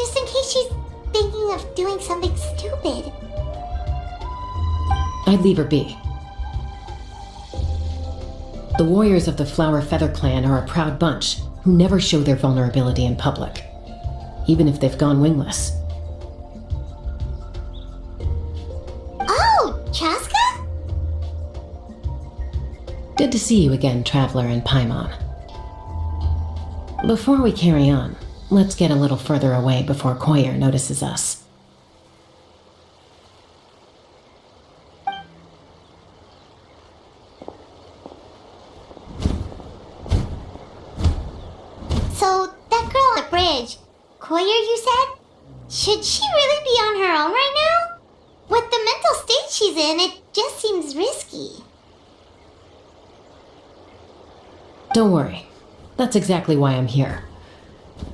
just in case she's thinking of doing something stupid. I'd leave her be. The warriors of the Flower Feather clan are a proud bunch who never show their vulnerability in public, even if they've gone wingless. Oh, Chasca? Good to see you again, Traveler and Paimon. Before we carry on, let's get a little further away before Koyer notices us. So, that girl on the bridge, Koyer, you said? Should she really be on her own right now? With the mental state she's in, it just seems risky. Don't worry. That's exactly why I'm here.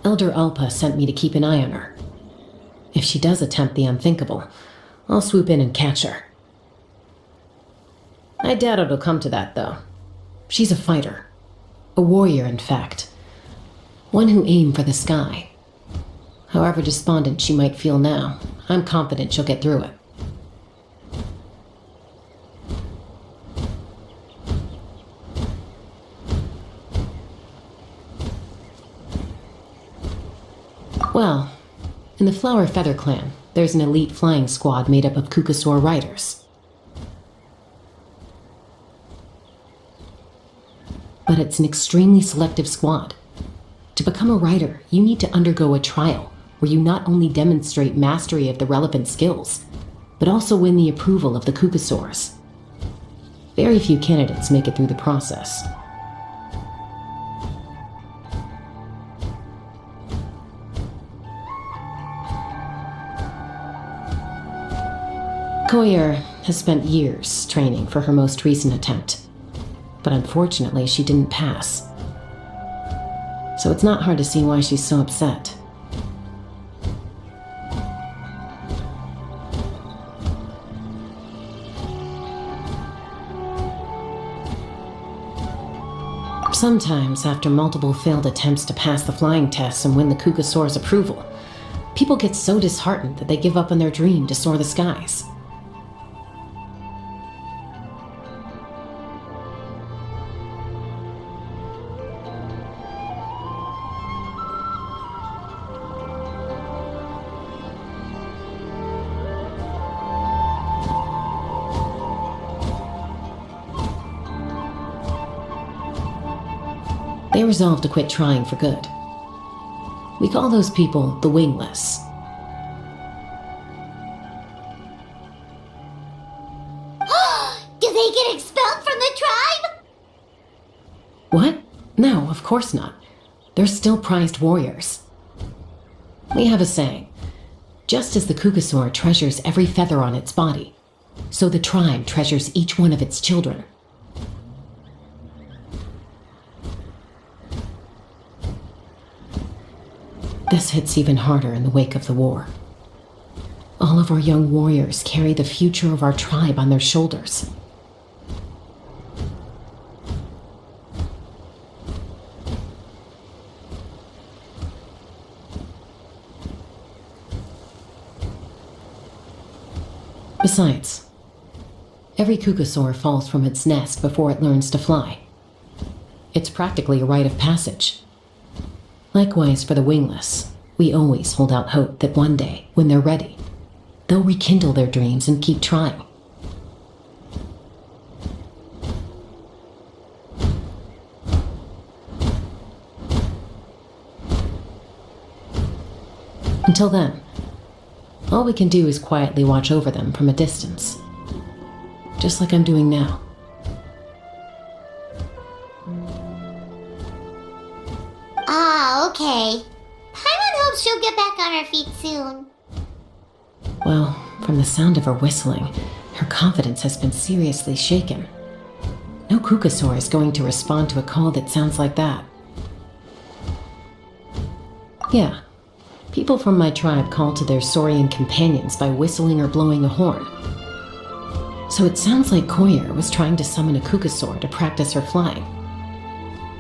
Elder Alpa sent me to keep an eye on her. If she does attempt the unthinkable, I'll swoop in and catch her. I doubt it'll come to that, though. She's a fighter. A warrior, in fact. One who aimed for the sky. However despondent she might feel now, I'm confident she'll get through it. Well, in the Flower Feather clan, there's an elite flying squad made up of Kukasaur riders. But it's an extremely selective squad. To become a rider, you need to undergo a trial where you not only demonstrate mastery of the relevant skills, but also win the approval of the Kukasaurs. Very few candidates make it through the process. Koyer has spent years training for her most recent attempt, but unfortunately she didn't pass. So it's not hard to see why she's so upset. Sometimes, after multiple failed attempts to pass the flying tests and win the Kukasaur's approval, people get so disheartened that they give up on their dream to soar the skies. They resolve to quit trying for good. We call those people the wingless. Do they get expelled from the tribe? What? No, of course not. They're still prized warriors. We have a saying. Just as the Kukasaur treasures every feather on its body, so the tribe treasures each one of its children. This hits even harder in the wake of the war. All of our young warriors carry the future of our tribe on their shoulders. Besides, every Kukasaur falls from its nest before it learns to fly. It's practically a rite of passage. Likewise for the wingless, we always hold out hope that one day, when they're ready, they'll rekindle their dreams and keep trying. Until then, all we can do is quietly watch over them from a distance, just like I'm doing now. Okay. Paimon hopes she'll get back on her feet soon. Well, from the sound of her whistling, her confidence has been seriously shaken. No Kukasaur is going to respond to a call that sounds like that. Yeah, people from my tribe call to their saurian companions by whistling or blowing a horn. So it sounds like Koyer was trying to summon a Kukasaur to practice her flying.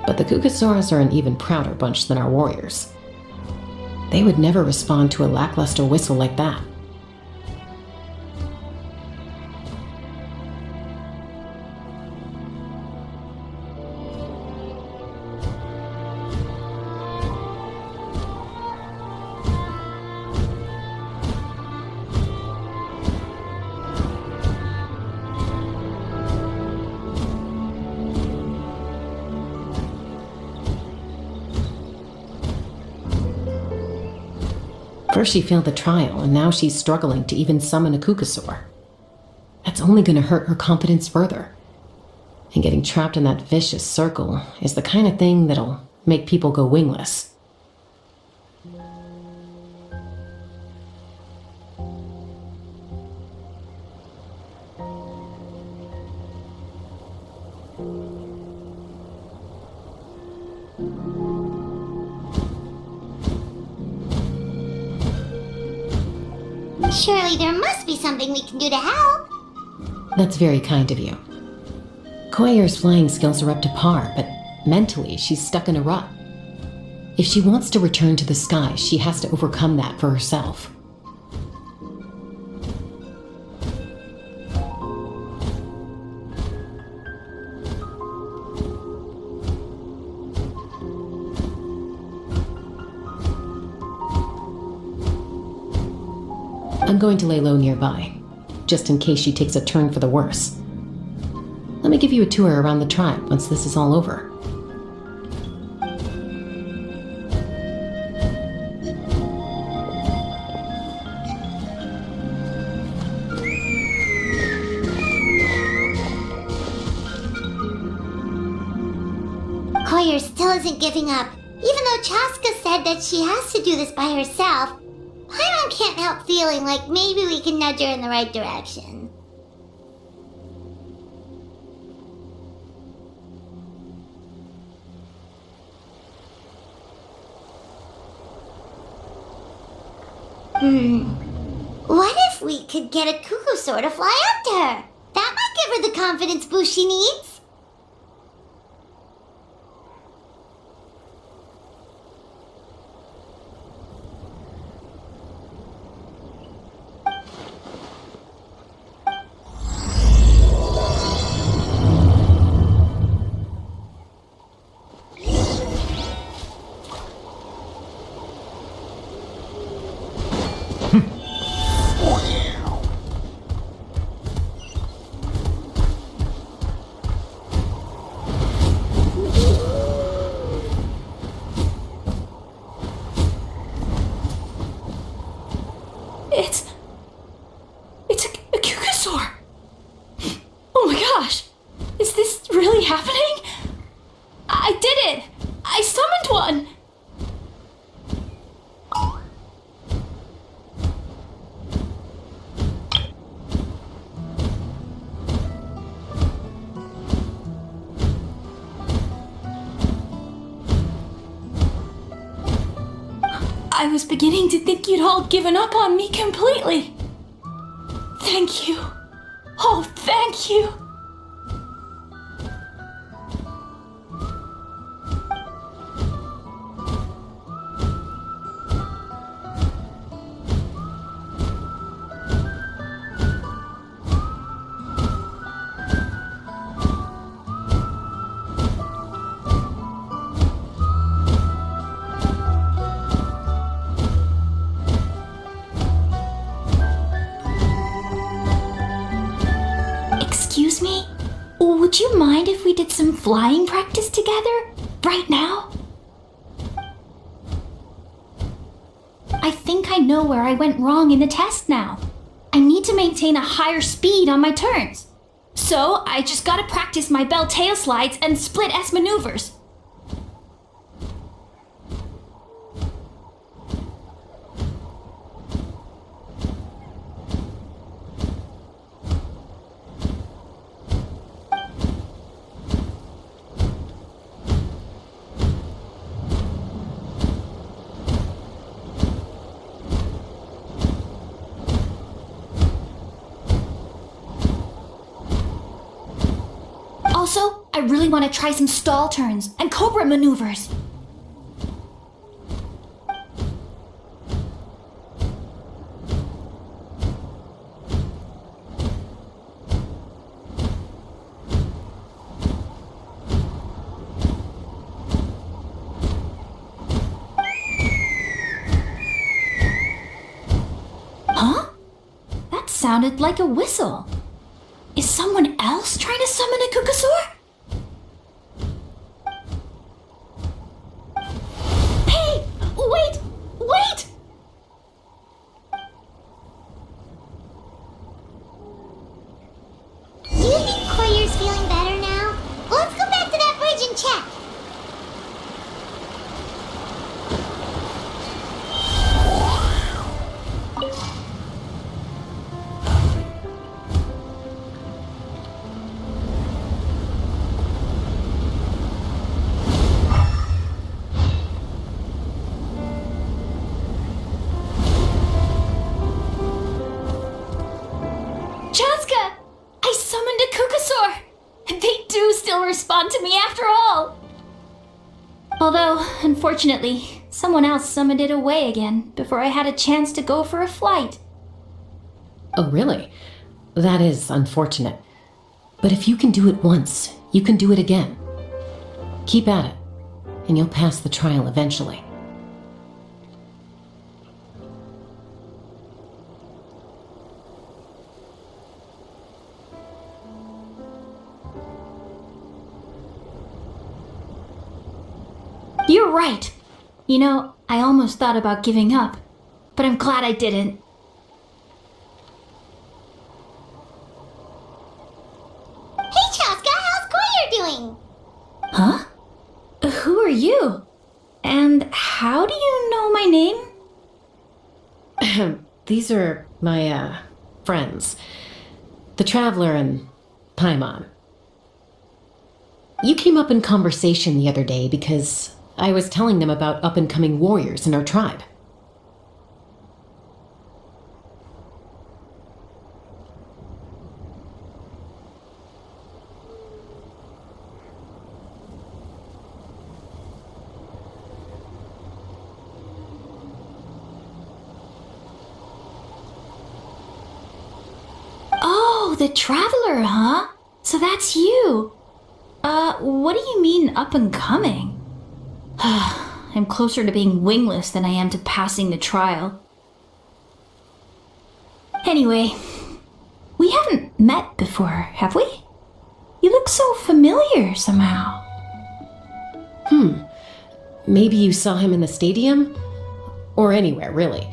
But the Kukasaurs are an even prouder bunch than our warriors. They would never respond to a lackluster whistle like that. First she failed the trial, and now she's struggling to even summon a Kukasaur. That's only going to hurt her confidence further. And getting trapped in that vicious circle is the kind of thing that'll make people go wingless. Surely there must be something we can do to help. That's very kind of you. Koyer's flying skills are up to par, but mentally she's stuck in a rut. If she wants to return to the sky, she has to overcome that for herself. I'm going to lay low nearby, just in case she takes a turn for the worse. Let me give you a tour around the tribe once this is all over. Koyer still isn't giving up, even though Chasca said that she has to do this by herself. Paimon can't help feeling like maybe we can nudge her in the right direction. What if we could get a Kukusaur to fly up to her? That might give her the confidence boost she needs. It's a Kukasaur! Oh my gosh! Is this really happening? I did it! I summoned one! I was beginning to think you'd all given up on me completely. Thank you. Oh, thank you. Excuse me? Would you mind if we did some flying practice together? Right now? I think I know where I went wrong in the test now. I need to maintain a higher speed on my turns. So I just gotta practice my bell tail slides and split S maneuvers. Also, I really want to try some stall turns and cobra maneuvers. sounded like a whistle. Is someone else trying to summon a Kukasaur? Hey! Wait! Wait! Do you think Koyer's feeling better now? Let's go back to that bridge and check. Chasca! I summoned a Kukasaur! They do still respond to me after all! Although, unfortunately, someone else summoned it away again before I had a chance to go for a flight. Oh, really? That is unfortunate. But if you can do it once, you can do it again. Keep at it, and you'll pass the trial eventually. You're right. You know, I almost thought about giving up, but I'm glad I didn't. Hey, Chasca, how's Koyer doing? Huh? Who are you? And how do you know my name? These are my, friends. The Traveler and Paimon. You came up in conversation the other day because I was telling them about up-and-coming warriors in our tribe. Oh, the Traveler, huh? So that's you. What do you mean up and coming? I'm closer to being wingless than I am to passing the trial. Anyway, we haven't met before, have we? You look so familiar somehow. Maybe you saw him in the stadium? Or anywhere, really.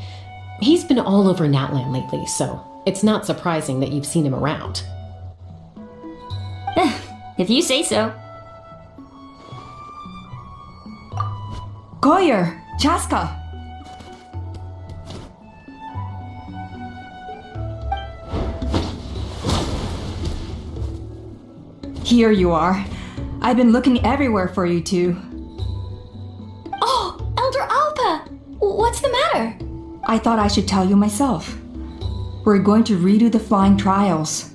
He's been all over Natland lately, so it's not surprising that you've seen him around. If you say so. Koyer, Chasca. Here you are. I've been looking everywhere for you two. Oh, Elder Alpa! What's the matter? I thought I should tell you myself. We're going to redo the flying trials.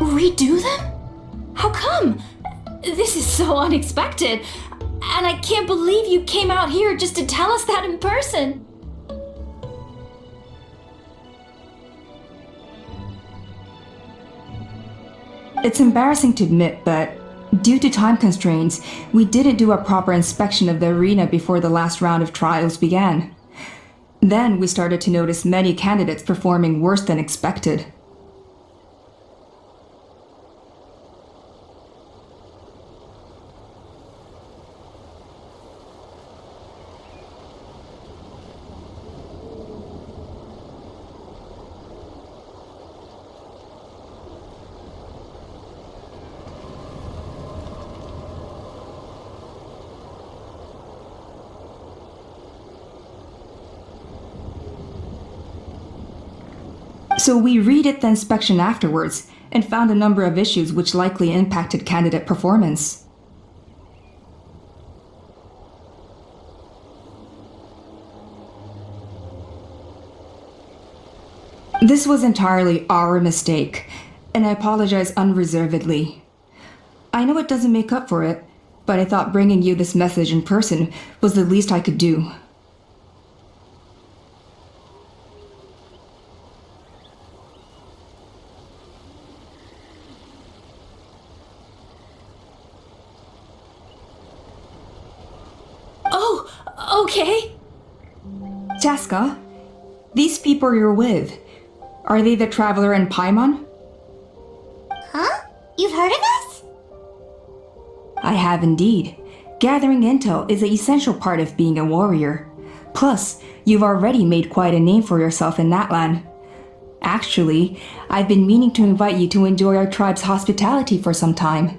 Redo them? How come? This is so unexpected. And I can't believe you came out here just to tell us that in person. It's embarrassing to admit, but due to time constraints, we didn't do a proper inspection of the arena before the last round of trials began. Then we started to notice many candidates performing worse than expected. So we redid the inspection afterwards and found a number of issues which likely impacted candidate performance. This was entirely our mistake, and I apologize unreservedly. I know it doesn't make up for it, but I thought bringing you this message in person was the least I could do. Oh, okay. Chasca, these people you're with, Are they the traveler and Paimon? Huh? You've heard of us? I have indeed. Gathering intel is an essential part of being a warrior. Plus, you've already made quite a name for yourself in that land. Actually, I've been meaning to invite you to enjoy our tribe's hospitality for some time.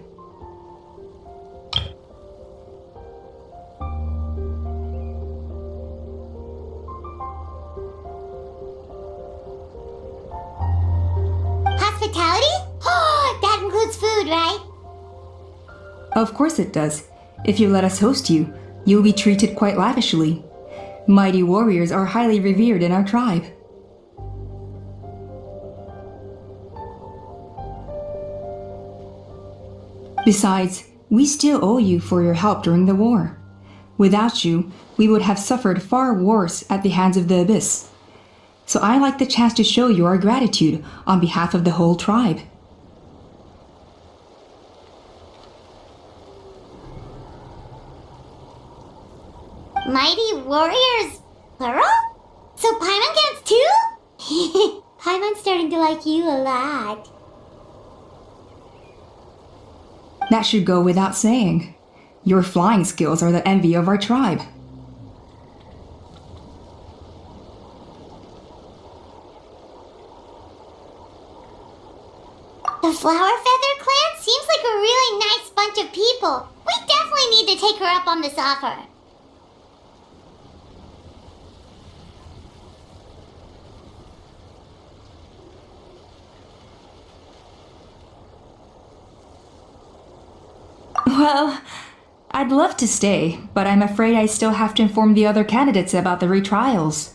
Hospitality? Oh, that includes food, right? Of course it does. If you let us host you, you'll be treated quite lavishly. Mighty warriors are highly revered in our tribe. Besides, we still owe you for your help during the war. Without you, we would have suffered far worse at the hands of the Abyss. So I like the chance to show you our gratitude on behalf of the whole tribe. Mighty warriors, plural? So Paimon counts too? Paimon's starting to like you a lot. That should go without saying. Your flying skills are the envy of our tribe. The Flower Feather clan seems like a really nice bunch of people. We definitely need to take her up on this offer. Well, I'd love to stay, but I'm afraid I still have to inform the other candidates about the retrials.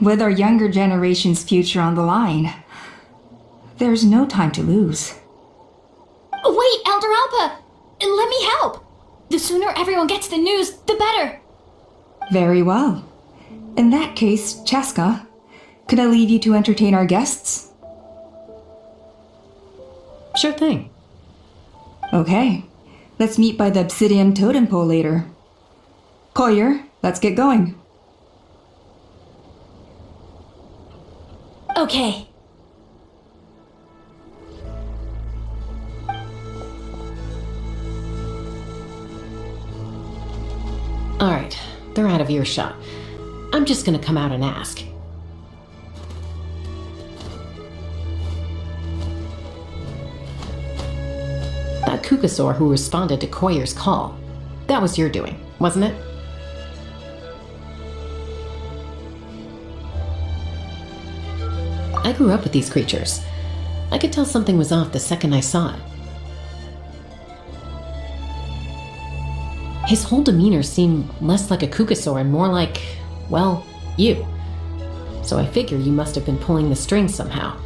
With our younger generation's future on the line, there's no time to lose. Wait, Elder Alpa! Let me help! The sooner everyone gets the news, the better! Very well. In that case, Chasca, could I leave you to entertain our guests? Sure thing. Okay, let's meet by the obsidian totem pole later. Collier, let's get going. Okay. Alright, they're out of earshot. I'm just gonna come out and ask. That Kukasaur who responded to Koyer's call, that was your doing, wasn't it? I grew up with these creatures. I could tell something was off the second I saw it. His whole demeanor seemed less like a Kukasaur and more like, well, you. So I figure you must have been pulling the strings somehow.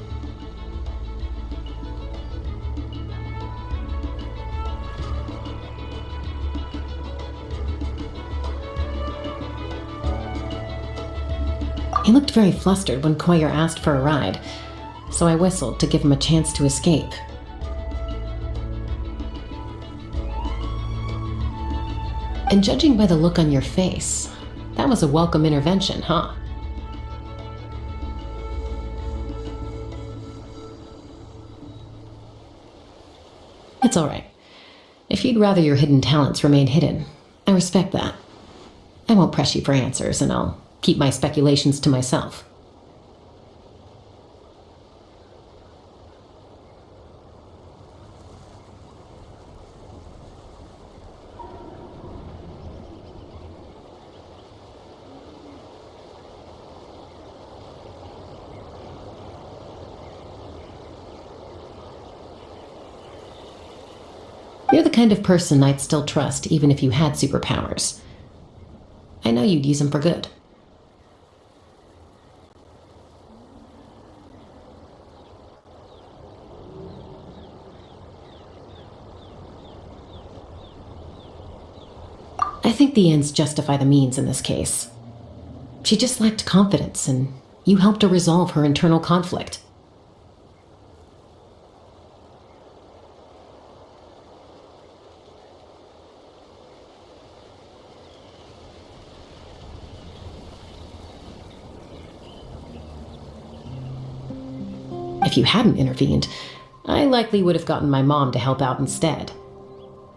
He looked very flustered when Koyer asked for a ride, so I whistled to give him a chance to escape. And judging by the look on your face, that was a welcome intervention, huh? It's all right. If you'd rather your hidden talents remain hidden, I respect that. I won't press you for answers, and I'll keep my speculations to myself. You're the kind of person I'd still trust even if you had superpowers. I know you'd use them for good. I think the ends justify the means in this case. She just lacked confidence, and you helped her resolve her internal conflict. If you hadn't intervened, I likely would have gotten my mom to help out instead.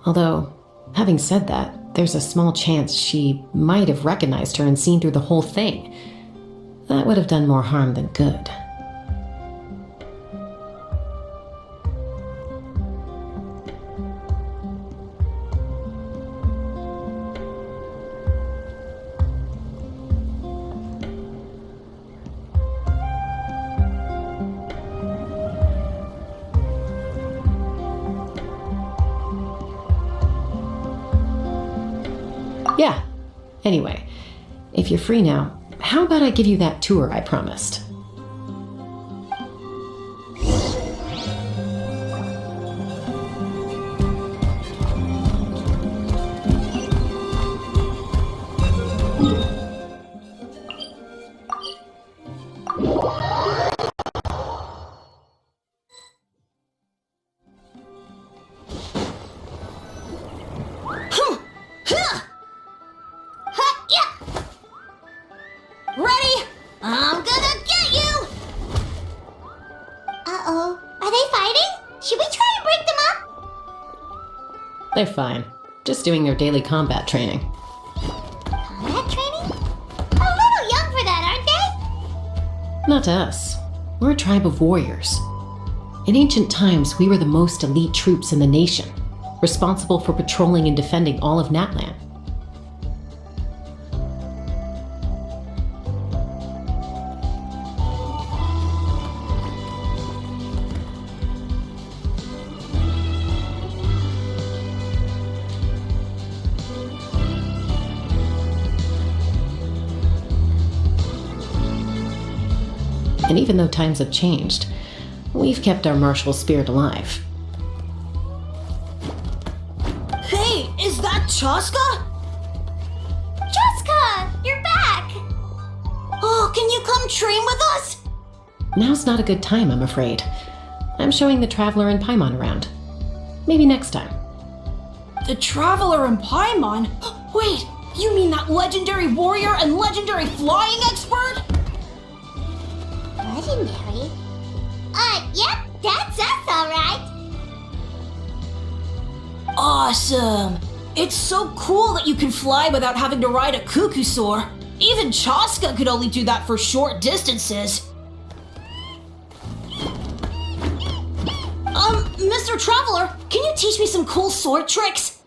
Although, having said that, there's a small chance she might have recognized her and seen through the whole thing. That would have done more harm than good. Yeah. Anyway, if you're free now, how about I give you that tour I promised? Ready? I'm gonna get you! Uh-oh. Are they fighting? Should we try and break them up? They're fine. Just doing their daily combat training. Combat training? A little young for that, aren't they? Not to us. We're a tribe of warriors. In ancient times, we were the most elite troops in the nation, responsible for patrolling and defending all of Natlan. And even though times have changed, we've kept our martial spirit alive. Hey, is that Chasca? Chasca! You're back! Oh, can you come train with us? Now's not a good time, I'm afraid. I'm showing the Traveler and Paimon around. Maybe next time. The Traveler and Paimon? Wait, you mean that legendary warrior and legendary flying expert? Legendary? Yep, that's us, alright. Awesome! It's so cool that you can fly without having to ride a cuckoosaur. Even Chasca could only do that for short distances. Mr. Traveler, can you teach me some cool sword tricks?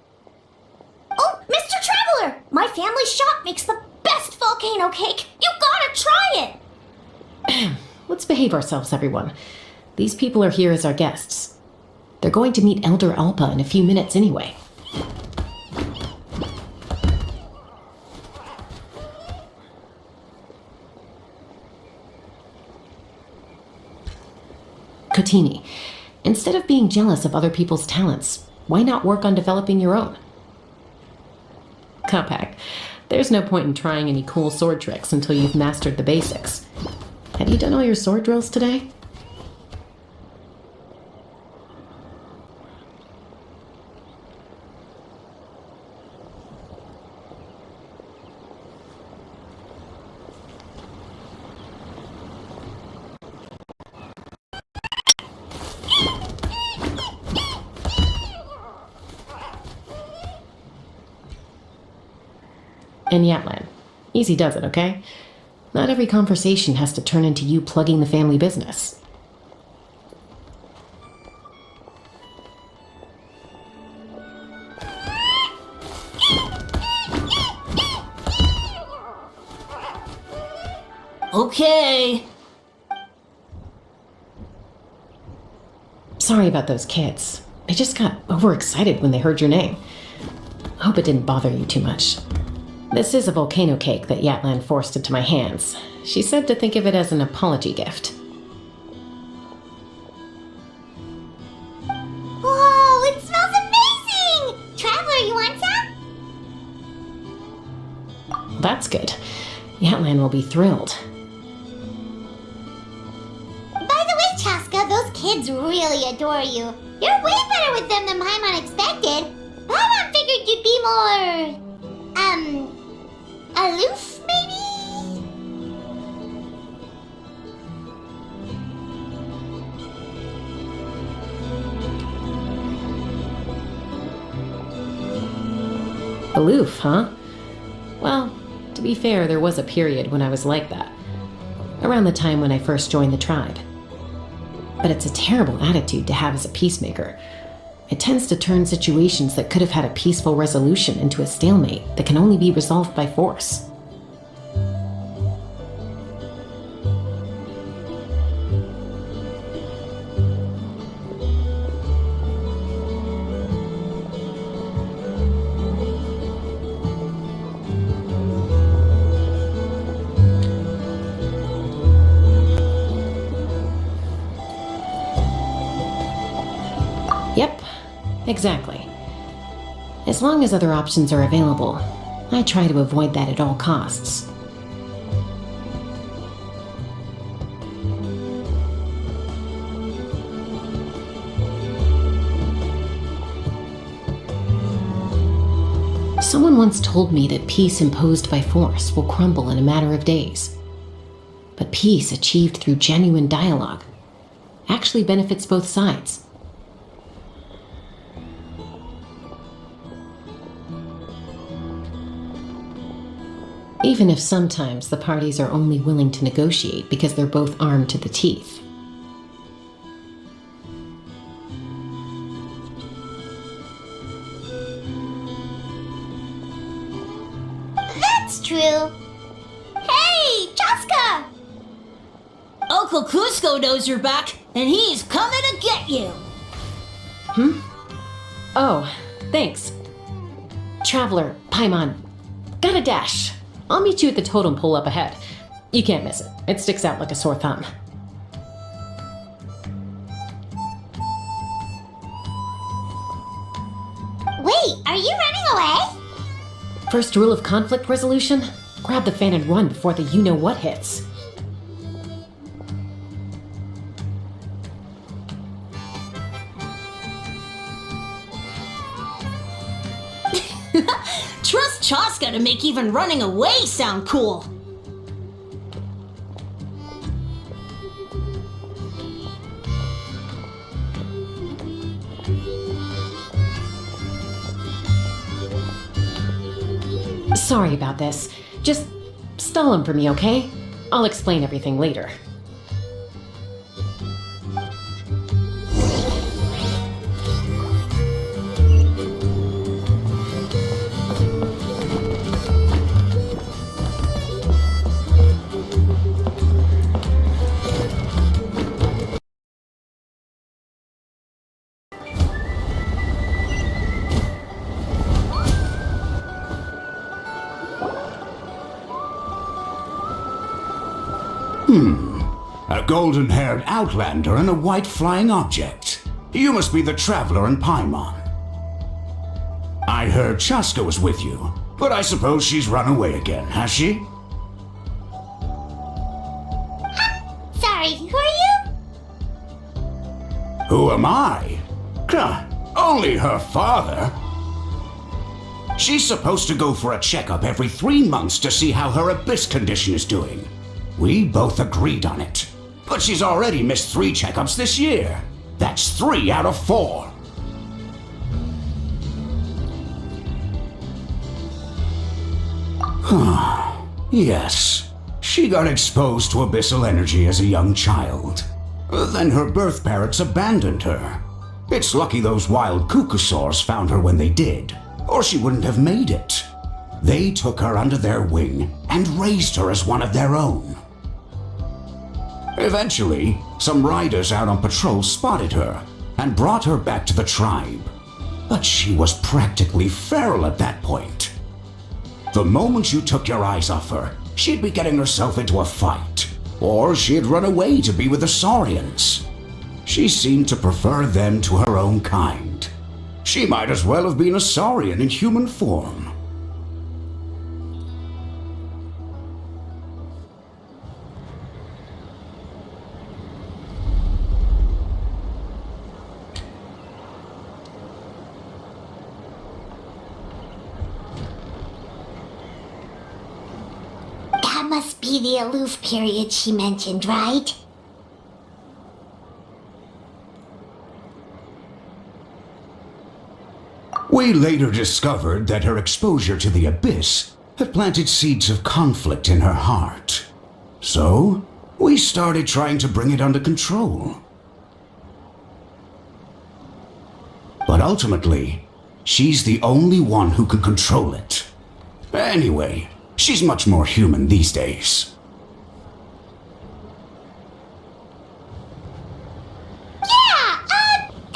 Oh, Mr. Traveler! My family shop makes the best volcano cake! You gotta try it! Let's behave ourselves, everyone. These people are here as our guests. They're going to meet Elder Alpa in a few minutes anyway. Kotini, instead of being jealous of other people's talents, why not work on developing your own? Kapak, there's no point in trying any cool sword tricks until you've mastered the basics. Have you done all your sword drills today? And Yatlan, easy does it, okay? Not every conversation has to turn into you plugging the family business. Okay. Sorry about those kids. They just got overexcited when they heard your name. Hope it didn't bother you too much. This is a volcano cake that Yatlan forced into my hands. She said to think of it as an apology gift. Whoa, it smells amazing! Traveler, you want some? That's good. Yatlan will be thrilled. By the way, Chasca, those kids really adore you. You're way better with them than Paimon expected. Paimon figured you'd be more, aloof, maybe? Aloof, huh? Well, to be fair, there was a period when I was like that. Around the time when I first joined the tribe. But it's a terrible attitude to have as a peacemaker. It tends to turn situations that could have had a peaceful resolution into a stalemate that can only be resolved by force. Yep, exactly. As long as other options are available, I try to avoid that at all costs. Someone once told me that peace imposed by force will crumble in a matter of days. But peace achieved through genuine dialogue actually benefits both sides. Even if sometimes the parties are only willing to negotiate because they're both armed to the teeth. That's true. Hey, Chasca! Uncle Cusco knows you're back, and he's coming to get you. Oh, thanks. Traveler, Paimon, got a dash. I'll meet you at the totem pole up ahead. You can't miss it. It sticks out like a sore thumb. Wait, are you running away? First rule of conflict resolution? Grab the fan and run before the you-know-what hits. Trust Chasca to make even running away sound cool. Sorry about this. Just stall him for me, okay? I'll explain everything later. A golden-haired outlander and a white flying object. You must be the traveler in Paimon. I heard Chasca was with you, but I suppose she's run away again, has she? Sorry, who are you? Who am I? Only her father. She's supposed to go for a checkup every 3 months to see how her abyss condition is doing. We both agreed on it. But she's already missed 3 checkups this year. That's 3 out of 4. Yes. She got exposed to abyssal energy as a young child. Then her birth parents abandoned her. It's lucky those wild cuckoosaurs found her when they did, or she wouldn't have made it. They took her under their wing and raised her as one of their own. Eventually, some riders out on patrol spotted her and brought her back to the tribe. But she was practically feral at that point. The moment you took your eyes off her, she'd be getting herself into a fight, or she'd run away to be with the Saurians. She seemed to prefer them to her own kind. She might as well have been a Saurian in human form. That must be the aloof period she mentioned, right? We later discovered that her exposure to the abyss had planted seeds of conflict in her heart. So, we started trying to bring it under control. But ultimately, she's the only one who can control it. Anyway, she's much more human these days.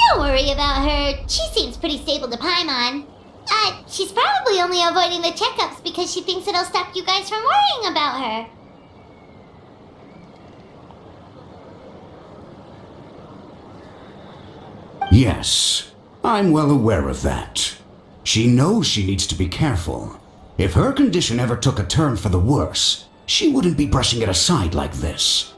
Don't worry about her. She seems pretty stable to Paimon. She's probably only avoiding the checkups because she thinks it'll stop you guys from worrying about her. Yes, I'm well aware of that. She knows she needs to be careful. If her condition ever took a turn for the worse, she wouldn't be brushing it aside like this.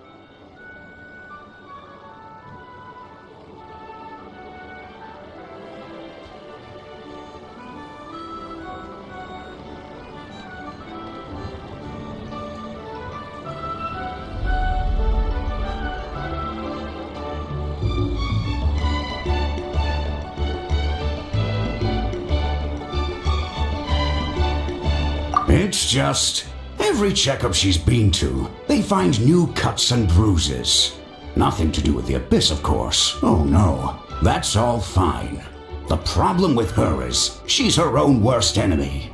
It's just, every checkup she's been to, they find new cuts and bruises. Nothing to do with the abyss, of course. Oh no, that's all fine. The problem with her is, she's her own worst enemy.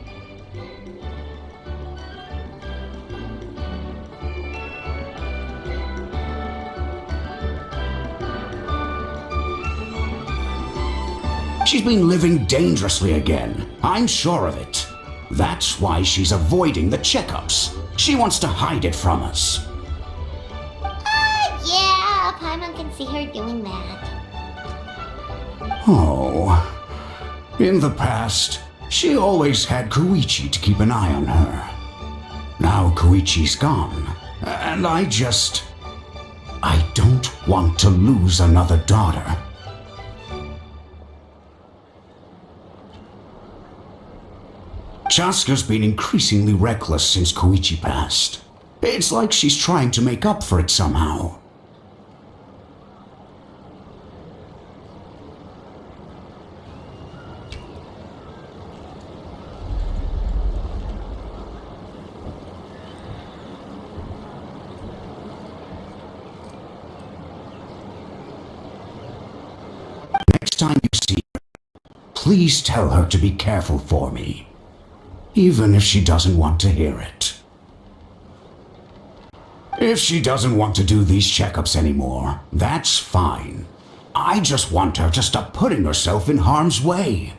She's been living dangerously again. I'm sure of it. That's why she's avoiding the checkups. She wants to hide it from us. Yeah, Paimon can see her doing that. Oh. In the past, she always had Koichi to keep an eye on her. Now Koichi's gone, and I don't want to lose another daughter. Chasca's been increasingly reckless since Koichi passed. It's like she's trying to make up for it somehow. Next time you see her, please tell her to be careful for me. Even if she doesn't want to hear it. If she doesn't want to do these checkups anymore, that's fine. I just want her to stop putting herself in harm's way.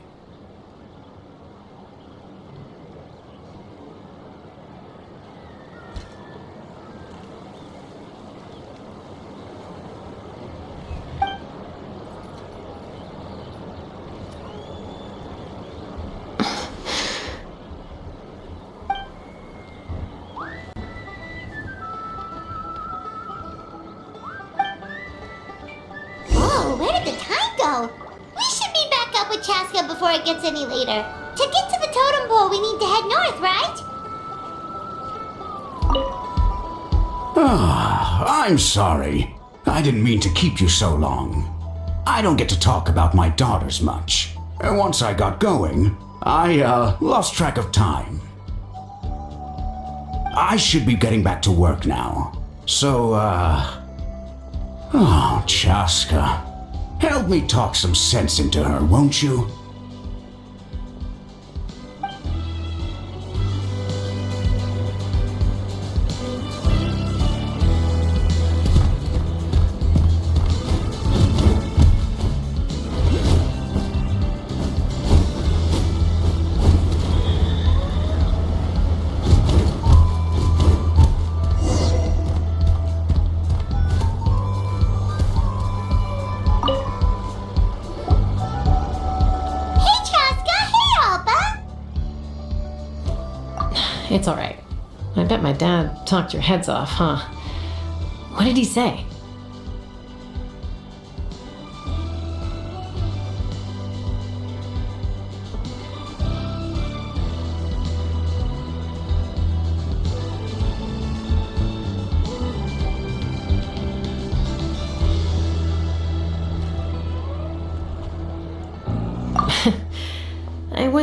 Where did the time go? We should be back up with Chasca before it gets any later. To get to the totem pole, we need to head north, right? I'm sorry. I didn't mean to keep you so long. I don't get to talk about my daughters much. And once I got going, I lost track of time. I should be getting back to work now. So, oh, Chasca. Help me talk some sense into her, won't you? It's all right. I bet my dad talked your heads off, huh? What did he say?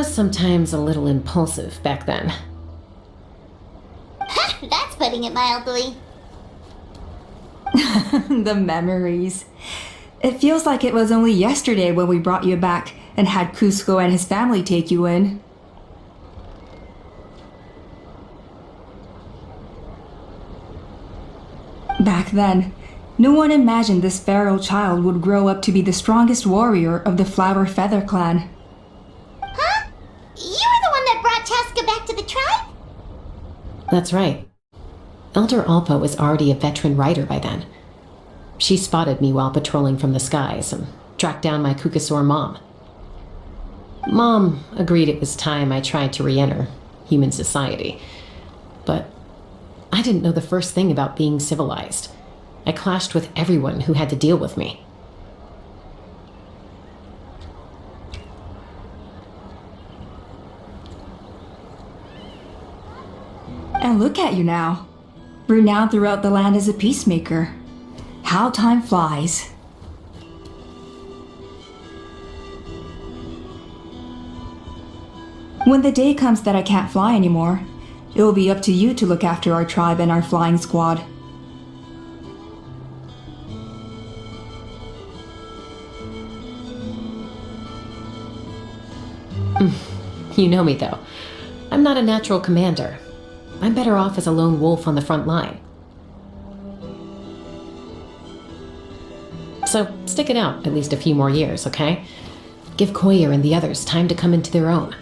was sometimes a little impulsive back then. Ha! That's putting it mildly. The memories. It feels like it was only yesterday when we brought you back and had Cusco and his family take you in. Back then, no one imagined this feral child would grow up to be the strongest warrior of the Flower Feather clan. Huh? You were the one that brought Chasca back to the tribe? That's right. Elder Alpa was already a veteran rider by then. She spotted me while patrolling from the skies and tracked down my Kukasaur mom. Mom agreed it was time I tried to re-enter human society. But I didn't know the first thing about being civilized. I clashed with everyone who had to deal with me. And look at you now, renowned throughout the land as a peacemaker. How time flies. When the day comes that I can't fly anymore, it will be up to you to look after our tribe and our flying squad. You know me, though. I'm not a natural commander. I'm better off as a lone wolf on the front line. So stick it out at least a few more years, okay? Give Koya and the others time to come into their own.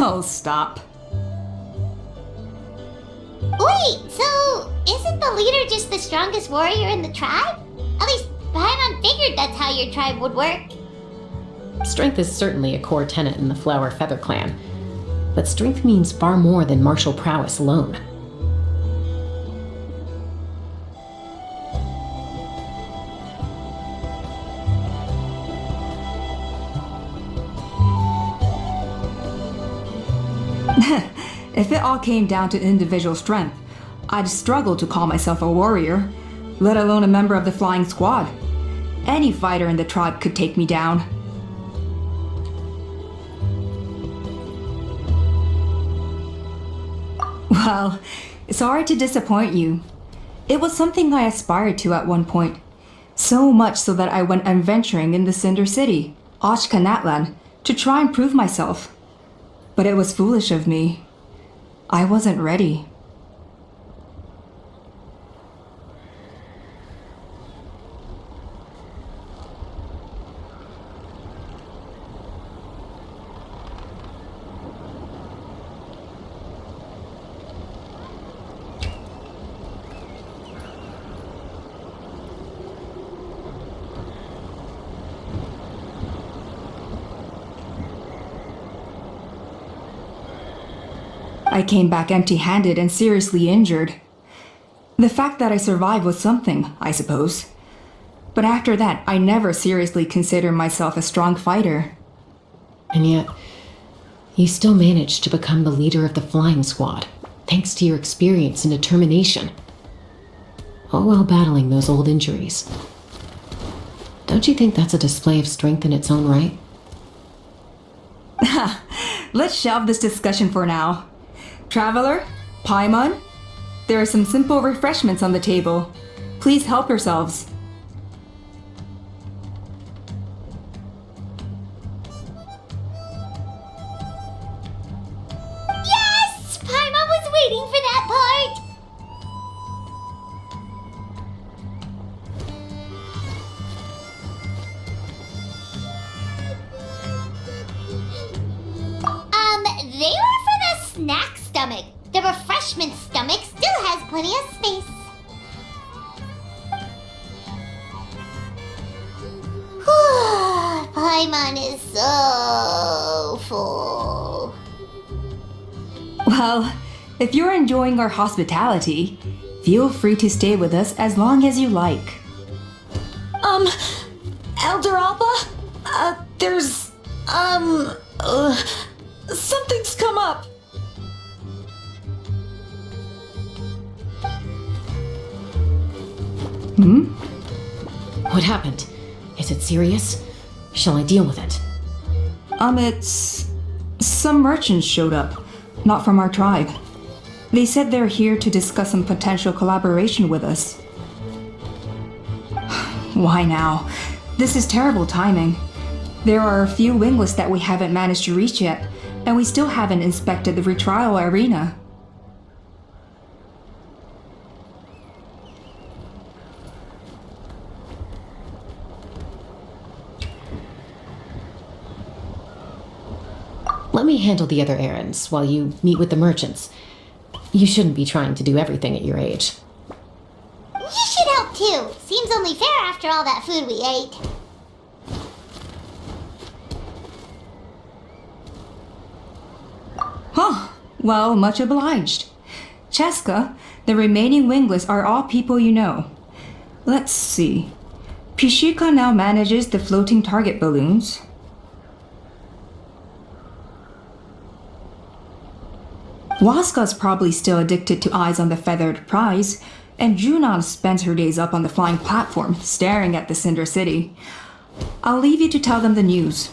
Oh, stop. Wait, so isn't the leader just the strongest warrior in the tribe? At least Paimon figured that's how your tribe would work. Strength is certainly a core tenet in the Flower Feather clan, but strength means far more than martial prowess alone. If it all came down to individual strength, I'd struggle to call myself a warrior, let alone a member of the flying squad. Any fighter in the tribe could take me down. Well, sorry to disappoint you. It was something I aspired to at one point. So much so that I went adventuring in the Cinder City, Ashkanatlan, to try and prove myself. But it was foolish of me. I wasn't ready. I came back empty-handed and seriously injured. The fact that I survived was something, I suppose. But after that, I never seriously considered myself a strong fighter. And yet, you still managed to become the leader of the flying squad, thanks to your experience and determination. All while battling those old injuries. Don't you think that's a display of strength in its own right? Let's shelve this discussion for now. Traveler, Paimon, there are some simple refreshments on the table. Please help yourselves. Yes! Paimon was waiting for that part! They were for the snack stomach. The refreshment stomach still has plenty of space. Paimon is so full. Well, if you're enjoying our hospitality, Feel free to stay with us as long as you like. Elder Alba? Something's come up. What happened? Is it serious? Shall I deal with it? It's... Some merchants showed up, not from our tribe. They said they're here to discuss some potential collaboration with us. Why now? This is terrible timing. There are a few wingless that we haven't managed to reach yet, and we still haven't inspected the retrial arena. Let me handle the other errands while you meet with the merchants. You shouldn't be trying to do everything at your age. You should help too. Seems only fair after all that food we ate. Huh. Well, much obliged. Chasca, the remaining wingless are all people you know. Let's see. Pishika now manages the floating target balloons. Waska's probably still addicted to eyes on the feathered prize, and Junon spends her days up on the flying platform, staring at the Cinder City. I'll leave you to tell them the news.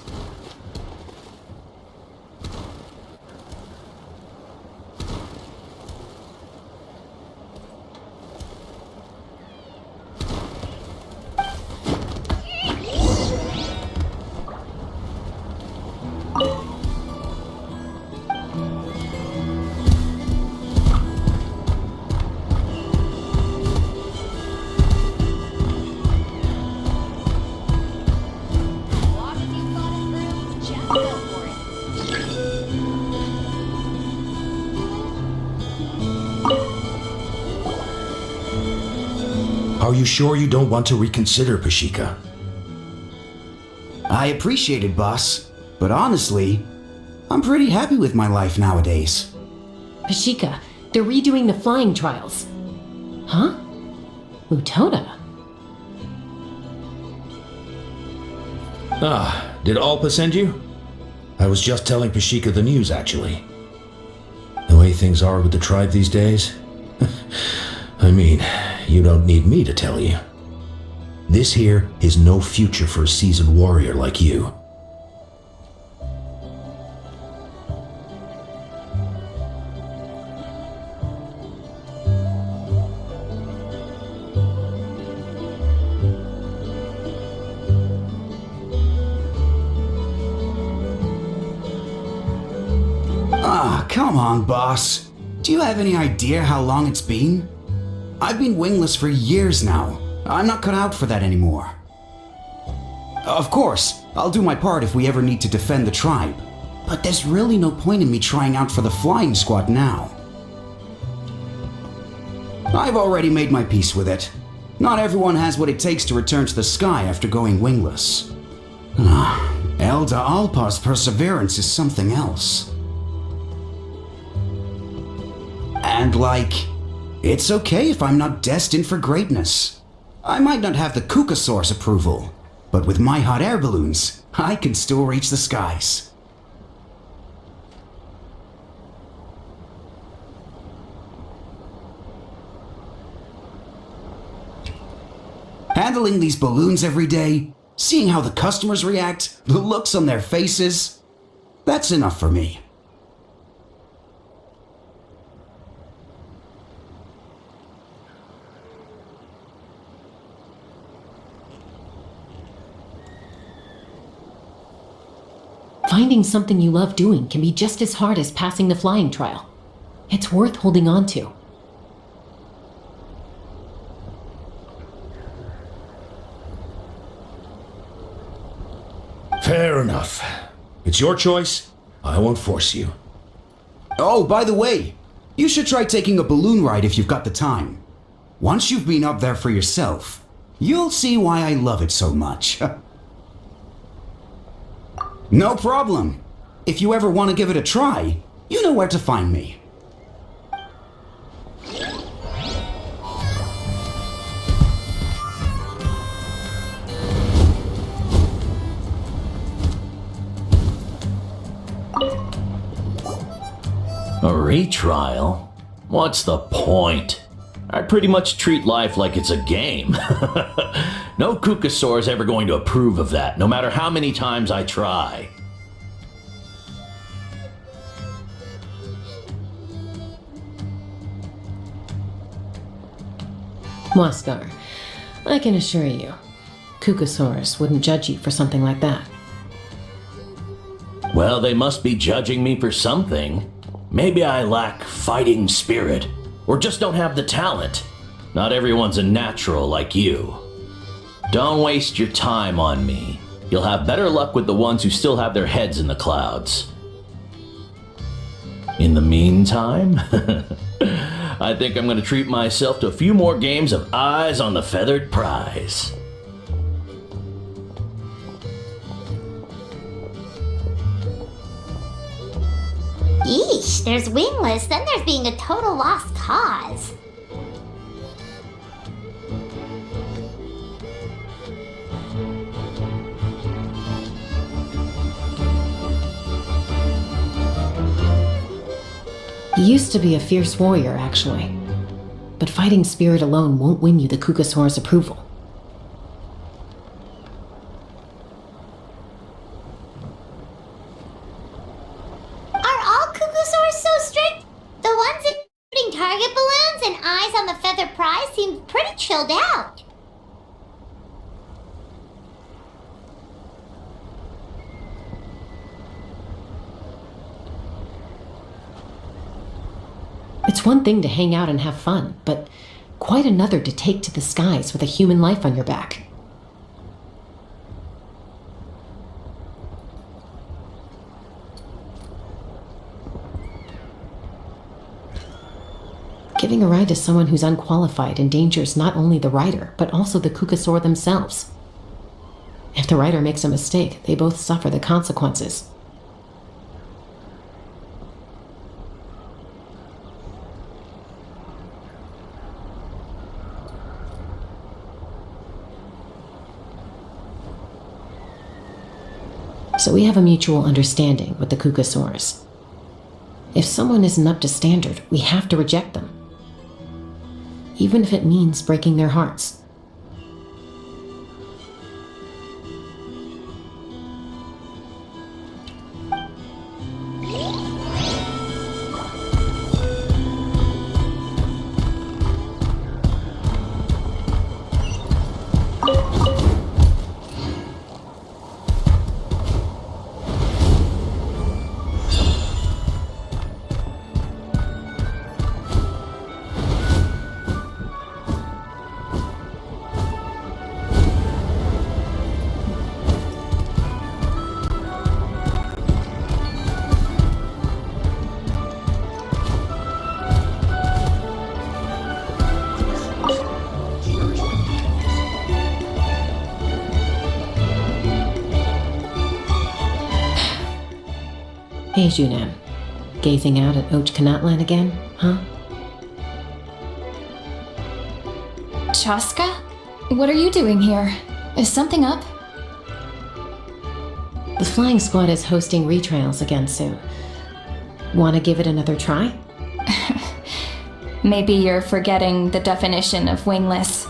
Are you sure you don't want to reconsider, Pashika? I appreciate it, boss. But honestly, I'm pretty happy with my life nowadays. Pashika, they're redoing the flying trials. Huh? Utona? Ah, did Alpa send you? I was just telling Pashika the news, actually. The way things are with the tribe these days? I mean, you don't need me to tell you. This here is no future for a seasoned warrior like you. Ah, come on, boss. Do you have any idea how long it's been? I've been wingless for years now. I'm not cut out for that anymore. Of course, I'll do my part if we ever need to defend the tribe. But there's really no point in me trying out for the flying squad now. I've already made my peace with it. Not everyone has what it takes to return to the sky after going wingless. Elder Alpa's perseverance is something else. And it's okay if I'm not destined for greatness. I might not have the Kukasaur's approval, but with my hot air balloons, I can still reach the skies. Handling these balloons every day, seeing how the customers react, the looks on their faces, that's enough for me. Finding something you love doing can be just as hard as passing the flying trial. It's worth holding on to. Fair enough. It's your choice. I won't force you. Oh, by the way, you should try taking a balloon ride if you've got the time. Once you've been up there for yourself, you'll see why I love it so much. No problem. If you ever want to give it a try, you know where to find me. A retrial? What's the point? I pretty much treat life like it's a game. No Kukasaur is ever going to approve of that, no matter how many times I try. Huascar, I can assure you, Kukasaurs wouldn't judge you for something like that. Well, they must be judging me for something. Maybe I lack fighting spirit, or just don't have the talent. Not everyone's a natural like you. Don't waste your time on me. You'll have better luck with the ones who still have their heads in the clouds. In the meantime, I think I'm going to treat myself to a few more games of Eyes on the Feathered Prize. Yeesh, there's wingless, then there's being a total lost cause. You used to be a fierce warrior, actually. But fighting spirit alone won't win you the Kukasaur's approval. Are all Kukasaurs so strict? The ones including target balloons and Eyes on the Feathered Prize seem pretty chilled out. It's one thing to hang out and have fun, but quite another to take to the skies with a human life on your back. Giving a ride to someone who's unqualified endangers not only the rider, but also the Kukasaur themselves. If the rider makes a mistake, they both suffer the consequences. So we have a mutual understanding with the Kukasaurs. If someone isn't up to standard, we have to reject them. Even if it means breaking their hearts. Hey, Junan. Gazing out at Ochkanatlan again, huh? Chasca? What are you doing here? Is something up? The flying squad is hosting retrials again soon. Want to give it another try? Maybe you're forgetting the definition of wingless.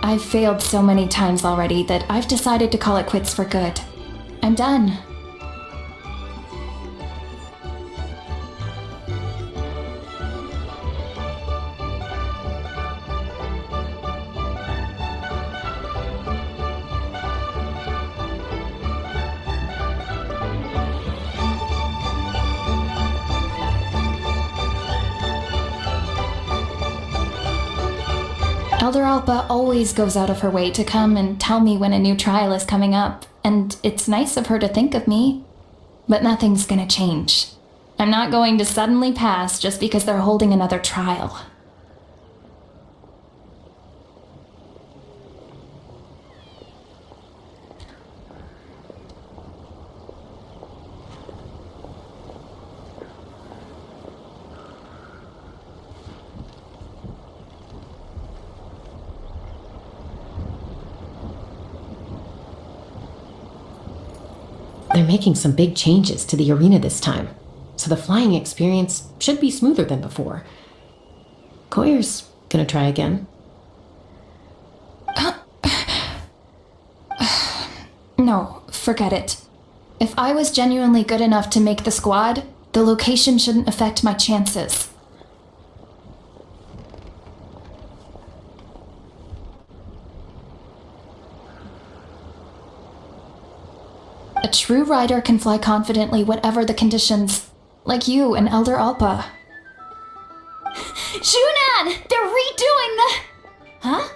I've failed so many times already that I've decided to call it quits for good. I'm done. Elder Alpa always goes out of her way to come and tell me when a new trial is coming up, and it's nice of her to think of me. But nothing's gonna change. I'm not going to suddenly pass just because they're holding another trial. They're making some big changes to the arena this time. so the flying experience should be smoother than before. Koyer's gonna try again. No, forget it. If I was genuinely good enough to make the squad, the location shouldn't affect my chances. A true rider can fly confidently whatever the conditions, like you and Elder Alpa. Shunan! They're redoing the... Huh?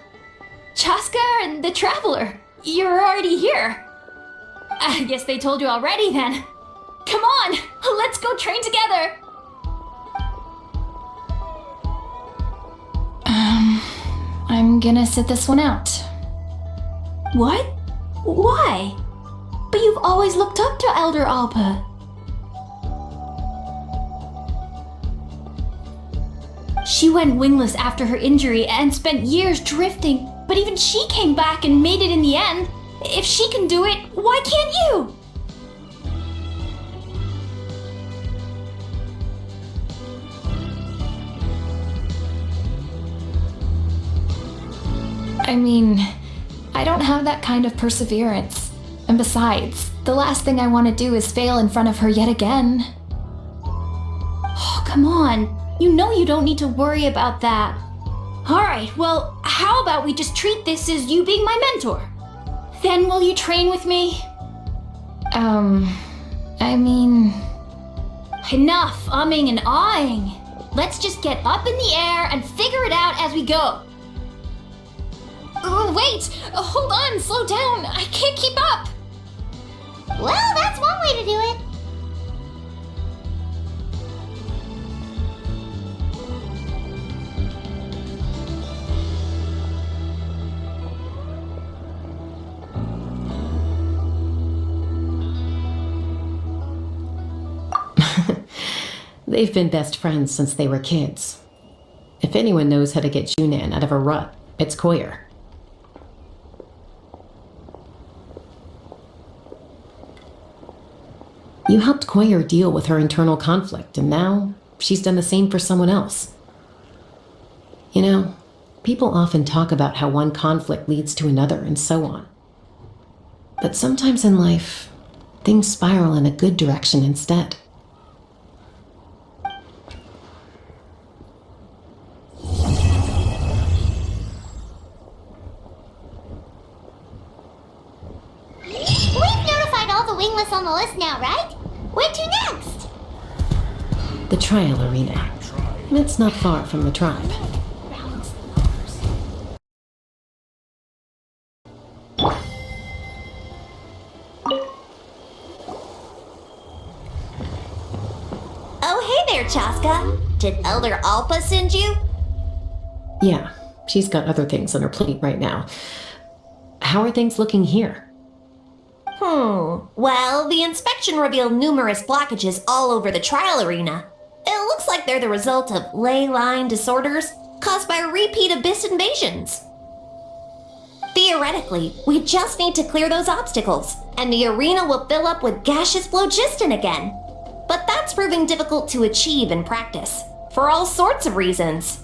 Chasca and the Traveler. You're already here. I guess they told you already then. Come on, let's go train together. I'm gonna sit this one out. What? Why? But you've always looked up to Elder Alpa. She went wingless after her injury and spent years drifting, but even she came back and made it in the end. If she can do it, why can't you? I mean, I don't have that kind of perseverance. And besides, the last thing I want to do is fail in front of her yet again. Oh, come on. You know you don't need to worry about that. Alright, well, how about we just treat this as you being my mentor? Then will you train with me? I mean... Enough umming and ahhing. Let's just get up in the air and figure it out as we go. Wait! Hold on, slow down. I can't keep up. Well, that's one way to do it. They've been best friends since they were kids. If anyone knows how to get Junan out of a rut, it's Koyer. You helped Koyer deal with her internal conflict, and now she's done the same for someone else. You know, people often talk about how one conflict leads to another and so on. But sometimes in life, things spiral in a good direction instead. We've notified all the wingless on the list now, right? Where to next? The trial arena. It's not far from the tribe. Oh, hey there, Chasca. Did Elder Alpa send you? Yeah, she's got other things on her plate right now. How are things looking here? Well, the inspection revealed numerous blockages all over the trial arena. It looks like they're the result of ley line disorders caused by repeat abyss invasions. Theoretically, we just need to clear those obstacles, and the arena will fill up with gaseous phlogiston again. But that's proving difficult to achieve in practice, for all sorts of reasons.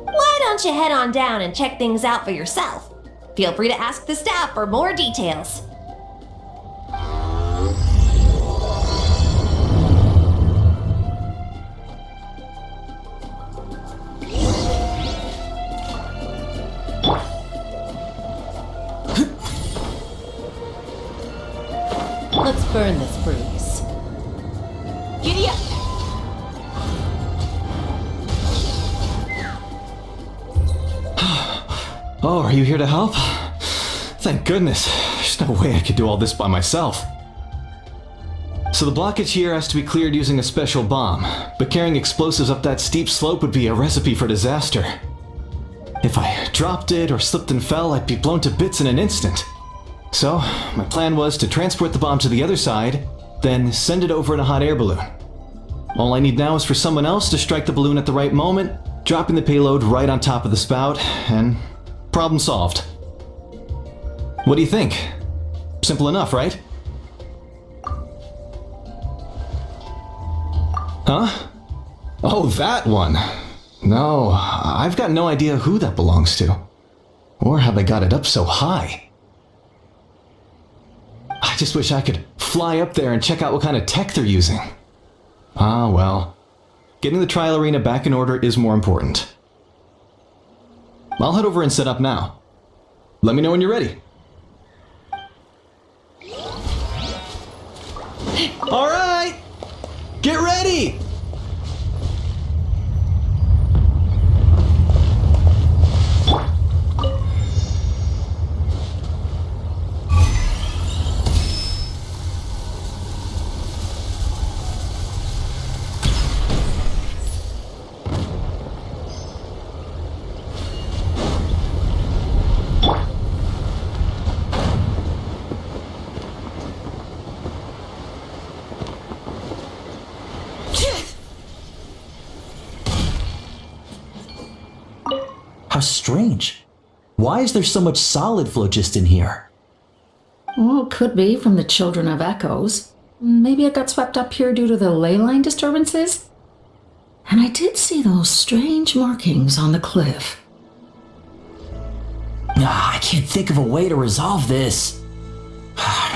Why don't you head on down and check things out for yourself? Feel free to ask the staff for more details. Let's burn this breeze. Giddy up! Oh, are you here to help? Thank goodness. There's no way I could do all this by myself. So the blockage here has to be cleared using a special bomb, but carrying explosives up that steep slope would be a recipe for disaster. If I dropped it or slipped and fell, I'd be blown to bits in an instant. So, my plan was to transport the bomb to the other side, then send it over in a hot air balloon. All I need now is for someone else to strike the balloon at the right moment, dropping the payload right on top of the spout, and problem solved. What do you think? Simple enough, right? Huh? Oh, that one. No, I've got no idea who that belongs to. Or how they got it up so high. I just wish I could fly up there and check out what kind of tech they're using. Ah, well. Getting the trial arena back in order is more important. I'll head over and set up now. Let me know when you're ready. All right! Get ready! How strange. Why is there so much solid phlogiston here? Well, could be from the Children of Echoes. Maybe it got swept up here due to the ley line disturbances? And I did see those strange markings on the cliff. I can't think of a way to resolve this.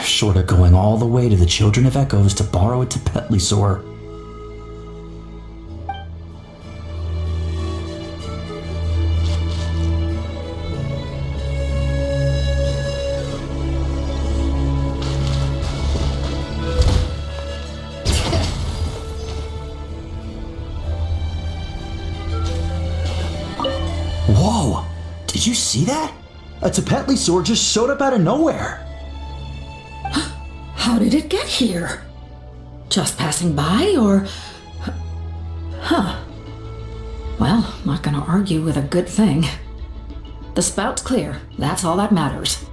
Short of going all the way to the Children of Echoes to borrow a Tapetlisaur. Whoa! Did you see that? A Tapetlisaur just showed up out of nowhere. How did it get here? Just passing by, or... Huh. Well, not gonna argue with a good thing. The spout's clear. That's all that matters.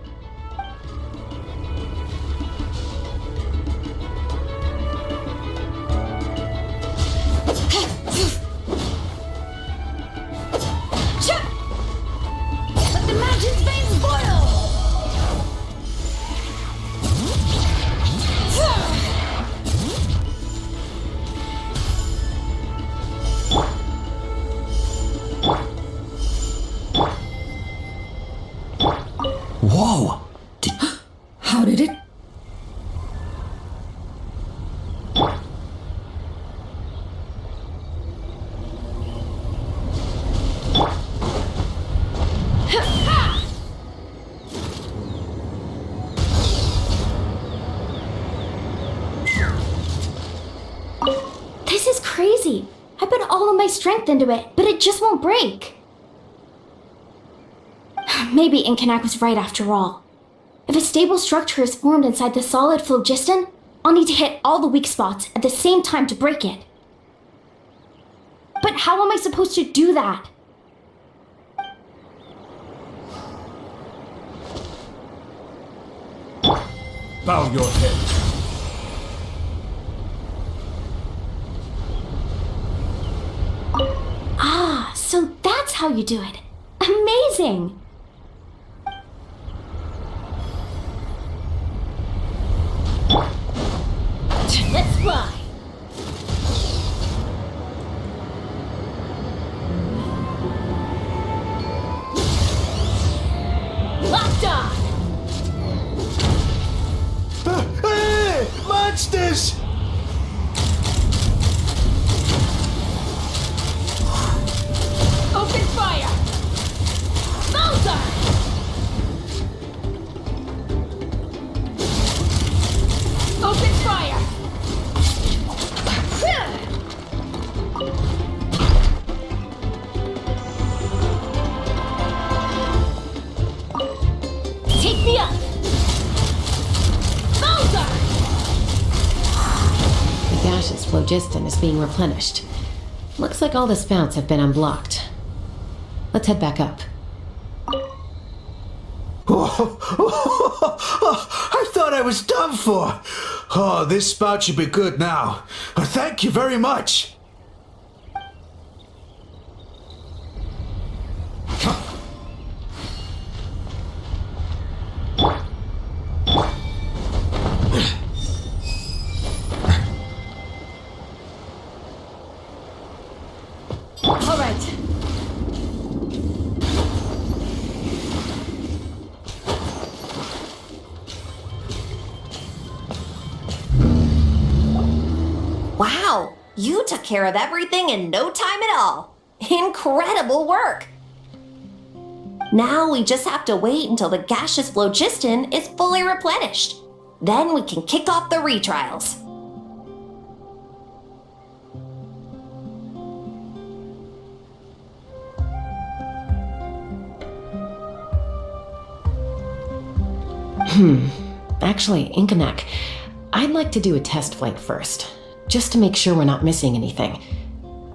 Whoa! How did it... This is crazy. I put all of my strength into it, but it just won't break. Maybe Inkanak was right after all. If a stable structure is formed inside the solid phlogiston, I'll need to hit all the weak spots at the same time to break it. But how am I supposed to do that? Bow your head. Ah, so that's how you do it. Amazing! Let's fly! Locked on! Hey! Monsters! Open fire! Malta! Open fire! Take me up! Malta! The gaseous phlogiston is being replenished. Looks like all the spouts have been unblocked. Let's head back up. I thought I was done for. Oh, this spout should be good now. Thank you very much. Wow, you took care of everything in no time at all. Incredible work! Now we just have to wait until the gaseous phlogiston is fully replenished. Then we can kick off the retrials. Actually, Inkanek, I'd like to do a test flight first, just to make sure we're not missing anything.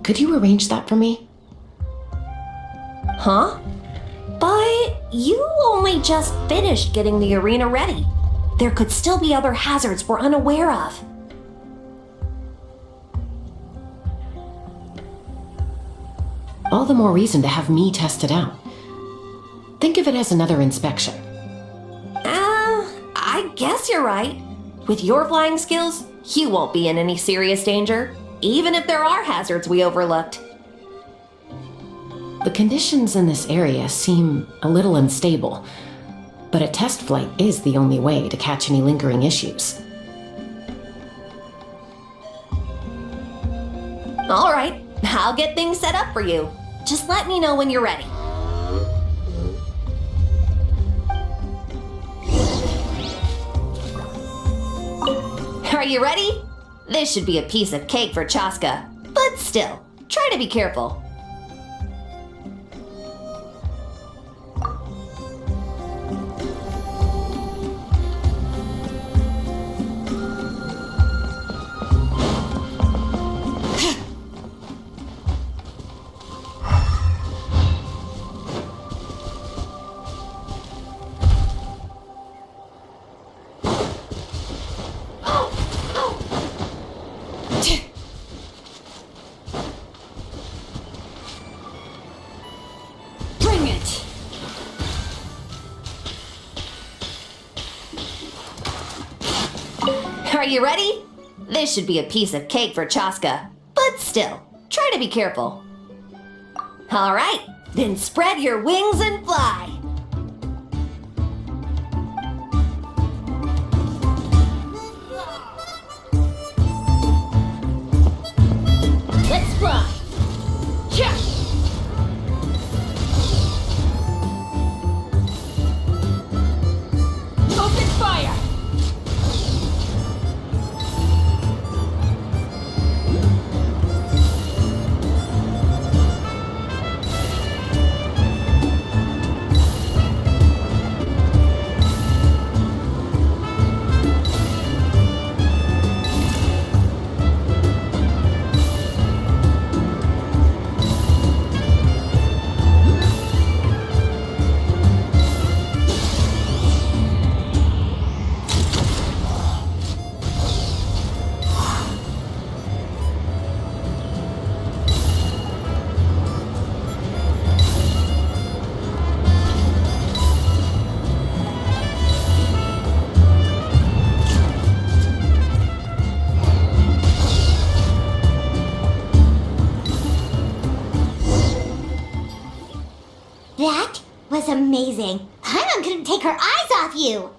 Could you arrange that for me? Huh? But you only just finished getting the arena ready. There could still be other hazards we're unaware of. All the more reason to have me test it out. Think of it as another inspection. I guess you're right. With your flying skills, you won't be in any serious danger, even if there are hazards we overlooked. The conditions in this area seem a little unstable, but a test flight is the only way to catch any lingering issues. All right, I'll get things set up for you. Just let me know when you're ready. Are you ready? This should be a piece of cake for Chasca, but still, try to be careful. Are you ready? This should be a piece of cake for Chasca, but still, try to be careful. All right, then spread your wings and fly. Let's fly. Yeah. Open fire. That was amazing. Paimon couldn't take her eyes off you.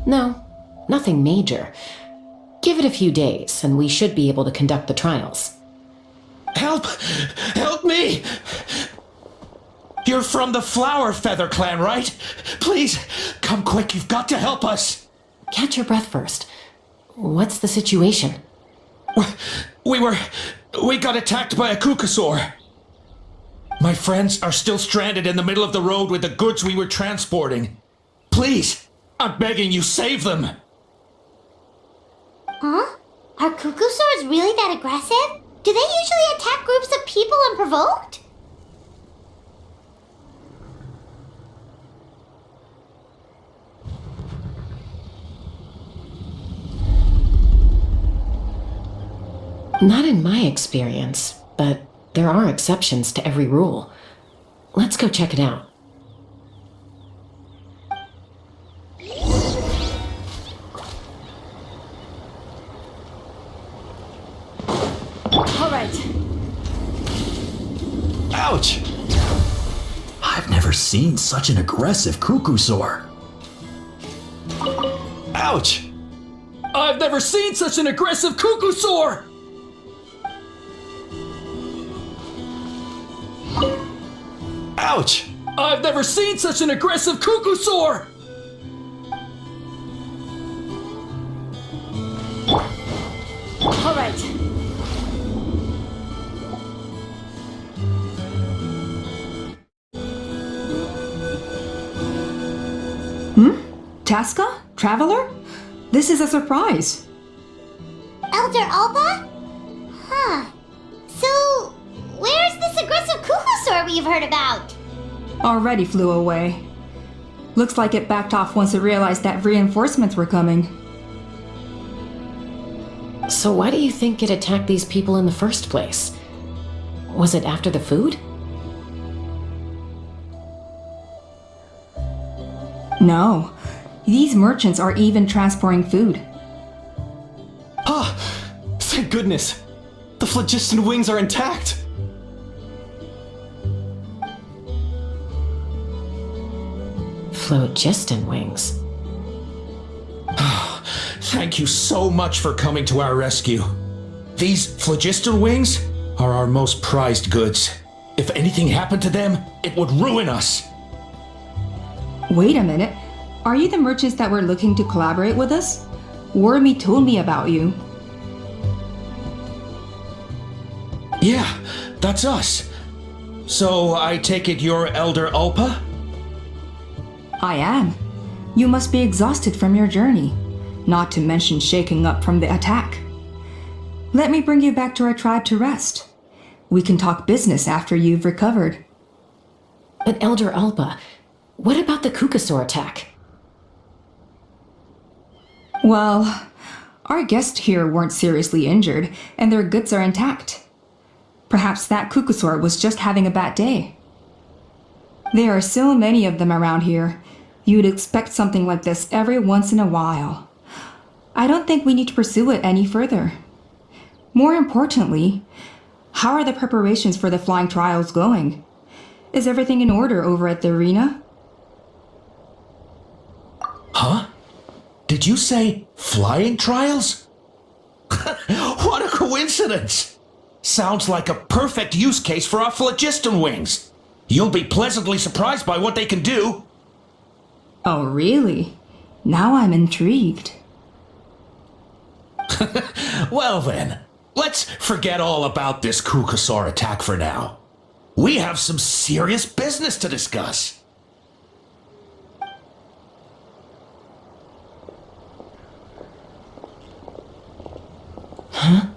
No, nothing major. Give it a few days, and we should be able to conduct the trials. Help! Help me! You're from the Flower Feather clan, right? Please, come quick, you've got to help us! Catch your breath first. What's the situation? We got attacked by a Kukasaur. My friends are still stranded in the middle of the road with the goods we were transporting. Please, I'm begging you, save them! Huh? Are Kukusaurs really that aggressive? Do they usually attack groups of people unprovoked? Not in my experience, but there are exceptions to every rule. Let's go check it out. All right. Ouch! I've never seen such an aggressive cuckoosaur. Ouch! I've never seen such an aggressive cuckoosaur! Ouch! I've never seen such an aggressive cuckoosaur! All right. Chasca? Traveler? This is a surprise. Elder Alba? Huh. So, where's this aggressive cuckoosaur we've heard about? Already flew away. Looks like it backed off once it realized that reinforcements were coming. So why do you think it attacked these people in the first place? Was it after the food? No. These merchants are even transporting food. Ah! Thank goodness! The phlogiston wings are intact! Phlogiston wings. Thank you so much for coming to our rescue. These phlogiston wings are our most prized goods. If anything happened to them, it would ruin us. Wait a minute. Are you the merchants that were looking to collaborate with us? Wormy told me about you. Yeah, that's us. So I take it you're Elder Ulpa? I am. You must be exhausted from your journey, not to mention shaking up from the attack. Let me bring you back to our tribe to rest. We can talk business after you've recovered. But Elder Alba, what about the Cuckoosaur attack? Well, our guests here weren't seriously injured, and their goods are intact. Perhaps that Cuckoosaur was just having a bad day. There are so many of them around here. You'd expect something like this every once in a while. I don't think we need to pursue it any further. More importantly, how are the preparations for the flying trials going? Is everything in order over at the arena? Huh? Did you say flying trials? What a coincidence! Sounds like a perfect use case for our phlogiston wings. You'll be pleasantly surprised by what they can do. Oh, really? Now I'm intrigued. Well then, let's forget all about this Cuckoosaur attack for now. We have some serious business to discuss. Huh?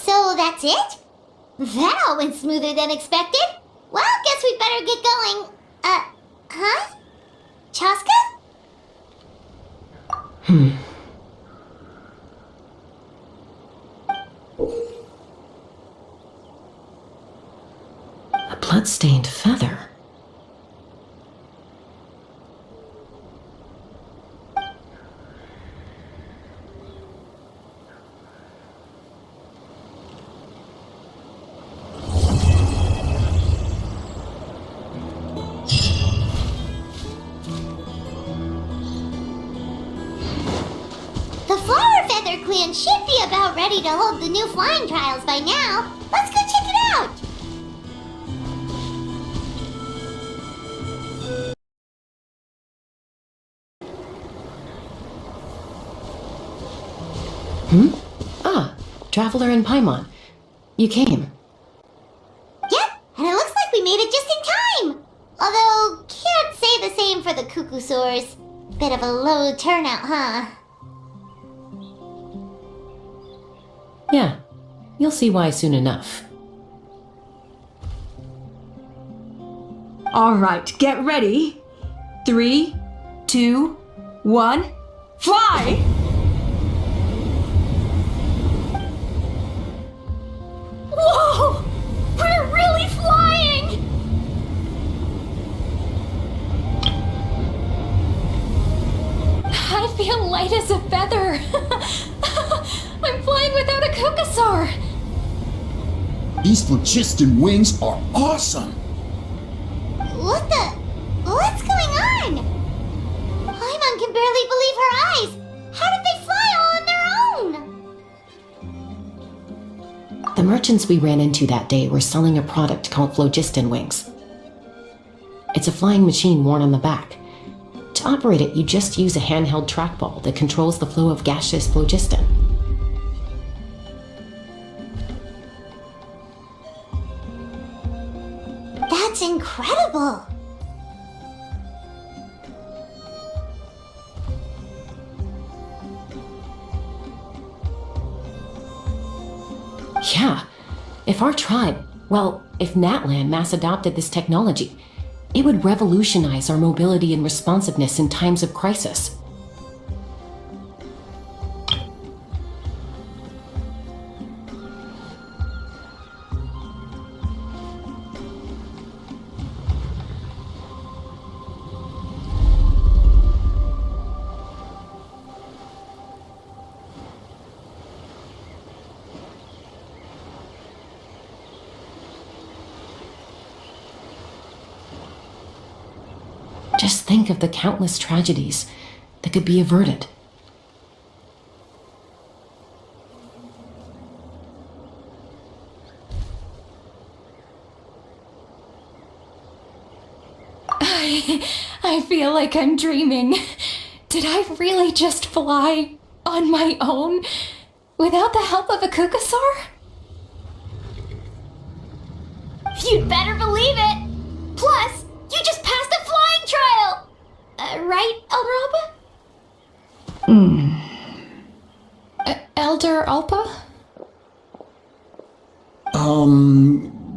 So that's it? That all went smoother than expected. Well, guess we better get going. Huh? Chasca? A blood-stained feather. Clan should be about ready to hold the new flying trials by now. Let's go check it out. Ah, Traveler and Paimon. You came. Yep, and it looks like we made it just in time. Although, can't say the same for the Cuckoosaurs. Bit of a low turnout, huh? Yeah, you'll see why soon enough. All right, get ready. 3, 2, 1, fly! Whoa! We're really flying! I feel light as a feather. I'm flying without a Cuckoosaur. These phlogiston wings are awesome! What's going on? Paimon can barely believe her eyes. How did they fly all on their own? The merchants we ran into that day were selling a product called phlogiston wings. It's a flying machine worn on the back. To operate it, you just use a handheld trackball that controls the flow of gaseous phlogiston. That's incredible. Yeah, if our tribe, if Natlan mass adopted this technology, it would revolutionize our mobility and responsiveness in times of crisis. Just think of the countless tragedies that could be averted. I feel like I'm dreaming. Did I really just fly on my own without the help of a kukasaur? You'd better believe it. Plus, you just passed a flying trial. Right, Elder Alpa? Elder Alpa?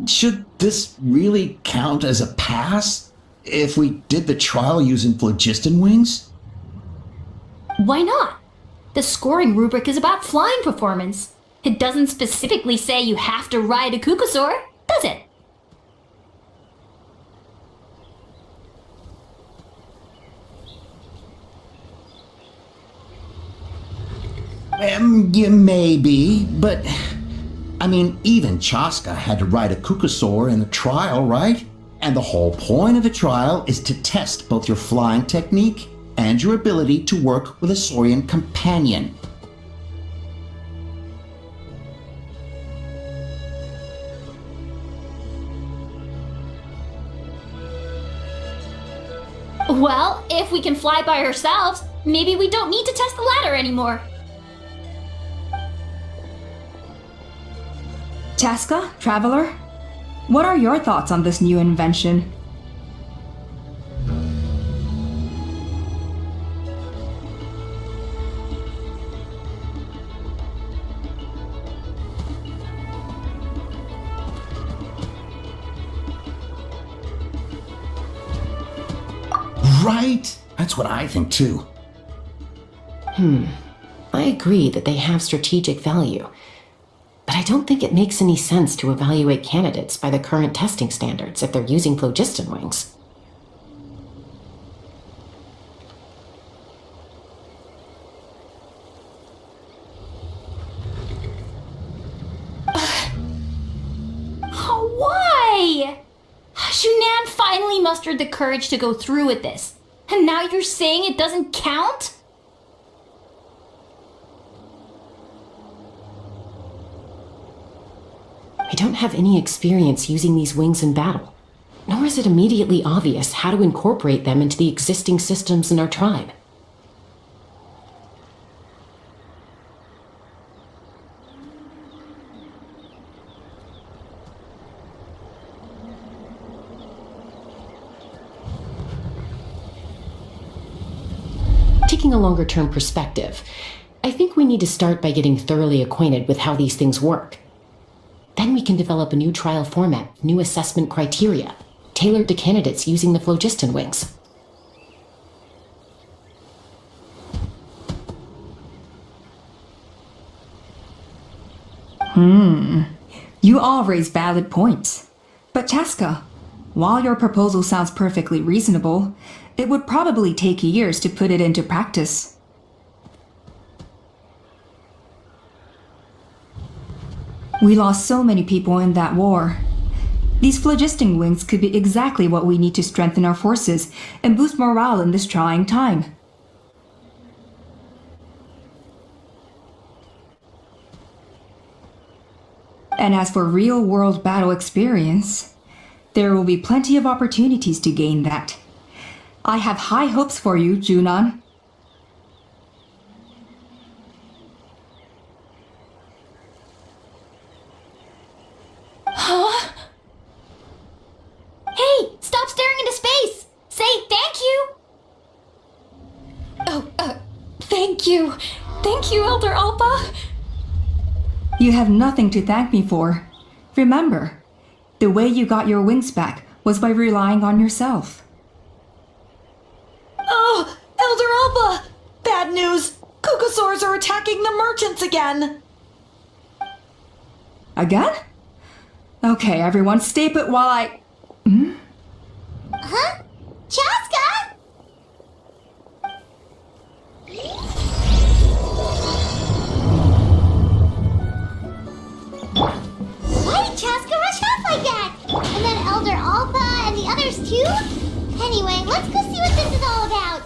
Should this really count as a pass? If we did the trial using phlogiston wings? Why not? The scoring rubric is about flying performance. It doesn't specifically say you have to ride a kukasaur, does it? Yeah, maybe, but I mean, even Chasca had to ride a kukasaur in the trial, right? And the whole point of the trial is to test both your flying technique and your ability to work with a Saurian companion. Well, if we can fly by ourselves, maybe we don't need to test the ladder anymore. Chasca, Traveler, what are your thoughts on this new invention? Right? That's what I think too. I agree that they have strategic value, but I don't think it makes any sense to evaluate candidates by the current testing standards if they're using phlogiston wings. Why? Shunan finally mustered the courage to go through with this, and now you're saying it doesn't count? I don't have any experience using these wings in battle, nor is it immediately obvious how to incorporate them into the existing systems in our tribe. Taking a longer-term perspective, I think we need to start by getting thoroughly acquainted with how these things work. Then we can develop a new trial format, new assessment criteria, tailored to candidates using the phlogiston wings. You all raise valid points. But Chasca, while your proposal sounds perfectly reasonable, it would probably take years to put it into practice. We lost so many people in that war. These phlogiston wings could be exactly what we need to strengthen our forces and boost morale in this trying time. And as for real-world battle experience, there will be plenty of opportunities to gain that. I have high hopes for you, Junon. Huh? Hey, stop staring into space! Say thank you! Thank you. Thank you, Elder Alpa. You have nothing to thank me for. Remember, the way you got your wings back was by relying on yourself. Oh, Elder Alpa! Bad news! Kukasaurs are attacking the merchants again! Again? Okay, everyone, stay put while I... Huh? Chasca? Why did Chasca rush off like that? And then Elder Alpa and the others too? Anyway, let's go see what this is all about.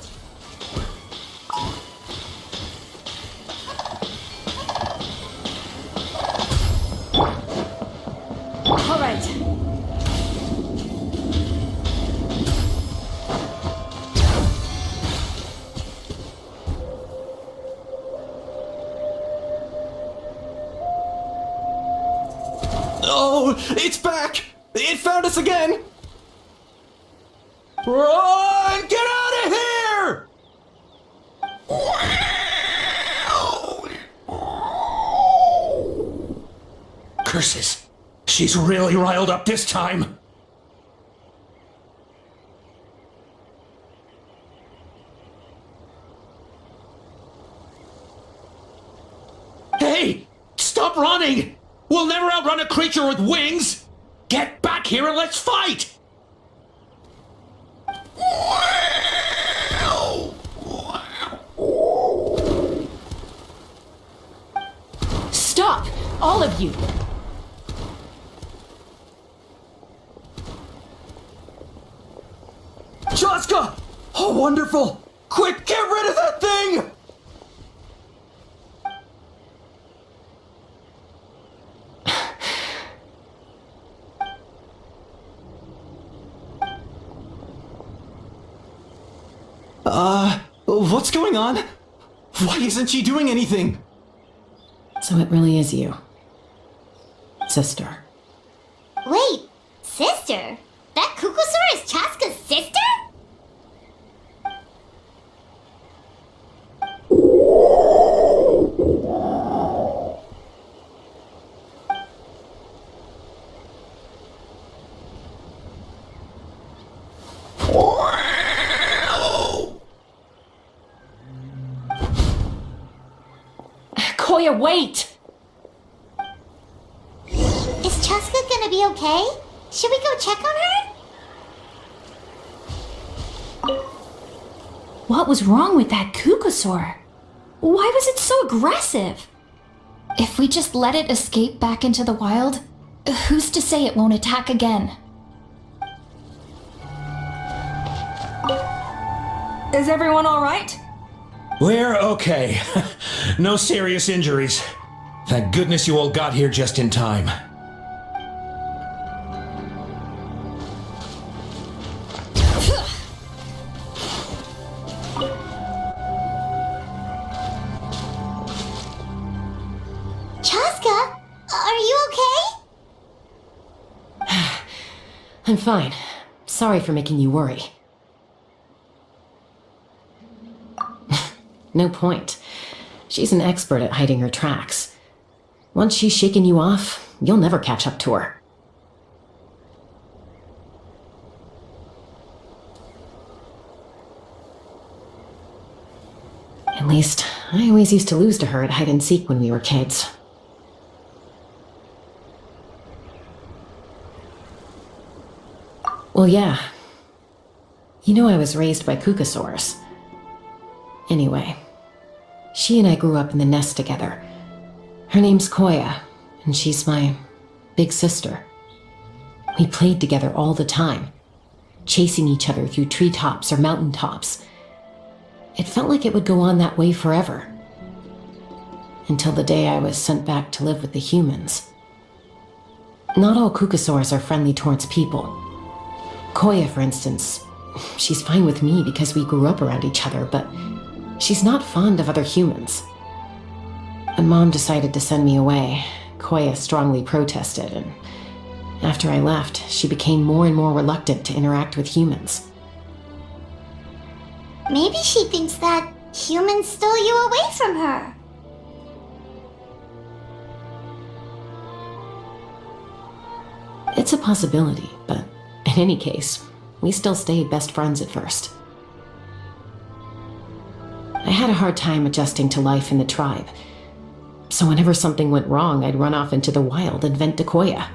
All right. Oh, it's back! It found us again! Run! Get out of here! Curses! She's really riled up this time! Hey! Stop running! We'll never outrun a creature with wings! Get back here and let's fight! Stop! All of you! Chasca! Oh, wonderful! Quick, get rid of that thing! What's going on? Why isn't she doing anything? So it really is you. Sister. Wait, sister? That Kukusaur is Chasca's sister? Koya, wait! Is Chasca gonna be okay? Should we go check on her? What was wrong with that Kukusaur? Why was it so aggressive? If we just let it escape back into the wild, who's to say it won't attack again? Is everyone all right? We're okay. No serious injuries. Thank goodness you all got here just in time. Chasca, are you okay? I'm fine. Sorry for making you worry. No point. She's an expert at hiding her tracks. Once she's shaken you off, you'll never catch up to her. At least, I always used to lose to her at hide and seek when we were kids. Well, yeah. You know I was raised by Kukasaurs. Anyway, she and I grew up in the nest together. Her name's Koya, and she's my big sister. We played together all the time, chasing each other through treetops or mountaintops. It felt like it would go on that way forever, until the day I was sent back to live with the humans. Not all kukasaurs are friendly towards people. Koya, for instance, she's fine with me because we grew up around each other, but she's not fond of other humans. When Mom decided to send me away, Koya strongly protested, and after I left, she became more and more reluctant to interact with humans. Maybe she thinks that humans stole you away from her. It's a possibility, but in any case, we still stayed best friends at first. I had a hard time adjusting to life in the tribe, so whenever something went wrong, I'd run off into the wild and vent to Koya.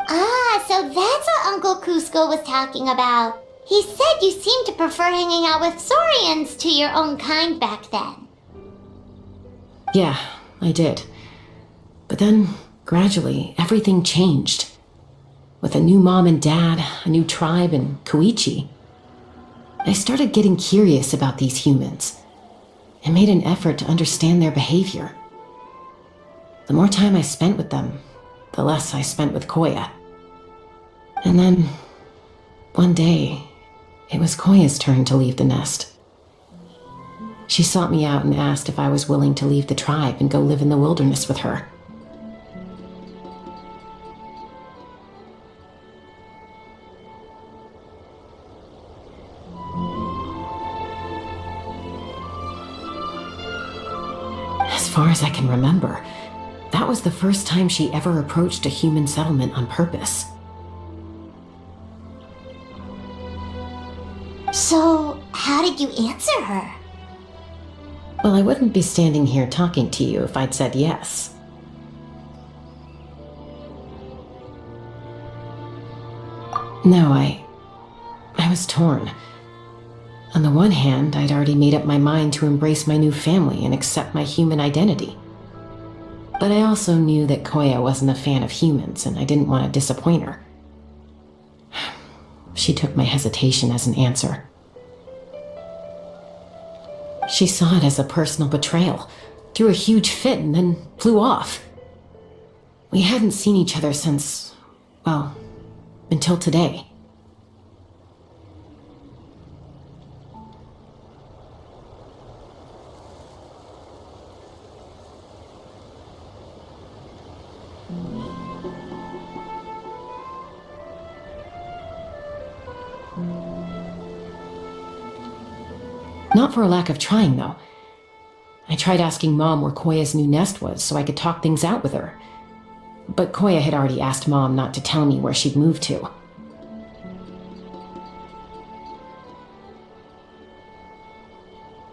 Ah, so that's what Uncle Cusco was talking about. He said you seemed to prefer hanging out with saurians to your own kind back then. Yeah, I did. But then, gradually, everything changed. With a new mom and dad, a new tribe, and Koichi, I started getting curious about these humans and made an effort to understand their behavior. The more time I spent with them, the less I spent with Koya. And then, one day, it was Koya's turn to leave the nest. She sought me out and asked if I was willing to leave the tribe and go live in the wilderness with her. As far as I can remember, that was the first time she ever approached a human settlement on purpose. So, how did you answer her? Well, I wouldn't be standing here talking to you if I'd said yes. No, I was torn. On the one hand, I'd already made up my mind to embrace my new family and accept my human identity. But I also knew that Koya wasn't a fan of humans, and I didn't want to disappoint her. She took my hesitation as an answer. She saw it as a personal betrayal, threw a huge fit, and then flew off. We hadn't seen each other since, well, until today. Not for a lack of trying, though. I tried asking Mom where Koya's new nest was so I could talk things out with her. But Koya had already asked Mom not to tell me where she'd moved to.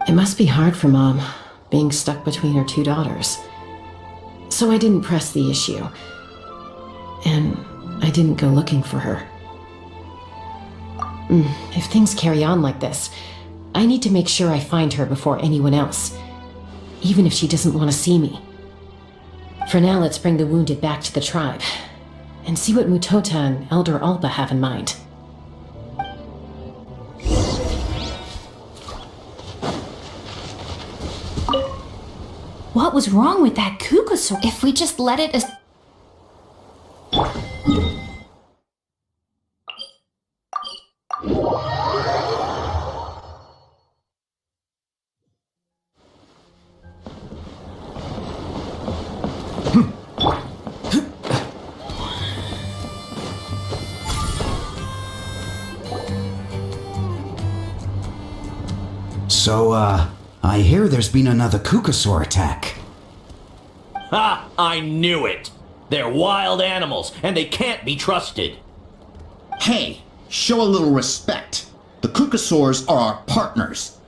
It must be hard for Mom, being stuck between her two daughters. So I didn't press the issue. And I didn't go looking for her. If things carry on like this, I need to make sure I find her before anyone else, even if she doesn't want to see me. For now, let's bring the wounded back to the tribe, and see what Mutota and Elder Alba have in mind. What was wrong with that Kukasaur? If we just let it as... So, I hear there's been another Kukasaur attack. Ha! I knew it! They're wild animals, and they can't be trusted. Hey, show a little respect. The Kukasaurs are our partners.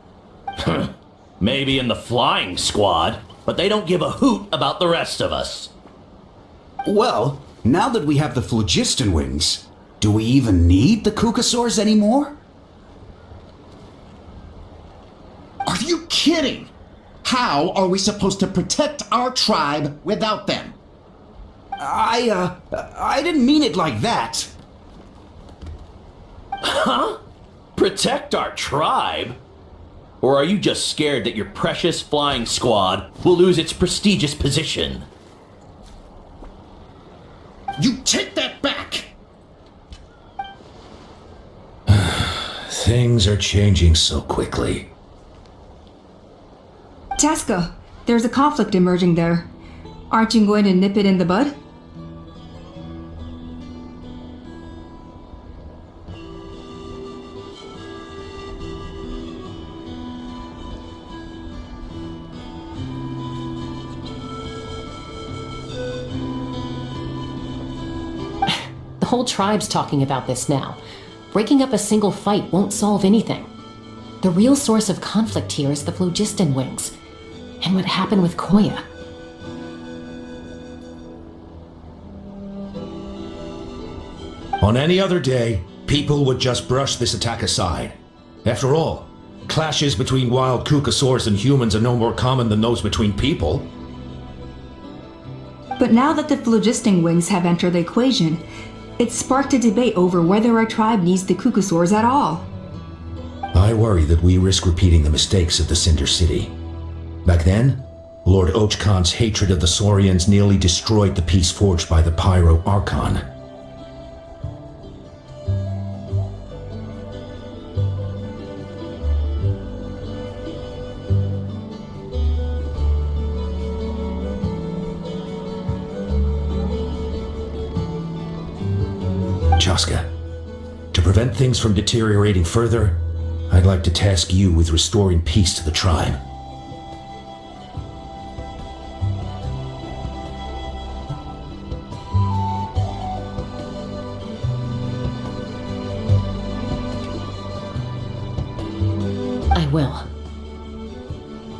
Maybe in the flying squad, but they don't give a hoot about the rest of us. Well, now that we have the phlogiston wings, do we even need the Kukasaurs anymore? Are you kidding? How are we supposed to protect our tribe without them? I didn't mean it like that. Huh? Protect our tribe? Or are you just scared that your precious flying squad will lose its prestigious position? You take that back! Things are changing so quickly. Chasca, there's a conflict emerging there. Aren't you going to nip it in the bud? The whole tribe's talking about this now. Breaking up a single fight won't solve anything. The real source of conflict here is the phlogiston wings, and what happened with Koya. On any other day, people would just brush this attack aside. After all, clashes between wild kukasaurs and humans are no more common than those between people. But now that the phlogiston wings have entered the equation, it's sparked a debate over whether our tribe needs the kukasaurs at all. I worry that we risk repeating the mistakes of the Cinder City. Back then, Lord Ochkon's hatred of the Saurians nearly destroyed the peace forged by the Pyro Archon. Chasca, to prevent things from deteriorating further, I'd like to task you with restoring peace to the tribe. I will.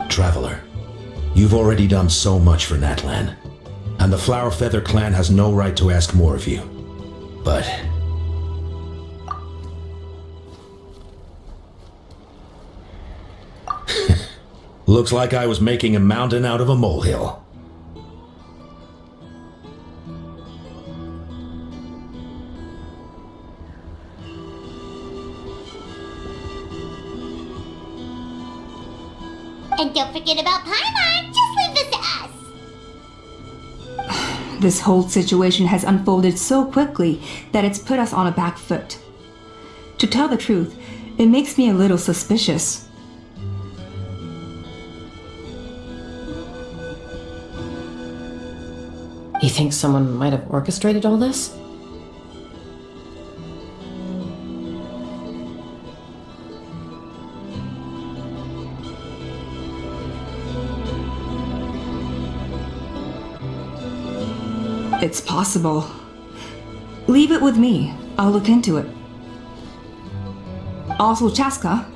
Traveler, you've already done so much for Natlan, and the Flower Feather clan has no right to ask more of you. But looks like I was making a mountain out of a molehill. And don't forget about Paimon. Just leave this to us. This whole situation has unfolded so quickly that it's put us on a back foot. To tell the truth, it makes me a little suspicious. You think someone might have orchestrated all this? It's possible. Leave it with me. I'll look into it. Also, Chasca,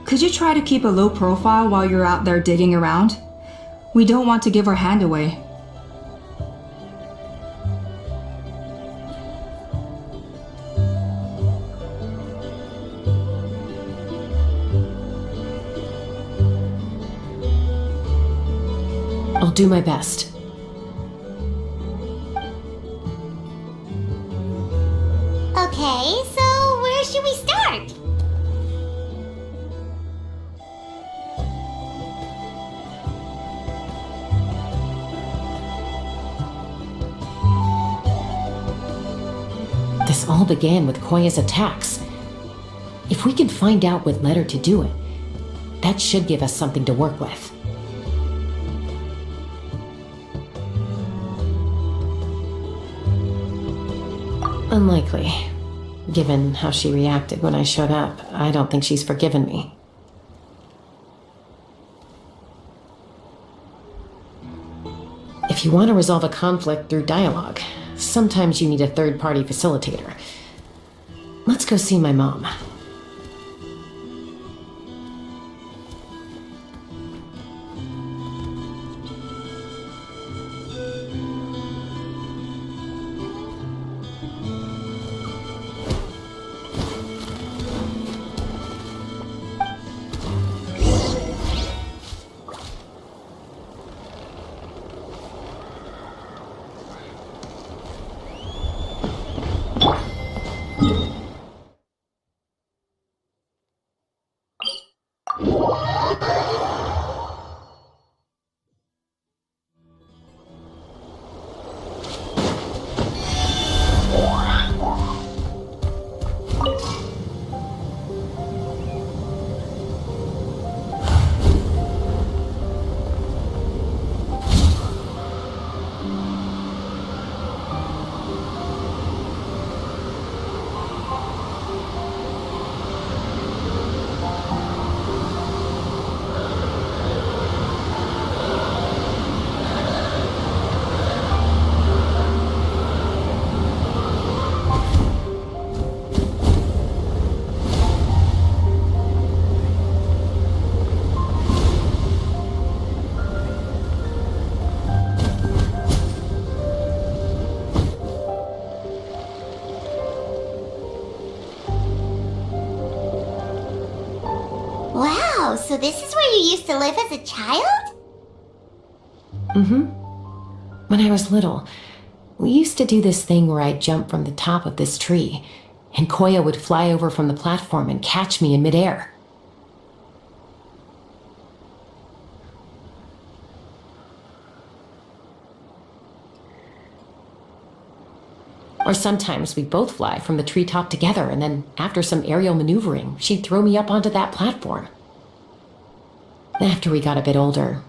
could you try to keep a low profile while you're out there digging around? We don't want to give our hand away. I'll do my best. Okay, so where should we start? This all began with Koya's attacks. If we can find out what led her to do it, that should give us something to work with. Unlikely. Given how she reacted when I showed up, I don't think she's forgiven me. If you want to resolve a conflict through dialogue, sometimes you need a third-party facilitator. Let's go see my mom. Oh, so this is where you used to live as a child? Mm-hmm. When I was little, we used to do this thing where I'd jump from the top of this tree, and Koya would fly over from the platform and catch me in midair. Or sometimes we'd both fly from the treetop together, and then after some aerial maneuvering, she'd throw me up onto that platform. After we got a bit older,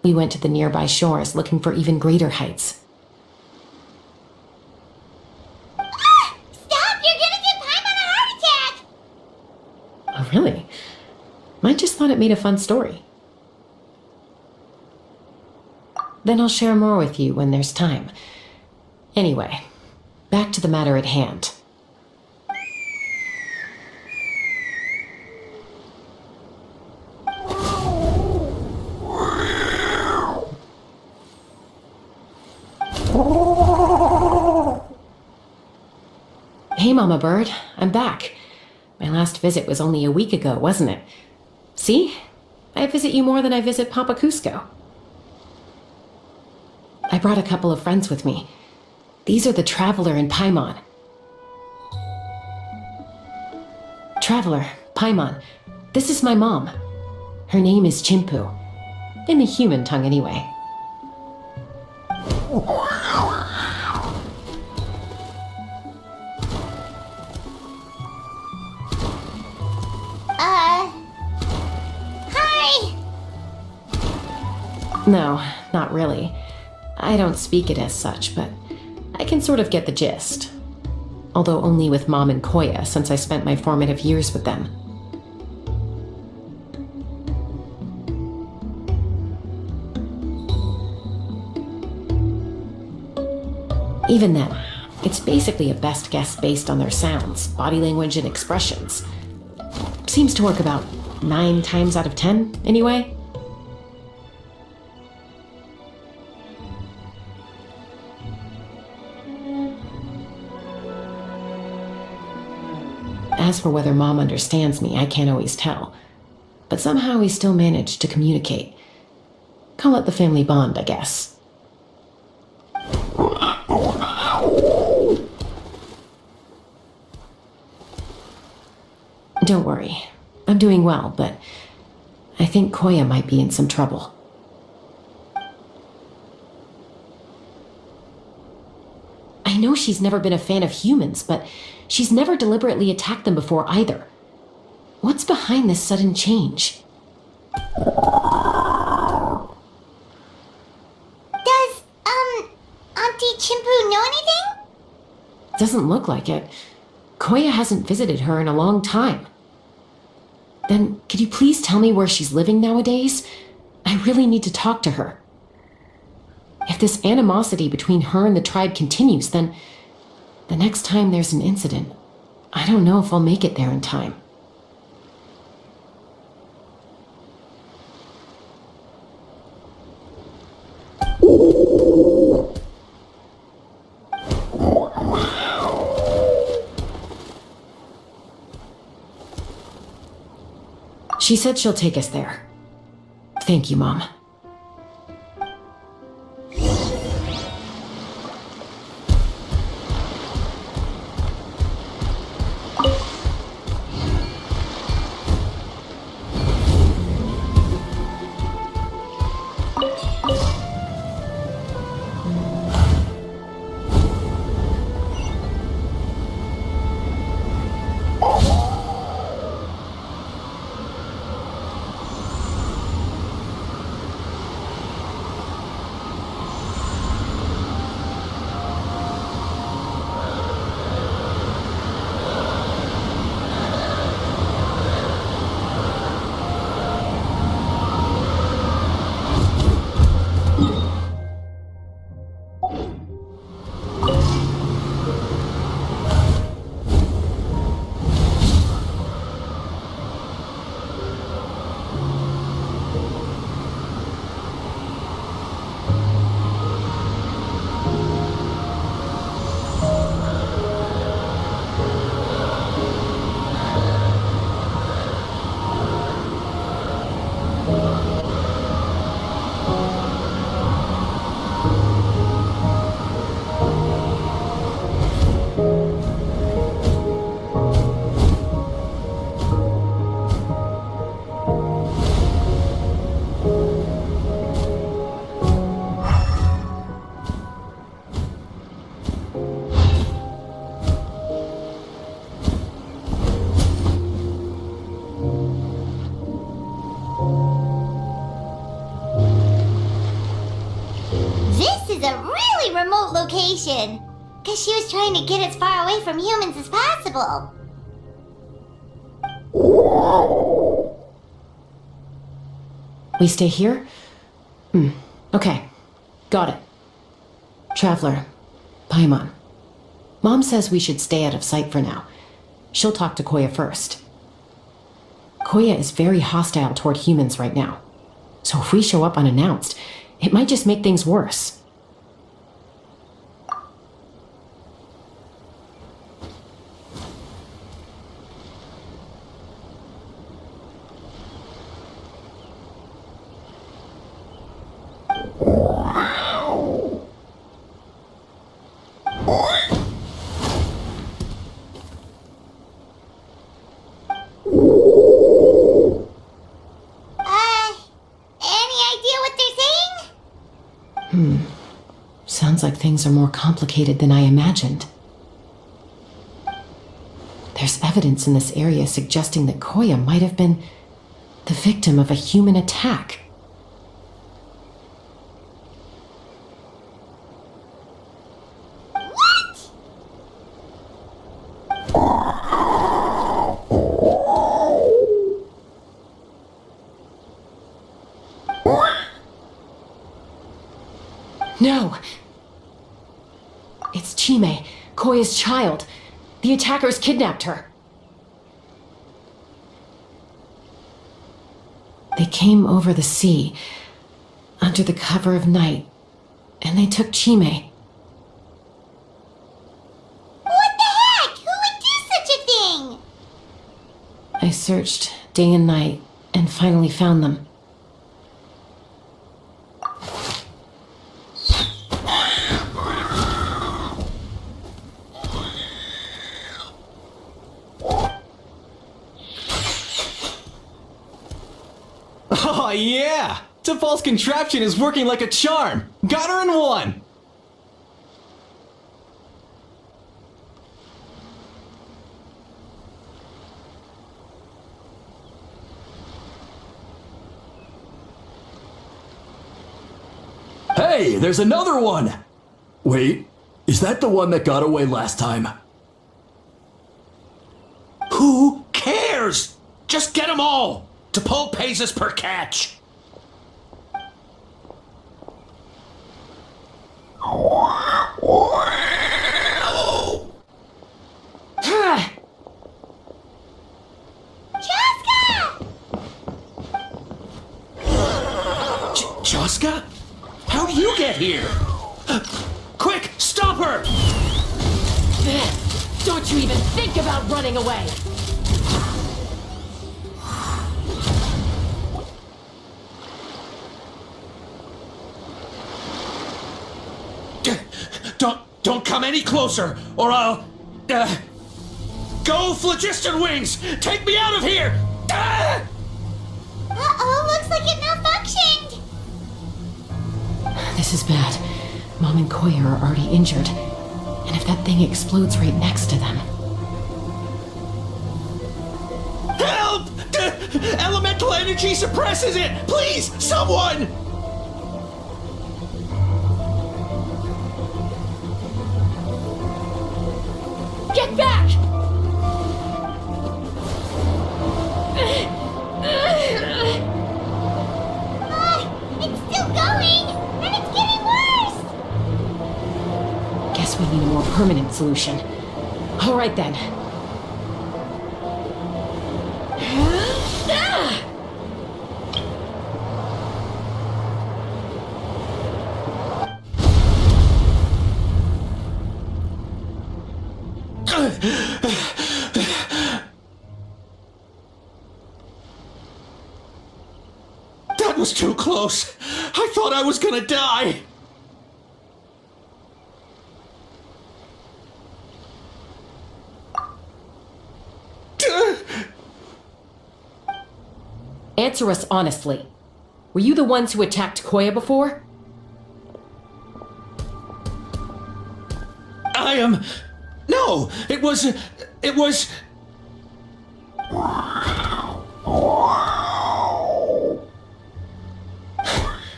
we went to the nearby shores looking for even greater heights. Stop! You're gonna give Paimon a heart attack! Oh, really? I just thought it made a fun story. Then I'll share more with you when there's time. Anyway, back to the matter at hand. Hey, Mama Bird, I'm back. My last visit was only a week ago, wasn't it? See? I visit you more than I visit Papa Cusco. I brought a couple of friends with me. These are the Traveler and Paimon. Traveler, Paimon, this is my mom. Her name is Chimpu. In the human tongue, anyway. Hi! No, not really. I don't speak it as such, but I can sort of get the gist. Although only with Mom and Koya, since I spent my formative years with them. Even then, it's basically a best guess based on their sounds, body language, and expressions. Seems to work about 9 times out of 10, anyway. As for whether Mom understands me, I can't always tell. But somehow we still manage to communicate. Call it the family bond, I guess. Don't worry. I'm doing well, but I think Koya might be in some trouble. I know she's never been a fan of humans, but she's never deliberately attacked them before either. What's behind this sudden change? Does, Auntie Chimpu know anything? Doesn't look like it. Koya hasn't visited her in a long time. Then, could you please tell me where she's living nowadays? I really need to talk to her. If this animosity between her and the tribe continues, then the next time there's an incident, I don't know if I'll make it there in time. She said she'll take us there. Thank you, Mom. location. Because she was trying to get as far away from humans as possible. We stay here? Okay. Got it. Traveler. Paimon. Mom says we should stay out of sight for now. She'll talk to Koya first. Koya is very hostile toward humans right now. So if we show up unannounced, it might just make things worse. Sounds like things are more complicated than I imagined. There's evidence in this area suggesting that Koya might have been the victim of a human attack. No! It's Chime, Koya's child. The attackers kidnapped her. They came over the sea, under the cover of night, and they took Chime. What the heck? Who would do such a thing? I searched day and night, and finally found them. Oh yeah! T'Pol's contraption is working like a charm! Got her in one! Hey, there's another one! Wait, is that the one that got away last time? Who cares? Just get them all! T'Pol pays us per catch. Chasca? How do you get here? Quick, stop her! Don't you even think about running away! Don't come any closer, or I'll... Go, Phlogiston Wings! Take me out of here! Uh-oh, looks like it malfunctioned! This is bad. Mom and Koya are already injured. And if that thing explodes right next to them... Help! Elemental energy suppresses it! Please, someone! Get back! It's still going! And it's getting worse! Guess we need a more permanent solution. All right then. That was too close. I thought I was gonna die. Answer us honestly. Were you the ones who attacked Koya before? I am... No, it was...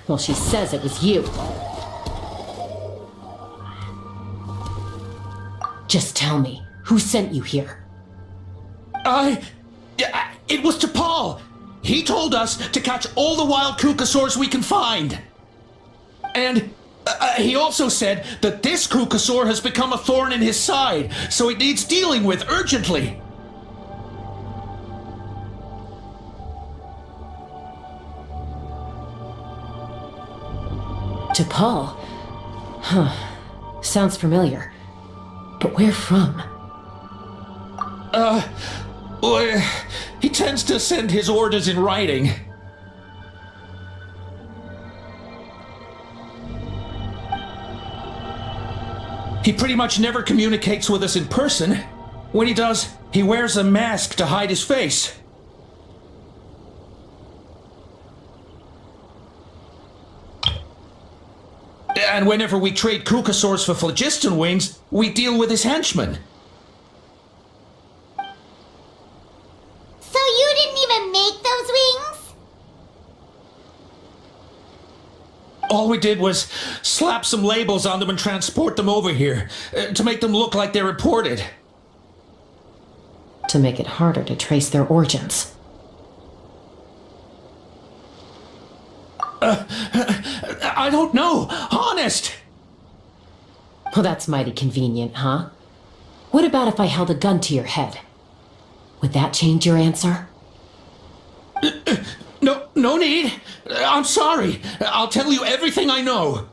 Well, she says it was you. Just tell me, who sent you here? It was T'Pol. He told us to catch all the wild Kukasaurs we can find. And he also said that this Kukasaur has become a thorn in his side, so it needs dealing with urgently. T'Pol? Huh. Sounds familiar. But where from? Well, he tends to send his orders in writing. He pretty much never communicates with us in person. When he does, he wears a mask to hide his face. And whenever we trade Kukasaurs for phlogiston wings, we deal with his henchmen. So you didn't even make those wings? All we did was slap some labels on them and transport them over here, to make them look like they're imported. To make it harder to trace their origins. I don't know, honest! Well, that's mighty convenient, huh? What about if I held a gun to your head? Would that change your answer? No need. I'm sorry. I'll tell you everything I know.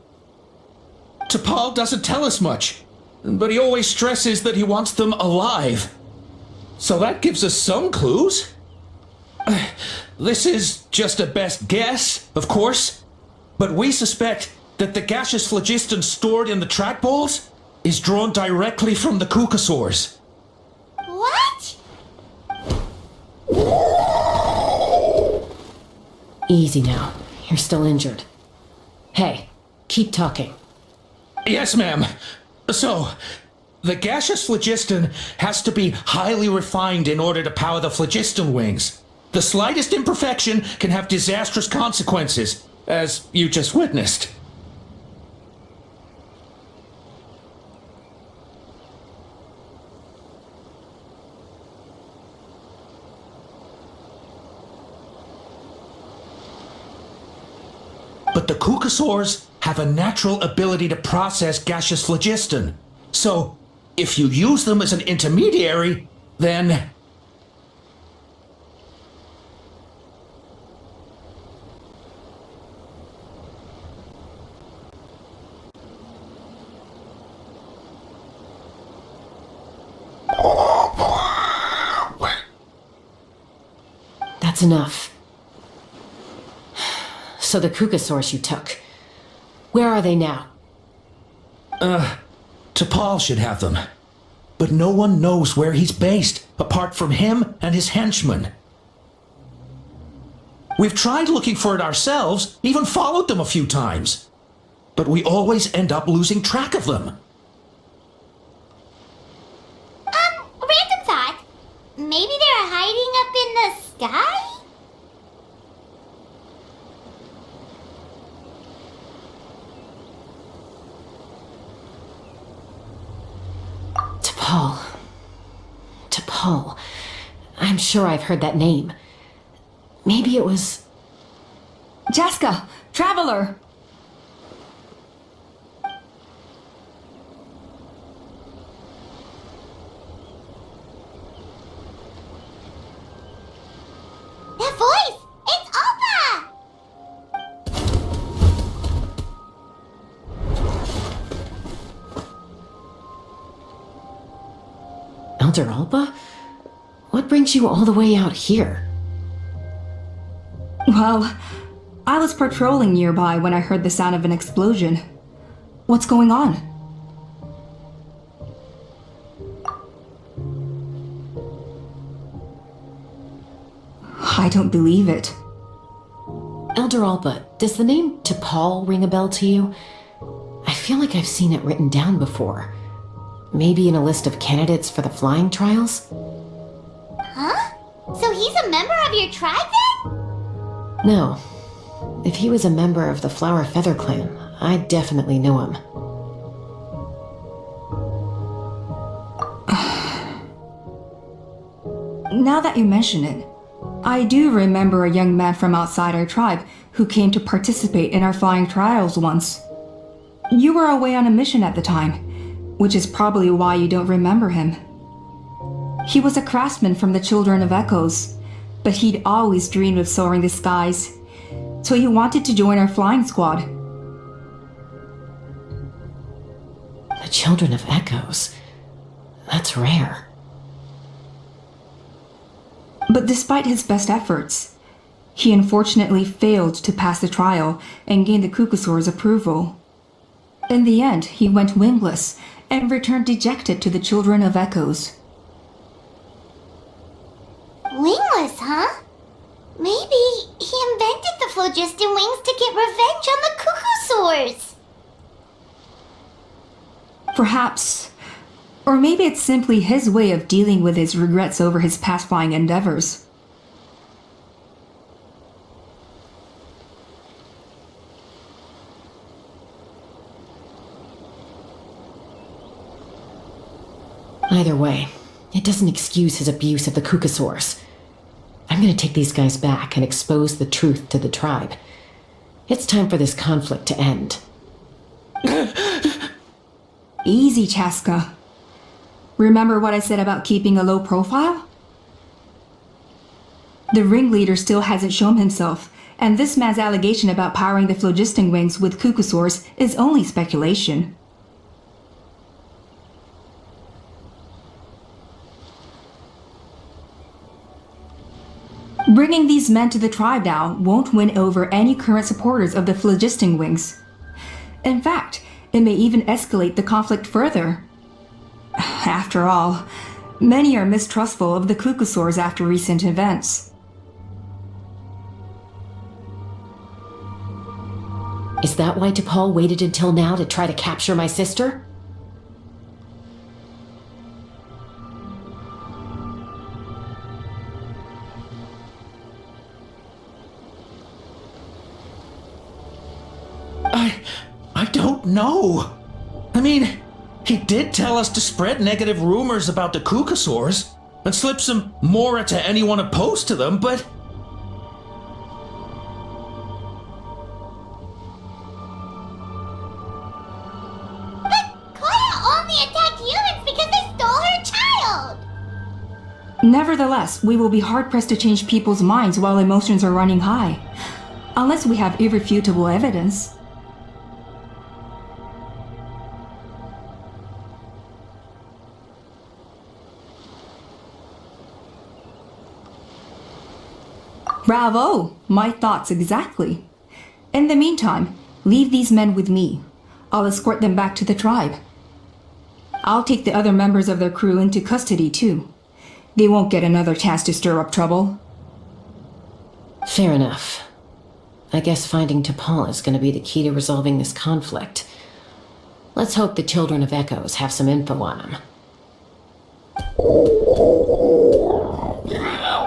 T'Pol doesn't tell us much, but he always stresses that he wants them alive. So that gives us some clues. This is just a best guess, of course, but we suspect that the gaseous phlogiston stored in the track balls is drawn directly from the Kukasaurs. What? Easy now. You're still injured. Hey, keep talking. Yes, ma'am. So, the gaseous phlogiston has to be highly refined in order to power the phlogiston wings. The slightest imperfection can have disastrous consequences, as you just witnessed. But the Kukasaurs have a natural ability to process gaseous phlogiston. So, if you use them as an intermediary, then... That's enough. So the Kukasaurs you took, where are they now? T'Pol should have them. But no one knows where he's based, apart from him and his henchmen. We've tried looking for it ourselves, even followed them a few times. But we always end up losing track of them. Random thought. Maybe they're hiding up in the sky? T'Pol. I'm sure I've heard that name. Maybe it was... Chasca! Traveler! That voice! It's Alpa! Elder Alba? What brings you all the way out here? Well, I was patrolling nearby when I heard the sound of an explosion. What's going on? I don't believe it. Elder Alba, does the name T'Pol ring a bell to you? I feel like I've seen it written down before. Maybe in a list of candidates for the flying trials? Huh? So he's a member of your tribe then? No. If he was a member of the Flower Feather Clan, I'd definitely know him. Now that you mention it, I do remember a young man from outside our tribe who came to participate in our flying trials once. You were away on a mission at the time, which is probably why you don't remember him. He was a craftsman from the Children of Echoes, but he'd always dreamed of soaring the skies, so he wanted to join our flying squad. The Children of Echoes? That's rare. But despite his best efforts, he unfortunately failed to pass the trial and gain the Kukusaur's approval. In the end, he went wingless and returned dejected to the Children of Echoes. Wingless, huh? Maybe he invented the phlogiston wings to get revenge on the Kukusaurs. Perhaps. Or maybe it's simply his way of dealing with his regrets over his past flying endeavors. Either way, it doesn't excuse his abuse of the Kukusaurs. I'm gonna take these guys back and expose the truth to the tribe. It's time for this conflict to end. Easy, Chasca. Remember what I said about keeping a low profile? The ringleader still hasn't shown himself, and this man's allegation about powering the phlogiston wings with Kukusaurs is only speculation. Bringing these men to the tribe now won't win over any current supporters of the phlogiston wings. In fact, it may even escalate the conflict further. After all, many are mistrustful of the Kukusaurs after recent events. Is that why T'Pol waited until now to try to capture my sister? I don't know. I mean, he did tell us to spread negative rumors about the Kukusaurs and slip some Mora to anyone opposed to them, but... Koya only attacked humans because they stole her child! Nevertheless, we will be hard-pressed to change people's minds while emotions are running high, unless we have irrefutable evidence. Bravo! My thoughts exactly. In the meantime, leave these men with me. I'll escort them back to the tribe. I'll take the other members of their crew into custody too. They won't get another chance to stir up trouble. Fair enough. I guess finding T'Pol is going to be the key to resolving this conflict. Let's hope the Children of Echoes have some info on him.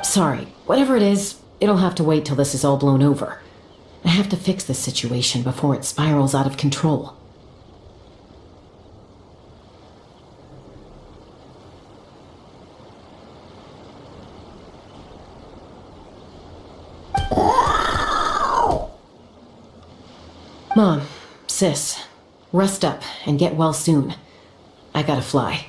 Sorry, whatever it is, it'll have to wait till this is all blown over. I have to fix this situation before it spirals out of control. Mom, Sis, rest up and get well soon. I gotta fly.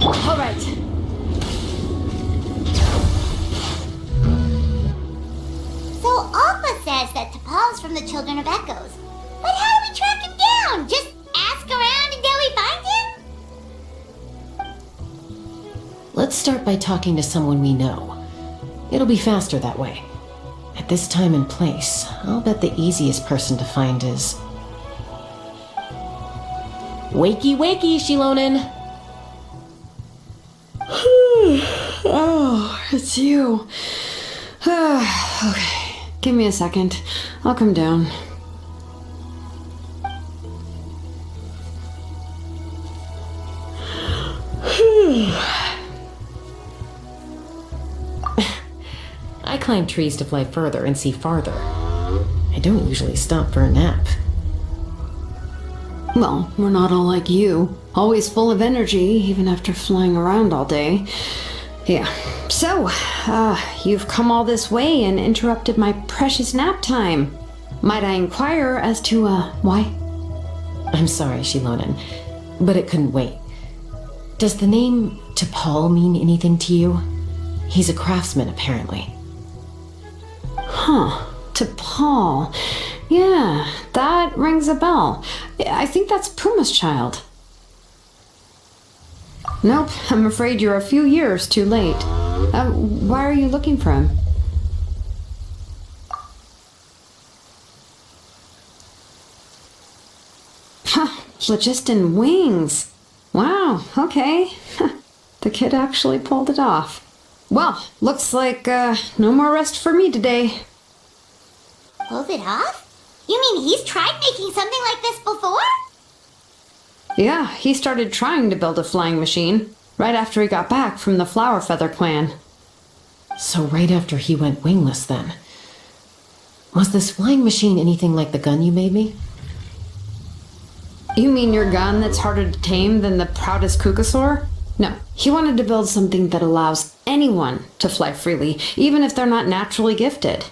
All right. So Alpha says that T'Pol's from the Children of Echoes. But how do we track him down? Just ask around until we find him? Let's start by talking to someone we know. It'll be faster that way. At this time and place, I'll bet the easiest person to find is... Wakey, wakey, Shilonen! Oh, it's you. Okay, give me a second. I'll come down. I climb trees to fly further and see farther. I don't usually stop for a nap. Well, we're not all like you. Always full of energy, even after flying around all day. Yeah. So, you've come all this way and interrupted my precious nap time. Might I inquire as to, why? I'm sorry, Shilonen, but it couldn't wait. Does the name T'Pol mean anything to you? He's a craftsman, apparently. Huh. T'Pol. Yeah, that rings a bell. I think that's Puma's child. Nope, I'm afraid you're a few years too late. Why are you looking for him? Huh, phlogiston wings. Wow, okay. The kid actually pulled it off. Well, looks like no more rest for me today. Pulled it off? You mean he's tried making something like this before? Yeah, he started trying to build a flying machine right after he got back from the Flower Feather clan. So right after he went wingless, then. Was this flying machine anything like the gun you made me? You mean your gun that's harder to tame than the proudest Kukasaur? No, he wanted to build something that allows anyone to fly freely, even if they're not naturally gifted.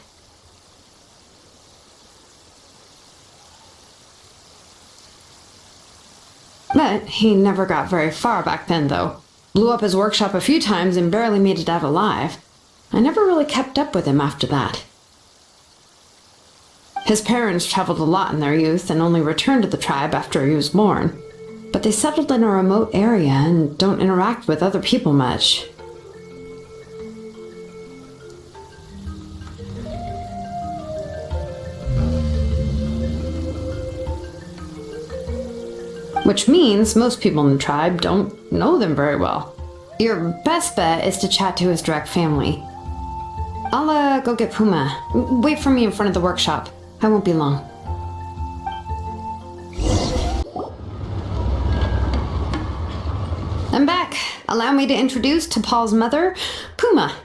But he never got very far back then, though. Blew up his workshop a few times and barely made it out alive. I never really kept up with him after that. His parents traveled a lot in their youth and only returned to the tribe after he was born. But they settled in a remote area and don't interact with other people much. Which means most people in the tribe don't know them very well. Your best bet is to chat to his direct family. I'll go get Puma. Wait for me in front of the workshop. I won't be long. I'm back. Allow me to introduce T'Pol's mother, Puma.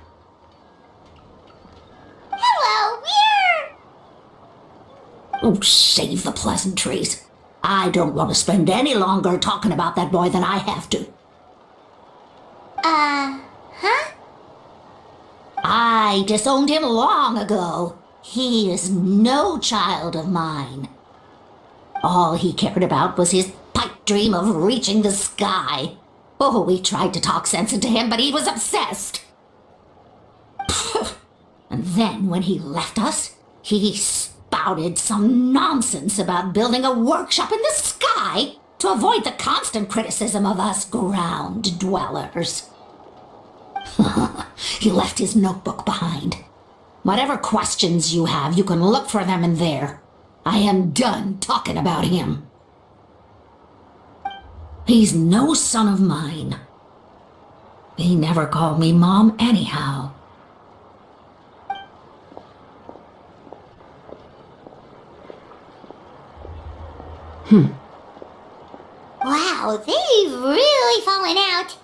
Hello, Oh, save the pleasantries. I don't want to spend any longer talking about that boy than I have to. Huh? I disowned him long ago. He is no child of mine. All he cared about was his pipe dream of reaching the sky. Oh, we tried to talk sense into him, but he was obsessed. And then when he left us, he spouted some nonsense about building a workshop in the sky to avoid the constant criticism of us ground dwellers. He left his notebook behind. Whatever questions you have, you can look for them in there. I am done talking about him. He's no son of mine. He never called me Mom anyhow. Wow, they've really fallen out.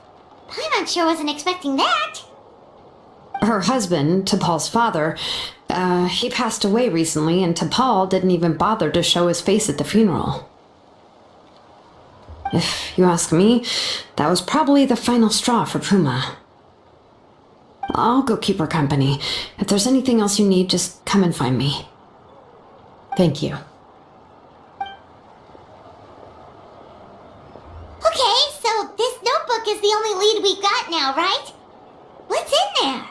Paimon sure wasn't expecting that. Her husband, T'Pol's father, he passed away recently, and T'Pol didn't even bother to show his face at the funeral. If you ask me, that was probably the final straw for Puma. I'll go keep her company. If there's anything else you need, just come and find me. Thank you. Okay, so this notebook is the only lead we've got now, right? What's in there?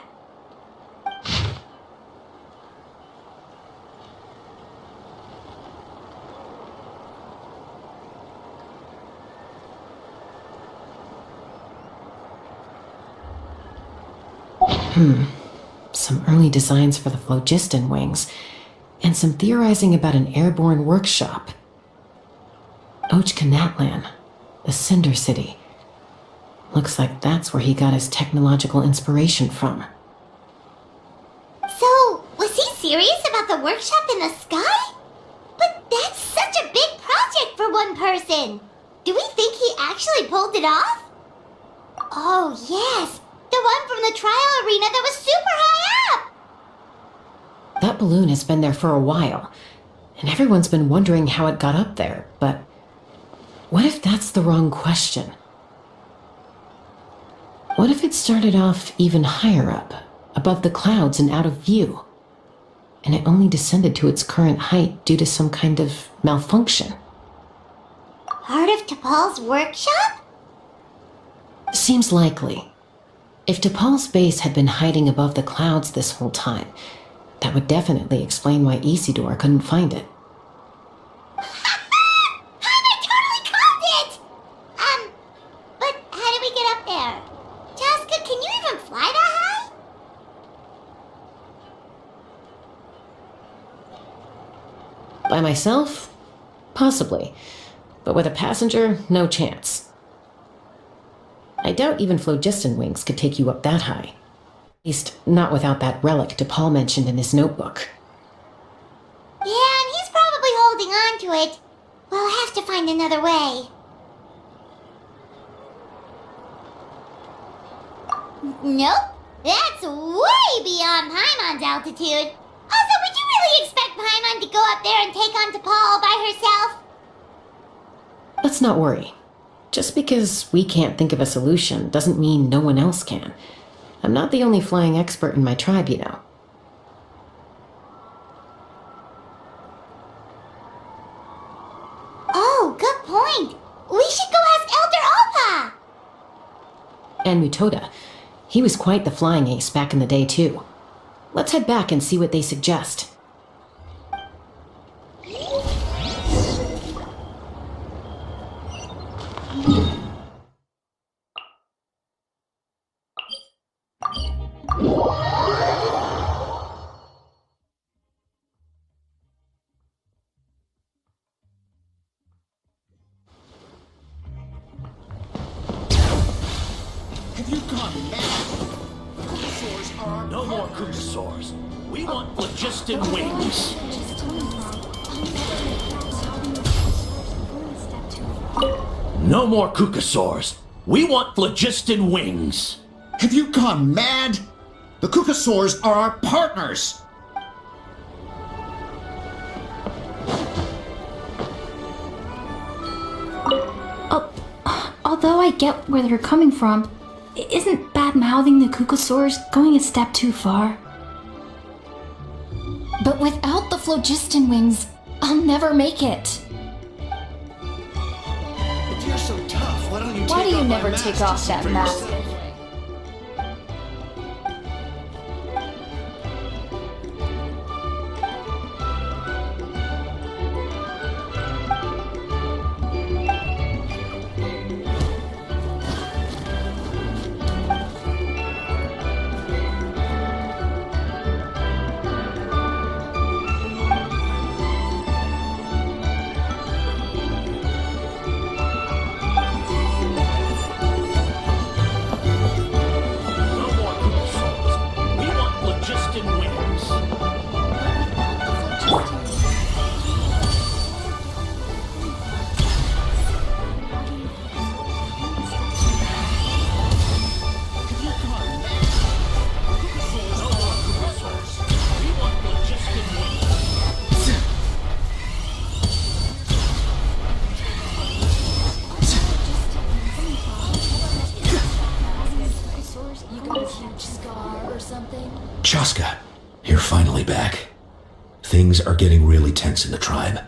Some early designs for the phlogiston wings, and some theorizing about an airborne workshop. Ochkanatlan, the Cinder City. Looks like that's where he got his technological inspiration from. So, was he serious about the workshop in the sky? But that's such a big project for one person. Do we think he actually pulled it off? Oh, yes. The one from the trial arena that was super high up. That balloon has been there for a while, and everyone's been wondering how it got up there, but what if that's the wrong question? What if it started off even higher up, above the clouds and out of view, and it only descended to its current height due to some kind of malfunction? Part of T'Pol's workshop? Seems likely. If T'Pol's base had been hiding above the clouds this whole time, that would definitely explain why Isidore couldn't find it. I totally called it! But how did we get up there? Chasca, can you even fly that high? By myself? Possibly. But with a passenger, no chance. I doubt even phlogiston wings could take you up that high. At least, not without that relic T'Pol mentioned in his notebook. Yeah, and he's probably holding on to it. We'll have to find another way. Nope. That's way beyond Paimon's altitude. Also, would you really expect Paimon to go up there and take on T'Pol by herself? Let's not worry. Just because we can't think of a solution doesn't mean no one else can. I'm not the only flying expert in my tribe, you know. Oh, good point. We should go ask Elder Opa. And Mutoda. He was quite the flying ace back in the day, too. Let's head back and see what they suggest. Have you gone mad? Cucosaurs are No more Cucosaurs. We want phlogiston wings. No more Cucosaurs. We want phlogiston wings. Have you gone mad? The Cucosaurs are our partners. Although I get where they're coming from, isn't bad-mouthing the Cucosaurs going a step too far? But without the phlogiston wings, I'll never make it. If you're so tough, why don't you Why take do you off my never mask take to off see that for mask? yourself? No more Cucosaurs. We want phlogiston wings. No more Cucosaurs. We want phlogiston wings. Chasca, you're finally back. Things are getting really tense in the tribe.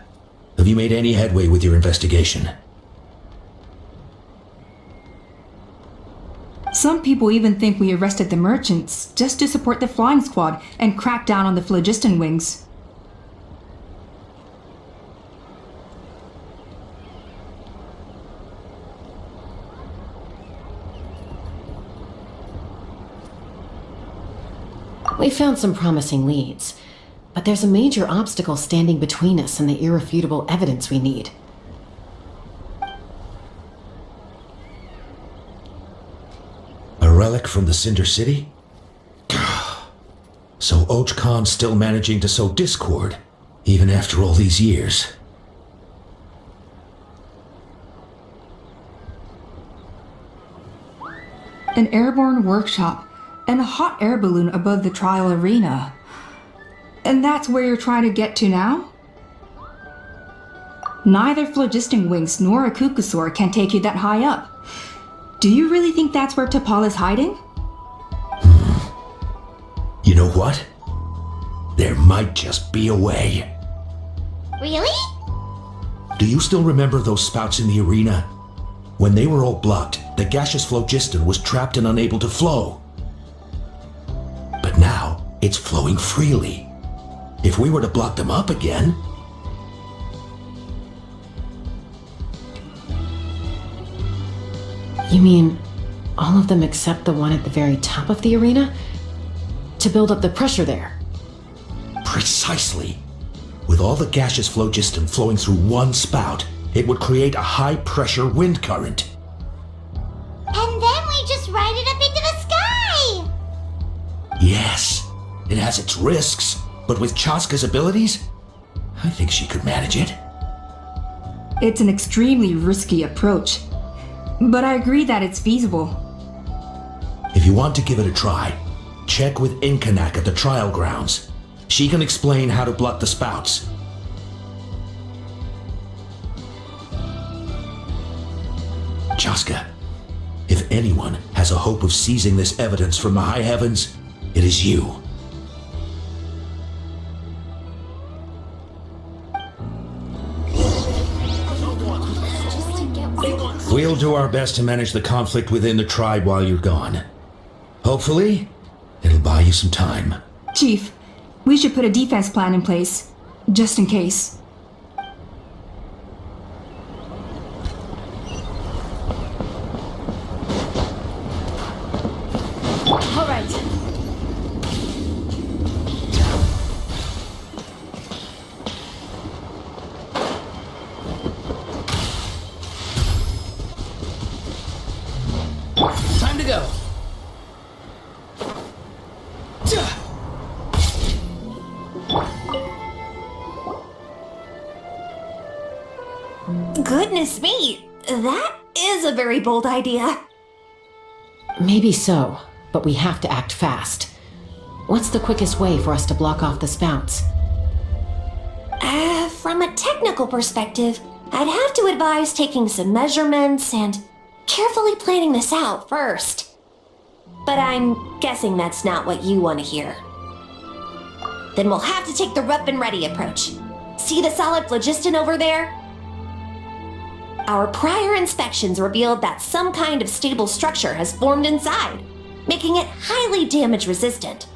Have you made any headway with your investigation? Some people even think we arrested the merchants just to support the flying squad and crack down on the phlogiston wings. We found some promising leads, but there's a major obstacle standing between us and the irrefutable evidence we need. A relic from the Cinder City? So Och Khan's still managing to sow discord, even after all these years. An airborne workshop and a hot air balloon above the trial arena. And that's where you're trying to get to now? Neither phlogiston wings nor a cuckoosaur can take you that high up. Do you really think that's where T'Pol is hiding? You know what? There might just be a way. Really? Do you still remember those spouts in the arena? When they were all blocked, the gaseous phlogiston was trapped and unable to flow. But now, it's flowing freely. If we were to block them up again... You mean all of them except the one at the very top of the arena? To build up the pressure there? Precisely. With all the gaseous phlogiston flowing through one spout, it would create a high-pressure wind current. And then we just ride it up into the sky! Yes, it has its risks, but with Chasca's abilities, I think she could manage it. It's an extremely risky approach, but I agree that it's feasible. If you want to give it a try, check with Inkanak at the trial grounds. She can explain how to block the spouts. Chasca, if anyone has a hope of seizing this evidence from the high heavens, it is you. We'll do our best to manage the conflict within the tribe while you're gone. Hopefully, it'll buy you some time. Chief, we should put a defense plan in place, just in case. All right. Time to go. Goodness me, that is a very bold idea. Maybe so, but we have to act fast. What's the quickest way for us to block off the spouts? From a technical perspective, I'd have to advise taking some measurements and carefully planning this out first. But I'm guessing that's not what you want to hear. Then we'll have to take the rough and ready approach. See the solid phlogiston over there? Our prior inspections revealed that some kind of stable structure has formed inside, making it highly damage resistant.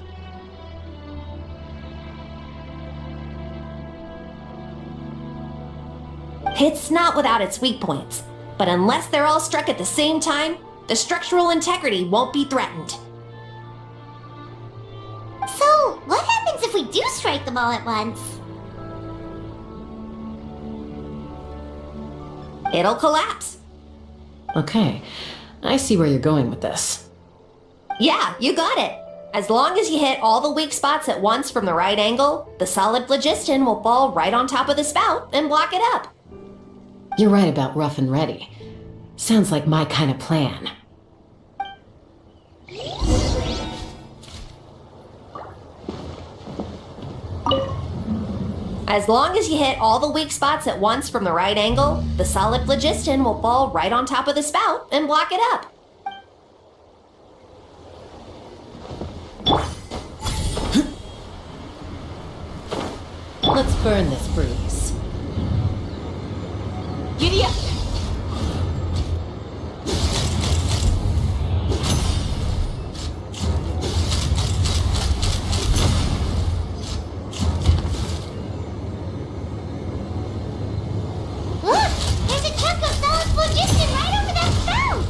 It's not without its weak points, but unless they're all struck at the same time, the structural integrity won't be threatened. So, what happens if we do strike them all at once? It'll collapse. Okay, I see where you're going with this. Yeah, you got it. As long as you hit all the weak spots at once from the right angle, the solid phlogiston will fall right on top of the spout and block it up. You're right about rough and ready. Sounds like my kind of plan. As long as you hit all the weak spots at once from the right angle, the solid phlogiston will fall right on top of the spout and block it up. Let's burn this breeze. Giddy up! Look! There's a chunk of solid phlogiston right over that spout!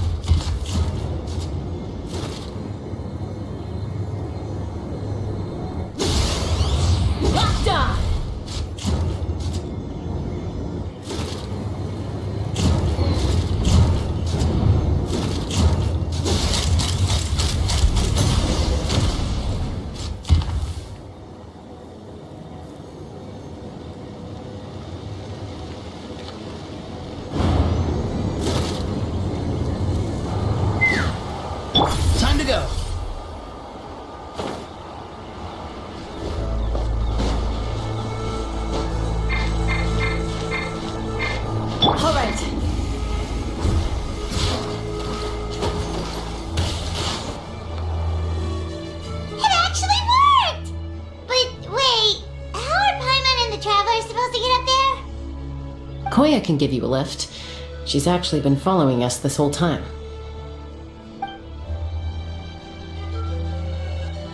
Koya can give you a lift. She's actually been following us this whole time.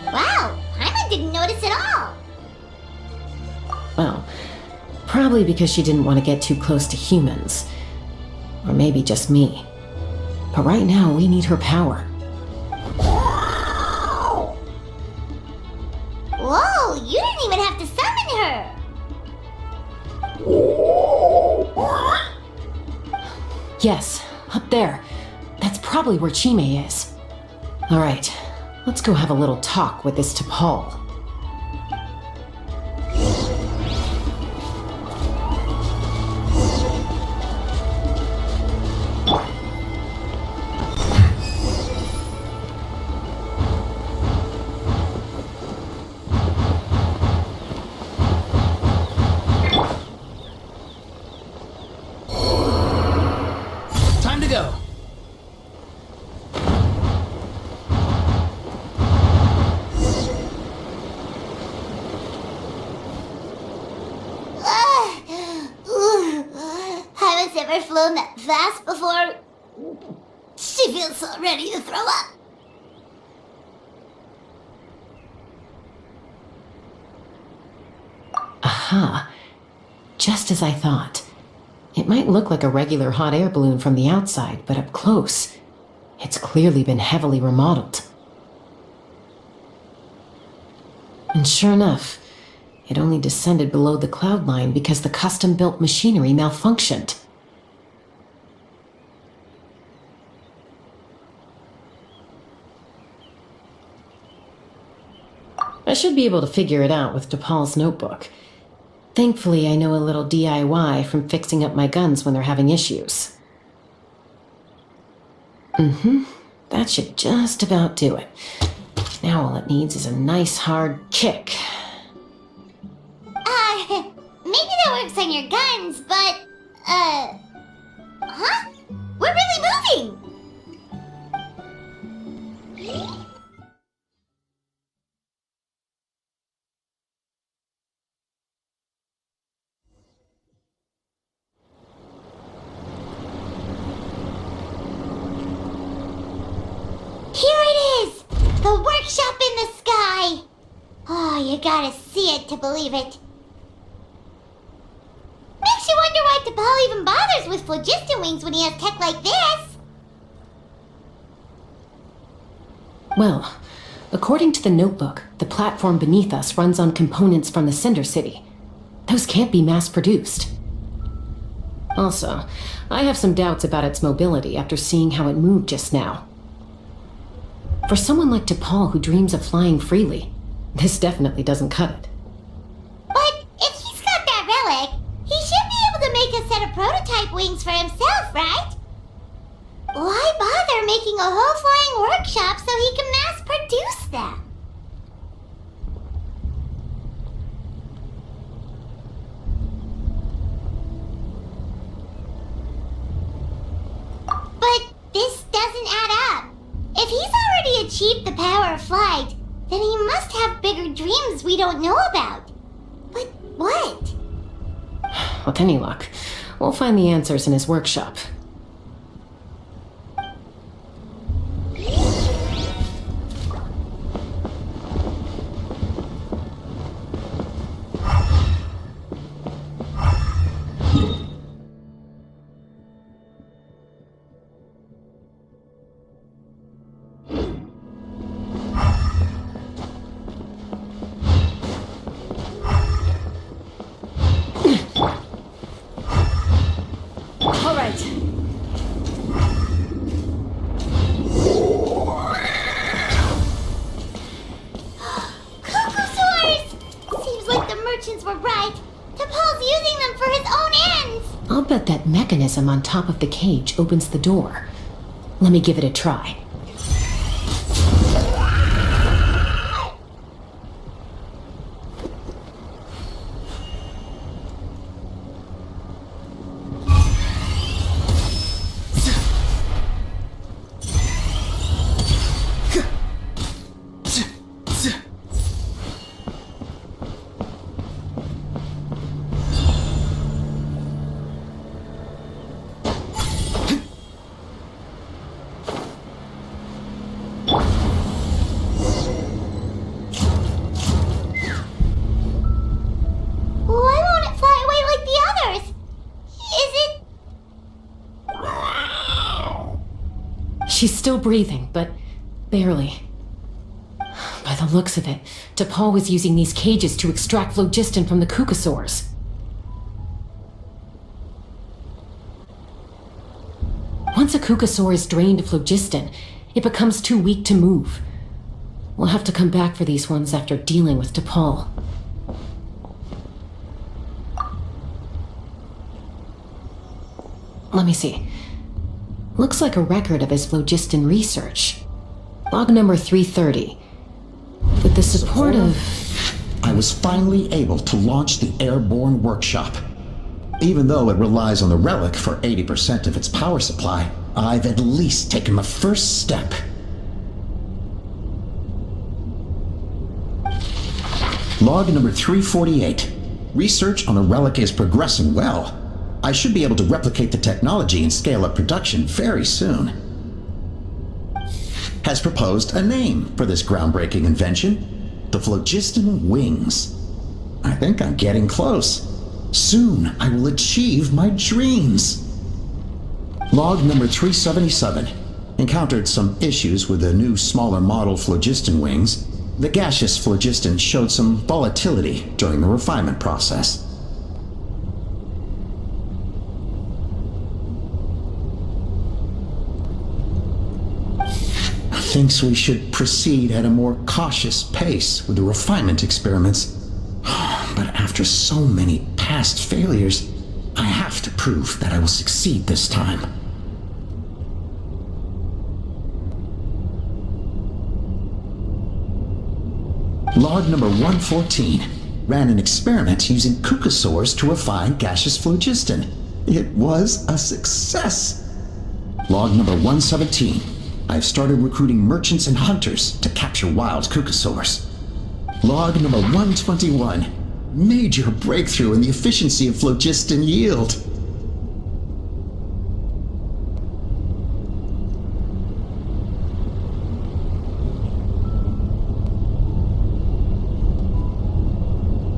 Wow, Paimon didn't notice at all. Well, probably because she didn't want to get too close to humans. Or maybe just me. But right now, we need her power. Whoa, you didn't even have to summon her. Yes, up there. That's probably where Chime is. Alright, let's go have a little talk with this T'Pol. Time to go. Haven't ever flown that fast before. She feels so ready to throw up. Aha. Just as I thought. It might look like a regular hot air balloon from the outside, but up close, it's clearly been heavily remodeled. And sure enough, it only descended below the cloud line because the custom-built machinery malfunctioned. I should be able to figure it out with T'Pol's notebook. Thankfully, I know a little DIY from fixing up my guns when they're having issues. That should just about do it. Now all it needs is a nice hard kick. Maybe that works on your guns, but, huh? We're really moving! Here it is! The workshop in the sky! Oh, you gotta see it to believe it. Makes you wonder why T'Pol even bothers with phlogiston wings when he has tech like this. Well, according to the notebook, the platform beneath us runs on components from the Cinder City. Those can't be mass-produced. Also, I have some doubts about its mobility after seeing how it moved just now. For someone like T'Pol who dreams of flying freely, this definitely doesn't cut it. But if he's got that relic, he should be able to make a set of prototype wings for himself, right? Why bother making a whole flying workshop so he can mass produce them? But this doesn't add up. If he's already achieved the power of flight, then he must have bigger dreams we don't know about. But what? With any luck, we'll find the answers in his workshop. All right. Cuckoosaurs! Seems like the merchants were right. T'Pol's using them for his own ends. I'll bet that mechanism on top of the cage opens the door. Let me give it a try. She's still breathing, but barely. By the looks of it, T'Pol was using these cages to extract phlogiston from the Kukasaurs. Once a Kukasaur is drained of phlogiston, it becomes too weak to move. We'll have to come back for these ones after dealing with T'Pol. Let me see. Looks like a record of his phlogiston research. Log number 330. With the support of... I was finally able to launch the airborne workshop. Even though it relies on the relic for 80% of its power supply, I've at least taken the first step. Log number 348. Research on the relic is progressing well. I should be able to replicate the technology and scale up production very soon. Has proposed a name for this groundbreaking invention: the phlogiston wings. I think I'm getting close. Soon I will achieve my dreams. Log number 377. Encountered some issues with the new smaller model phlogiston wings. The gaseous phlogiston showed some volatility during the refinement process. Thinks we should proceed at a more cautious pace with the refinement experiments. But after so many past failures, I have to prove that I will succeed this time. Log number 114. Ran an experiment using Kukasaurs to refine gaseous phlogiston. It was a success. Log number 117. I've started recruiting merchants and hunters to capture wild Kukasaurs. Log number 121. Major breakthrough in the efficiency of phlogiston yield.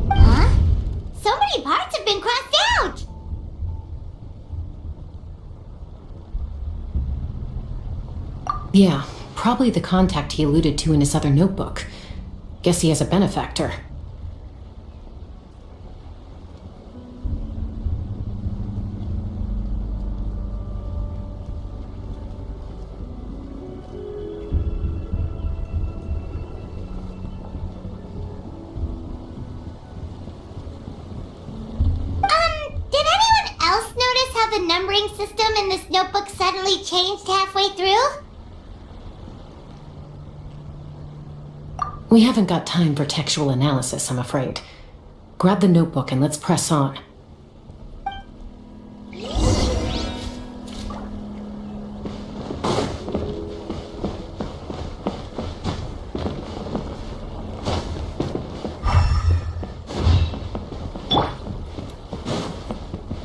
Huh? So many parts have been crossed out! Yeah, probably the contact he alluded to in his other notebook. Guess he has a benefactor. Did anyone else notice how the numbering system in this notebook suddenly changed halfway through? We haven't got time for textual analysis, I'm afraid. Grab the notebook and let's press on.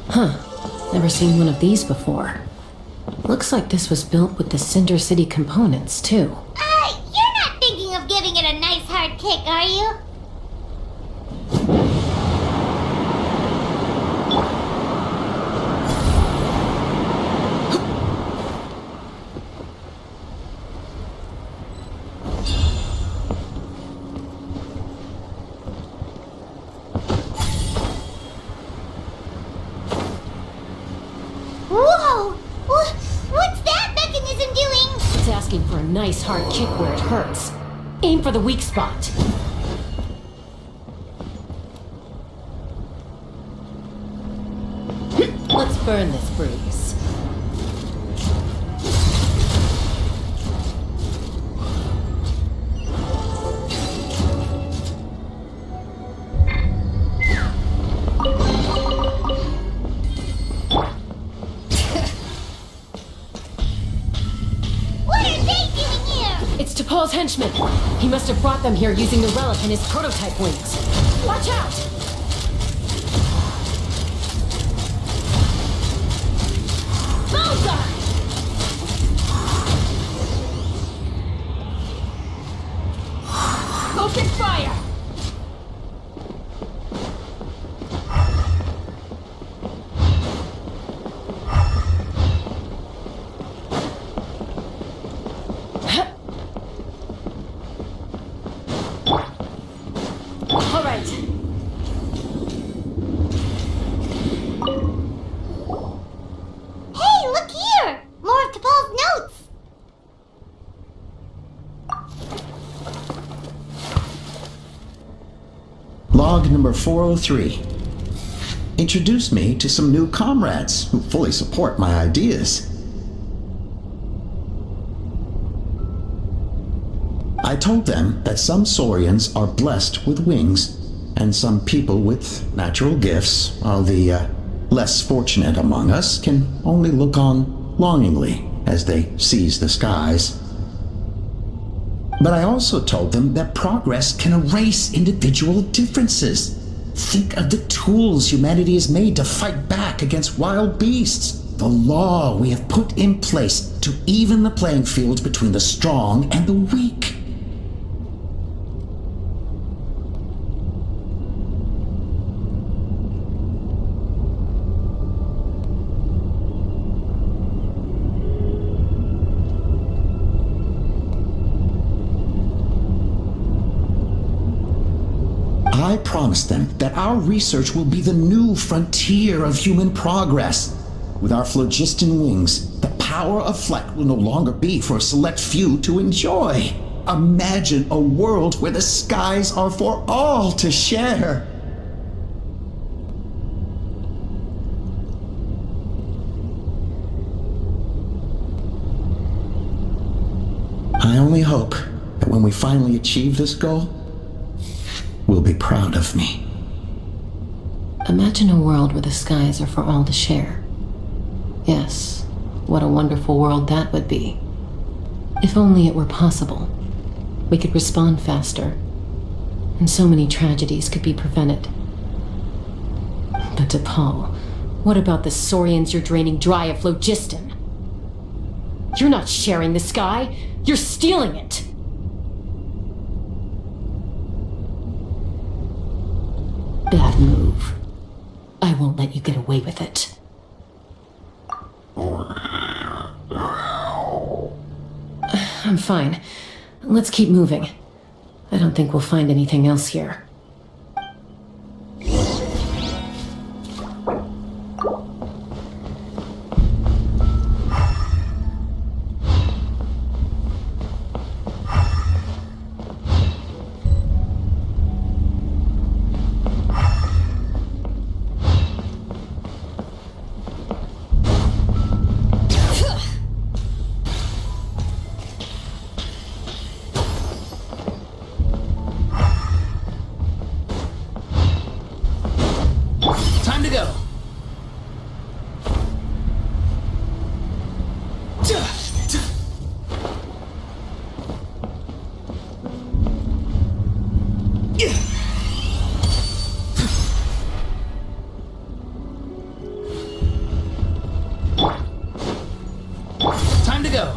Huh. Never seen one of these before. Looks like this was built with the Cinder City components, too. You're not thinking of giving it a nice hard kick, are you? Whoa! What's that mechanism doing? It's asking for a nice hard kick where it hurts. Aim for the weak spot. Let's burn this bruise. What are they doing here? It's T'Pol's henchmen. He must have brought them here using the relic in his prototype wings. Watch out! Bullseye! Open fire! log number 403. Introduce me to some new comrades who fully support my ideas. I told them that some saurians are blessed with wings, and some people with natural gifts, while the less fortunate among us can only look on longingly as they seize the skies. But I also told them that progress can erase individual differences. Think of the tools humanity has made to fight back against wild beasts. The law we have put in place to even the playing field between the strong and the weak. I promised them that our research will be the new frontier of human progress. With our phlogiston wings, the power of flight will no longer be for a select few to enjoy. Imagine a world where the skies are for all to share. I only hope that when we finally achieve this goal, will be proud of me. Imagine a world where the skies are for all to share. Yes, what a wonderful world that would be. If only it were possible, we could respond faster, and so many tragedies could be prevented. But DePaul, what about the saurians you're draining dry of phlogiston? You're not sharing the sky, you're stealing it! Bad move. I won't let you get away with it. I'm fine. Let's keep moving. I don't think we'll find anything else here. Time to go. Time to go.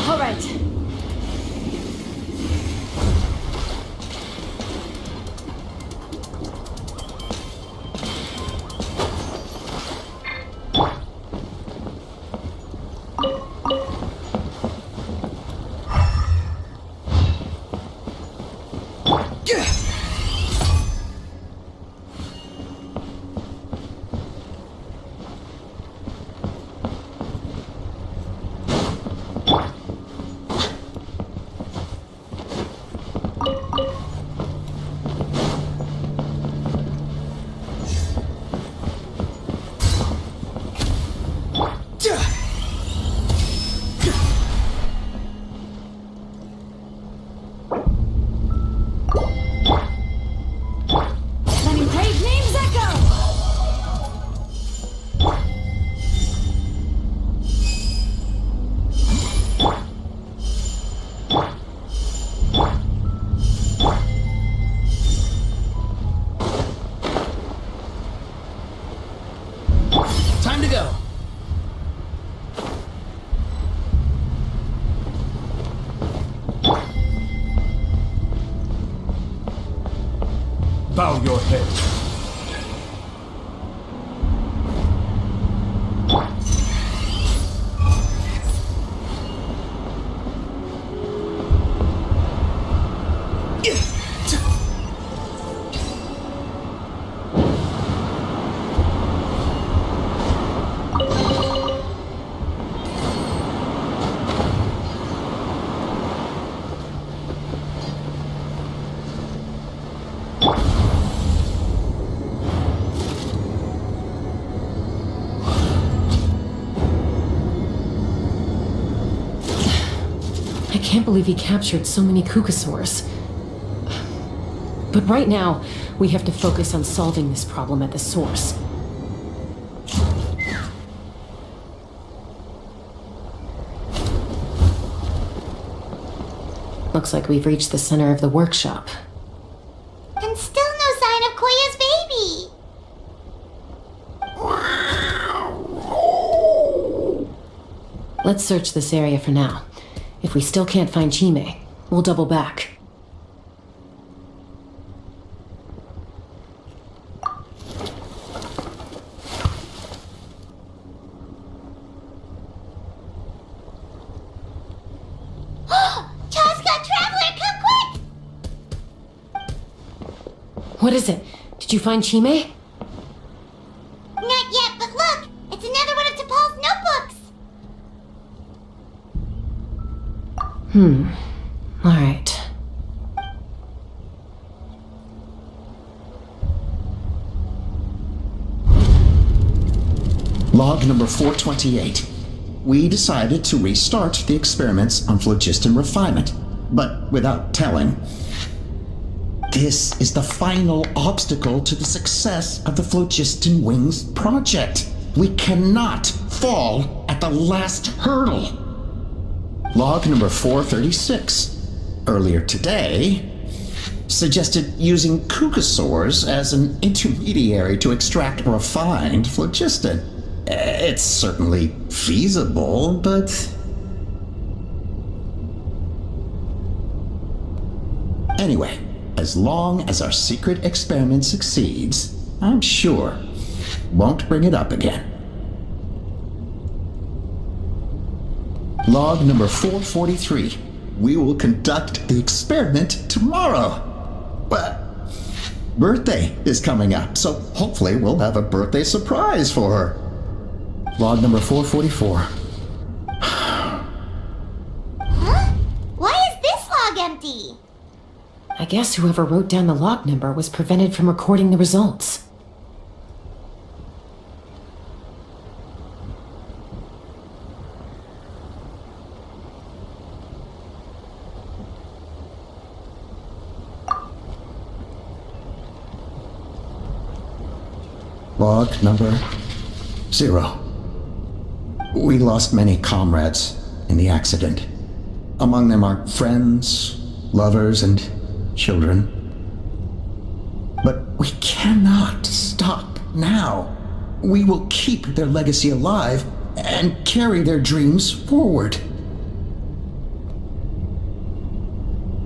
All right. I can't believe he captured so many Kukasaurs. But right now, we have to focus on solving this problem at the source. Looks like we've reached the center of the workshop. And still no sign of Koya's baby. Let's search this area for now. If we still can't find Chime, we'll double back. Chasca, Traveler, come quick! What is it? Did you find Chime? Not yet, but look! It's another one of T'Pol's notebooks! All right. Log number 428. We decided to restart the experiments on phlogiston refinement, but without telling. This is the final obstacle to the success of the Phlogiston Wings project. We cannot fall at the last hurdle. Log number 436. Earlier today, suggested using Kukasaurs as an intermediary to extract refined phlogiston. It's certainly feasible, but... Anyway, as long as our secret experiment succeeds, I'm sure won't bring it up again. Log number 443. We will conduct the experiment tomorrow. But birthday is coming up, so hopefully we'll have a birthday surprise for her. Log number 444. Huh? Why is this log empty? I guess whoever wrote down the log number was prevented from recording the results. Log number 0. We lost many comrades in the accident. Among them are friends, lovers, and children. But we cannot stop now. We will keep their legacy alive and carry their dreams forward.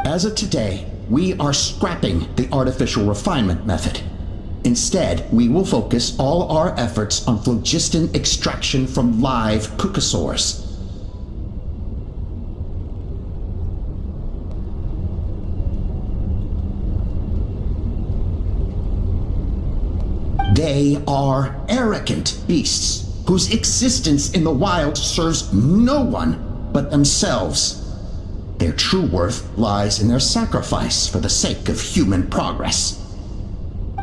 As of today, we are scrapping the artificial refinement method. Instead, we will focus all our efforts on phlogiston extraction from live Kukasaurs. They are arrogant beasts whose existence in the wild serves no one but themselves. Their true worth lies in their sacrifice for the sake of human progress.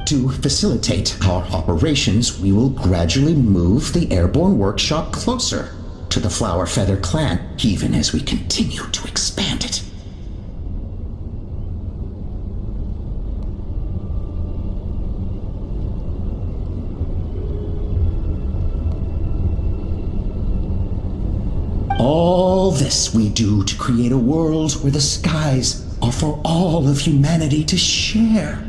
To facilitate our operations, we will gradually move the airborne workshop closer to the Flower Feather clan, even as we continue to expand it. All this we do to create a world where the skies are for all of humanity to share.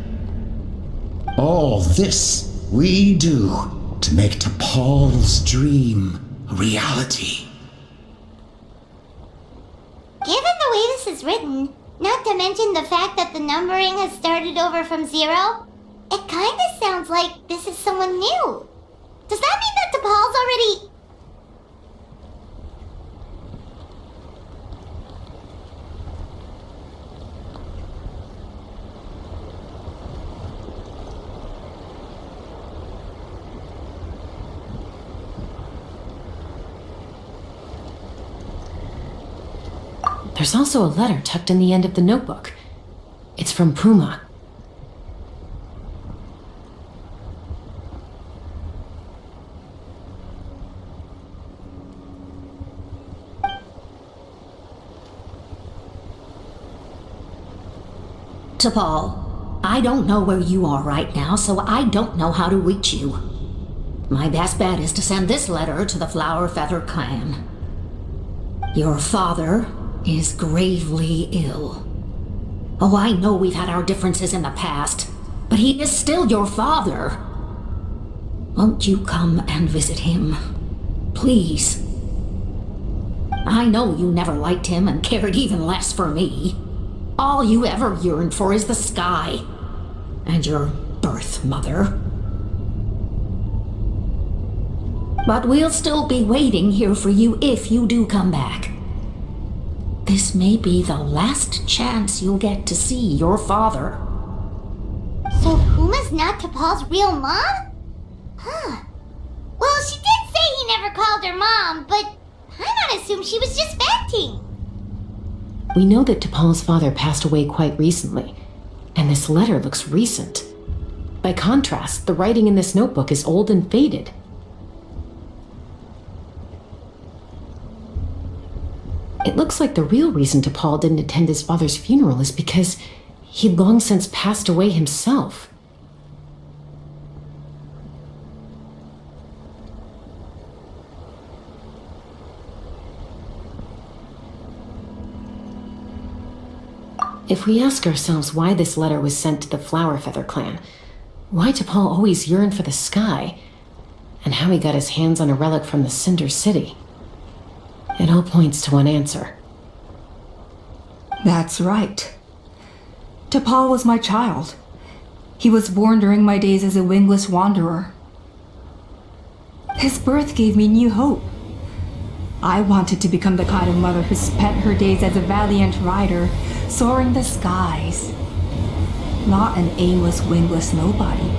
All this we do to make T'Pol's dream a reality. Given the way this is written, not to mention the fact that the numbering has started over from 0, It kinda sounds like this is someone new. Does that mean that T'Pol's already... There's also a letter tucked in the end of the notebook. It's from Puma. T'Pol, I don't know where you are right now, so I don't know how to reach you. My best bet is to send this letter to the Flower Feather clan. Your father is gravely ill. Oh, I know we've had our differences in the past, but he is still your father. Won't you come and visit him? Please. I know you never liked him and cared even less for me. All you ever yearned for is the sky and your birth mother. But we'll still be waiting here for you if you do come back. This may be the last chance you'll get to see your father. So Puma's not T'Pol's real mom? Huh. Well, she did say he never called her mom, but I might assume she was just venting. We know that T'Pol's father passed away quite recently, and this letter looks recent. By contrast, the writing in this notebook is old and faded. It looks like the real reason T'Pol didn't attend his father's funeral is because he'd long since passed away himself. If we ask ourselves why this letter was sent to the Flower Feather clan, why T'Pol always yearned for the sky, and how he got his hands on a relic from the Cinder City, it all points to one answer. That's right. T'Pol was my child. He was born during my days as a wingless wanderer. His birth gave me new hope. I wanted to become the kind of mother who spent her days as a valiant rider, soaring the skies. Not an aimless, wingless nobody.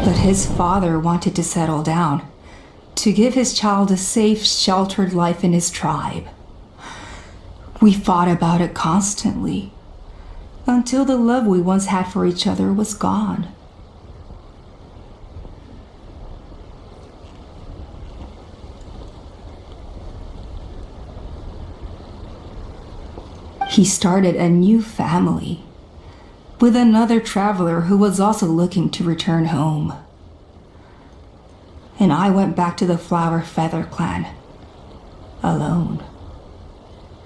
But his father wanted to settle down, to give his child a safe, sheltered life in his tribe. We fought about it constantly, until the love we once had for each other was gone. He started a new family, with another traveler who was also looking to return home. And I went back to the Flower Feather clan, alone.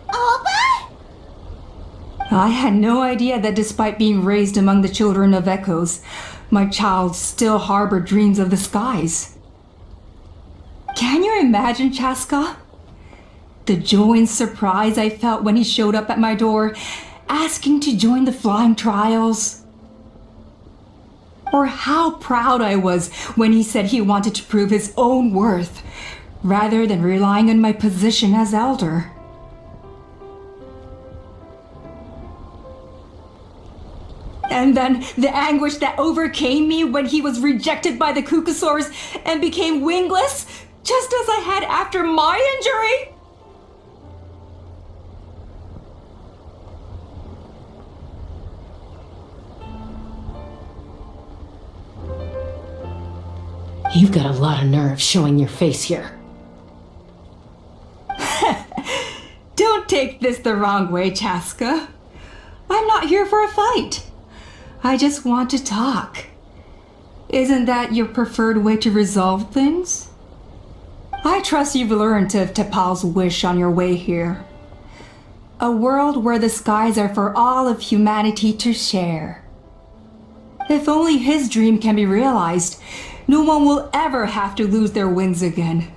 Alba? I had no idea that despite being raised among the children of echoes, my child still harbored dreams of the skies. Can you imagine, Chasca? The joy and surprise I felt when he showed up at my door, asking to join the flying trials. Or how proud I was when he said he wanted to prove his own worth, rather than relying on my position as elder. And then the anguish that overcame me when he was rejected by the Kukusaurs and became wingless, just as I had after my injury. You've got a lot of nerve showing your face here. Don't take this the wrong way, Chasca. I'm not here for a fight. I just want to talk. Isn't that your preferred way to resolve things? I trust you've learned of T'Pol's wish on your way here. A world where the skies are for all of humanity to share. If only his dream can be realized, no one will ever have to lose their wings again.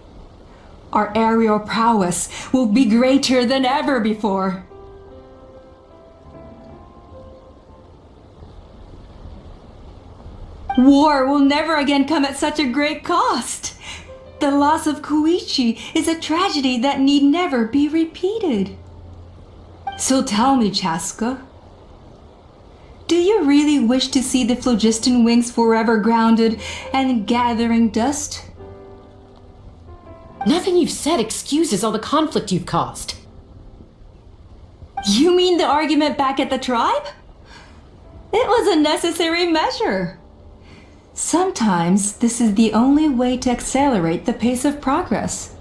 Our aerial prowess will be greater than ever before. War will never again come at such a great cost. The loss of Koichi is a tragedy that need never be repeated. So tell me, Chasca, do you really wish to see the phlogiston wings forever grounded and gathering dust? Nothing you've said excuses all the conflict you've caused. You mean the argument back at the tribe? It was a necessary measure. Sometimes this is the only way to accelerate the pace of progress.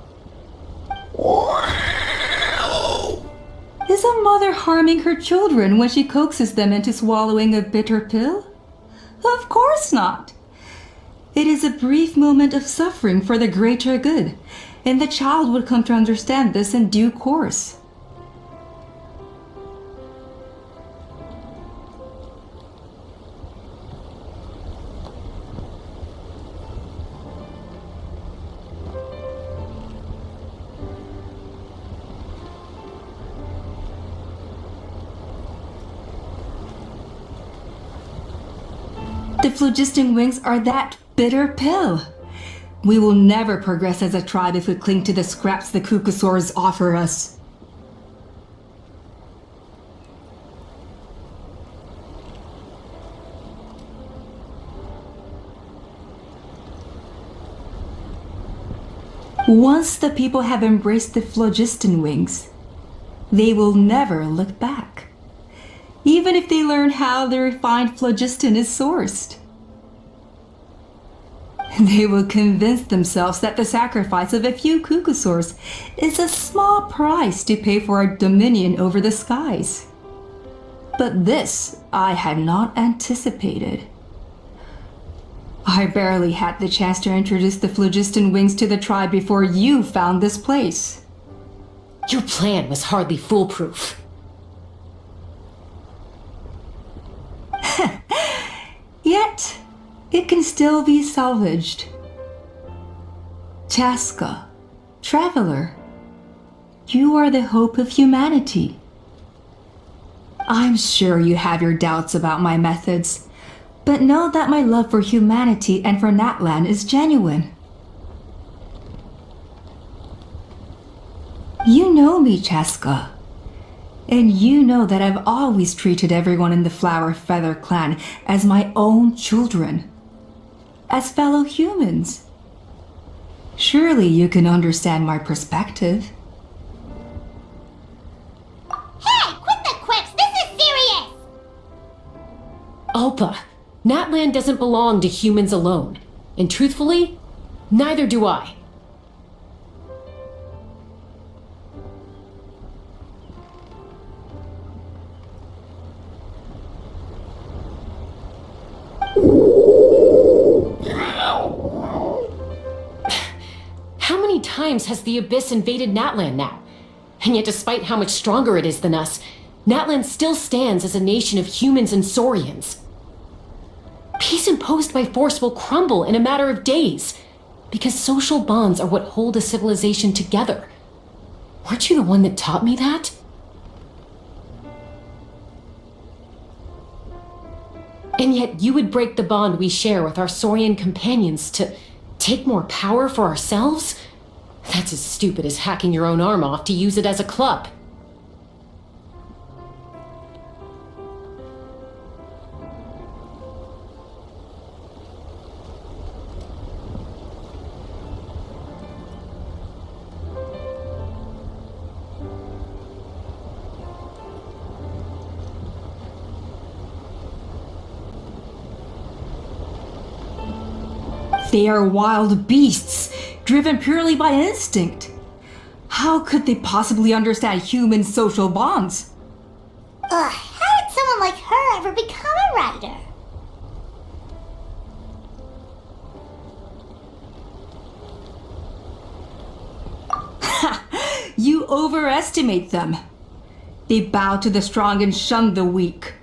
Is a mother harming her children when she coaxes them into swallowing a bitter pill? Of course not. It is a brief moment of suffering for the greater good, and the child would come to understand this in due course. The phlogiston wings are that bitter pill. We will never progress as a tribe if we cling to the scraps the Kukusaurs offer us. Once the people have embraced the phlogiston wings, they will never look back. Even if they learn how the refined phlogiston is sourced. They will convince themselves that the sacrifice of a few Kukusaurs is a small price to pay for our dominion over the skies. But this I had not anticipated. I barely had the chance to introduce the phlogiston wings to the tribe before you found this place. Your plan was hardly foolproof. Yet, it can still be salvaged. Chasca, traveler, you are the hope of humanity. I'm sure you have your doubts about my methods, but know that my love for humanity and for Natlan is genuine. You know me, Chasca. And you know that I've always treated everyone in the Flower Feather clan as my own children. As fellow humans. Surely you can understand my perspective. Hey, quit the quips! This is serious! Alpa, Natlan doesn't belong to humans alone. And truthfully, neither do I. How many times has the Abyss invaded Natlan now? And yet despite how much stronger it is than us, Natlan still stands as a nation of humans and Saurians. Peace imposed by force will crumble in a matter of days, because social bonds are what hold a civilization together. Weren't you the one that taught me that? And yet you would break the bond we share with our Saurian companions to take more power for ourselves? That's as stupid as hacking your own arm off to use it as a club. They are wild beasts, driven purely by instinct. How could they possibly understand human social bonds? Ugh, how did someone like her ever become a writer? You overestimate them. They bow to the strong and shun the weak.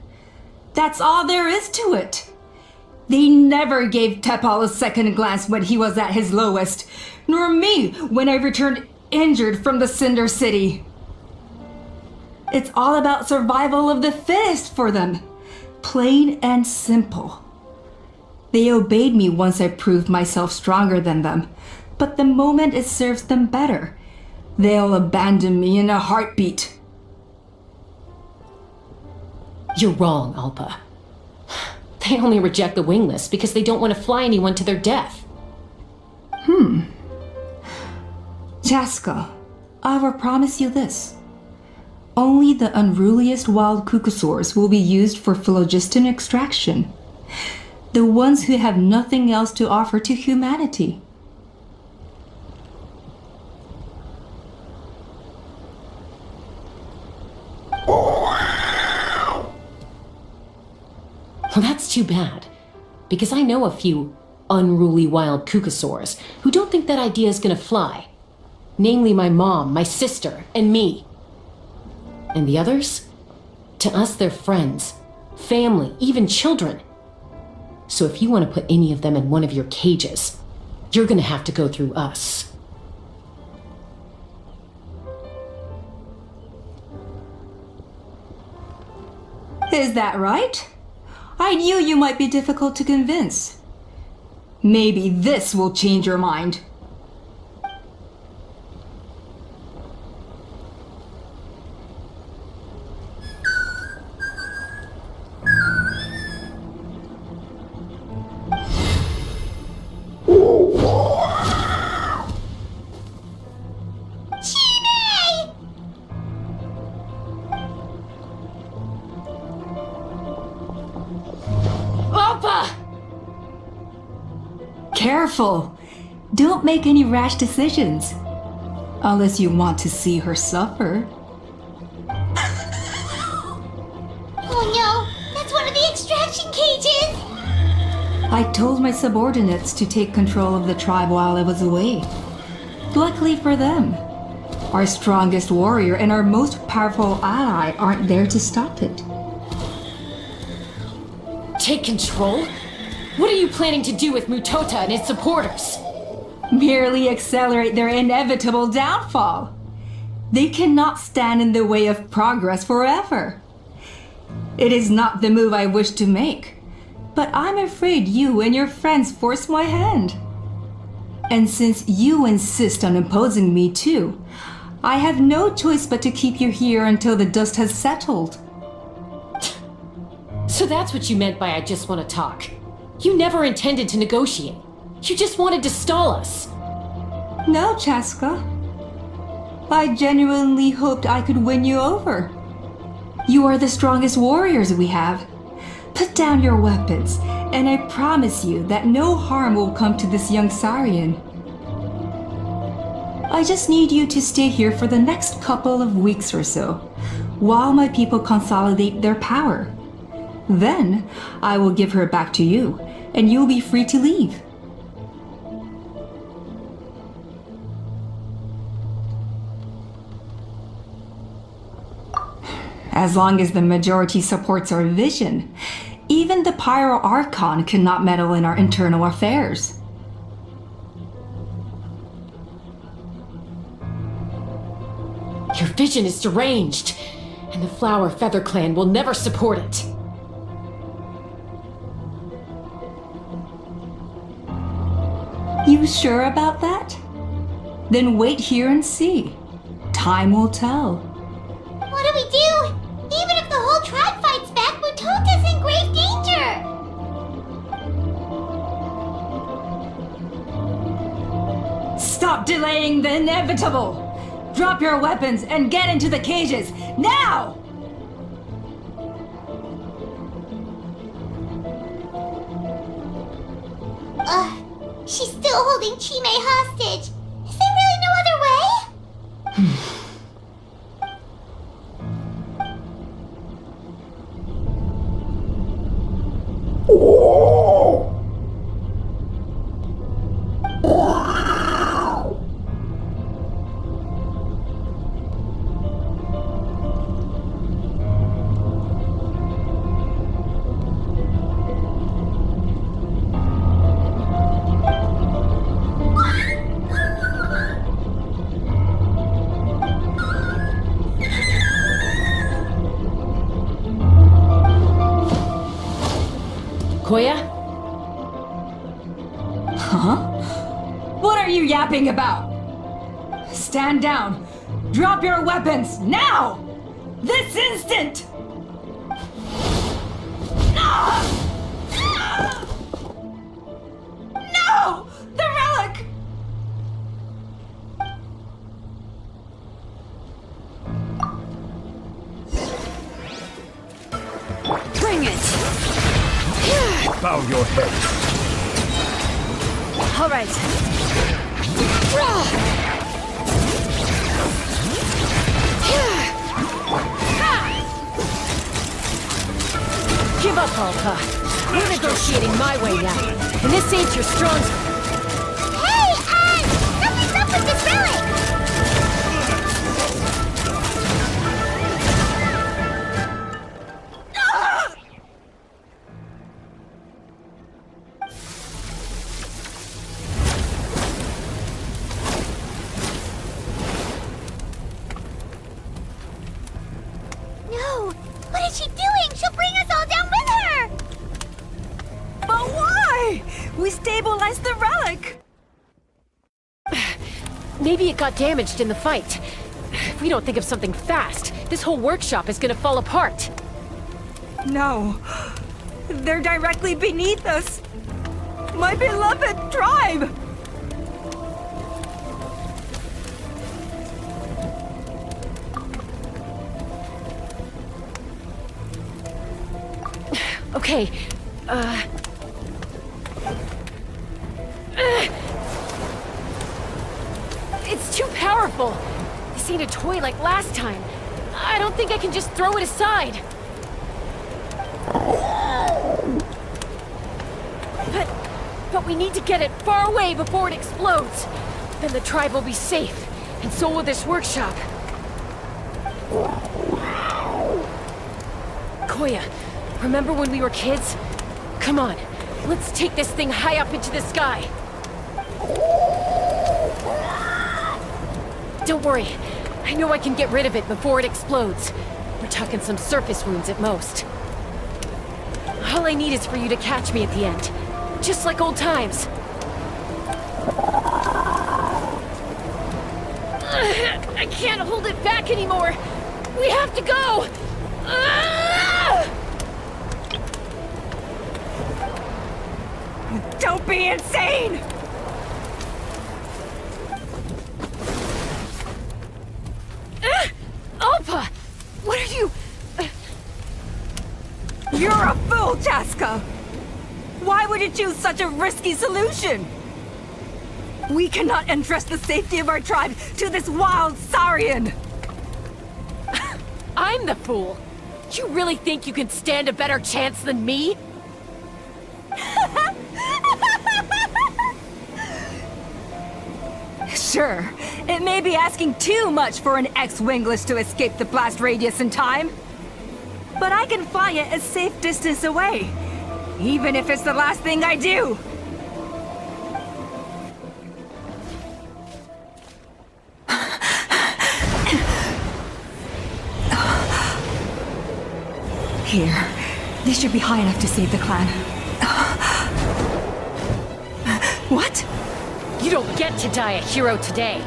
That's all there is to it. They never gave Tepal a second glance when he was at his lowest, nor me when I returned injured from the Cinder City. It's all about survival of the fittest for them. Plain and simple. They obeyed me once I proved myself stronger than them, but the moment it serves them better, they'll abandon me in a heartbeat. You're wrong, Alpa. They only reject the wingless because they don't want to fly anyone to their death. Chasca, I will promise you this. Only the unruliest wild cuckosaurs will be used for phlogiston extraction. The ones who have nothing else to offer to humanity. Well, that's too bad, because I know a few unruly wild cuckosaurs who don't think that idea is gonna fly. Namely my mom, my sister, and me. And the others? To us, they're friends, family, even children. So if you want to put any of them in one of your cages, you're gonna have to go through us. Is that right? I knew you might be difficult to convince. Maybe this will change your mind. Careful! Don't make any rash decisions. Unless you want to see her suffer. Oh no! That's one of the extraction cages! I told my subordinates to take control of the tribe while I was away. Luckily for them, our strongest warrior and our most powerful ally aren't there to stop it. Take control? What are you planning to do with Mutota and his supporters? Merely accelerate their inevitable downfall. They cannot stand in the way of progress forever. It is not the move I wish to make, but I'm afraid you and your friends force my hand. And since you insist on imposing me too, I have no choice but to keep you here until the dust has settled. So that's what you meant by I just want to talk. You never intended to negotiate. You just wanted to stall us. No, Chasca. I genuinely hoped I could win you over. You are the strongest warriors we have. Put down your weapons, and I promise you that no harm will come to this young Saurian. I just need you to stay here for the next couple of weeks or so, while my people consolidate their power. Then, I will give her back to you, and you'll be free to leave. As long as the majority supports our vision, even the Pyro Archon cannot meddle in our internal affairs. Your vision is deranged, and the Flower Feather Clan will never support it. You sure about that? Then wait here and see. Time will tell. What do we do? Even if the whole tribe fights back, Mutota's in grave danger! Stop delaying the inevitable! Drop your weapons and get into the cages, now! She's still holding Chime hostage. Is there really no other way? Koya? Huh? What are you yapping about? Stand down. Drop your weapons, now! This instant! No! The relic! Bring it! Bow your head. All right. Give up, Alta. We're negotiating my way now, and this ain't your strong. Hey, something's up with this relic! No! What is she doing? She'll bring us all down with her! But why? We stabilized the relic. Maybe it got damaged in the fight. If we don't think of something fast, this whole workshop is gonna fall apart. No. They're directly beneath us. My beloved tribe! Okay, it's too powerful. This ain't a toy like last time. I don't think I can just throw it aside. But we need to get it far away before it explodes. Then the tribe will be safe, and so will this workshop. Koya, remember when we were kids? Come on, let's take this thing high up into the sky. Don't worry, I know I can get rid of it before it explodes. We're talking some surface wounds at most. All I need is for you to catch me at the end, just like old times. I can't hold it back anymore. We have to go. Don't be insane! Alpa! What are you... You're a fool, Chasca! Why would you choose such a risky solution? We cannot entrust the safety of our tribe to this wild Saurian! I'm the fool! You really think you can stand a better chance than me? Sure, it may be asking too much for an ex-wingless to escape the blast radius in time. But I can fly it a safe distance away, even if it's the last thing I do. Here, this should be high enough to save the clan. What? You don't get to die a hero today.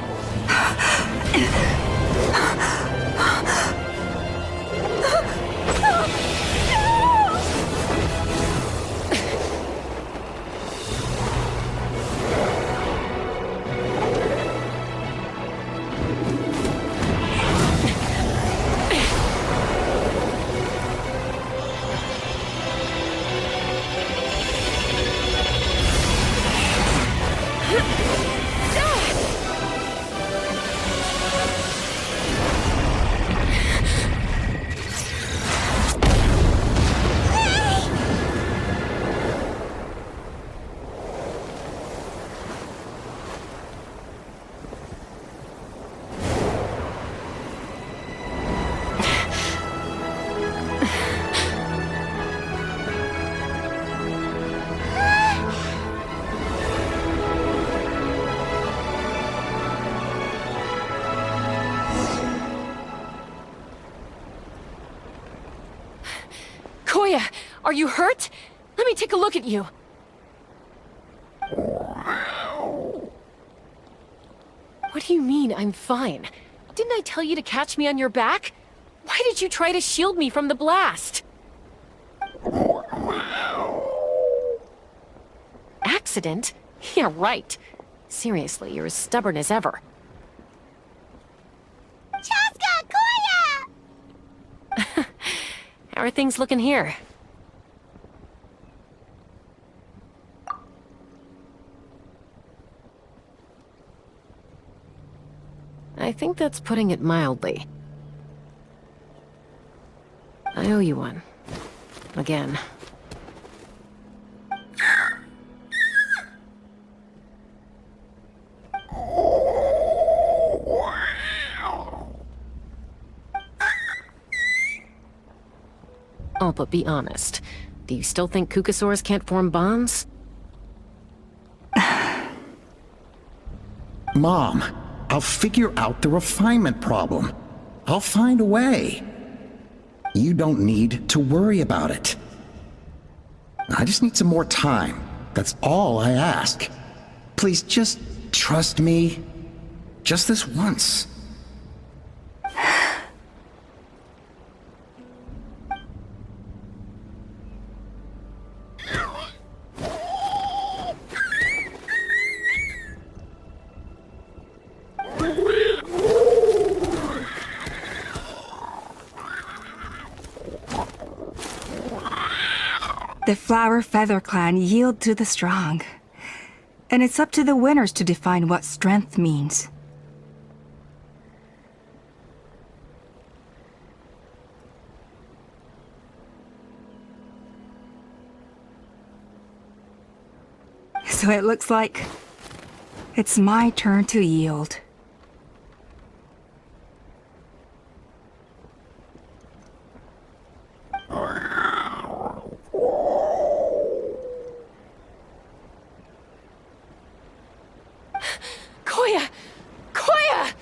Koya, are you hurt? Let me take a look at you. What do you mean, I'm fine? Didn't I tell you to catch me on your back? Why did you try to shield me from the blast? Accident? Yeah, right. Seriously, you're as stubborn as ever. Chasca, Koya! How are things looking here? I think that's putting it mildly. I owe you one. Again. Oh, but be honest. Do you still think Kukasaurs can't form bonds? Mom, I'll figure out the refinement problem. I'll find a way. You don't need to worry about it. I just need some more time. That's all I ask. Please just trust me. Just this once. The Flower Feather Clan yield to the strong. And it's up to the winners to define what strength means. So it looks like it's my turn to yield. Koya! Koya!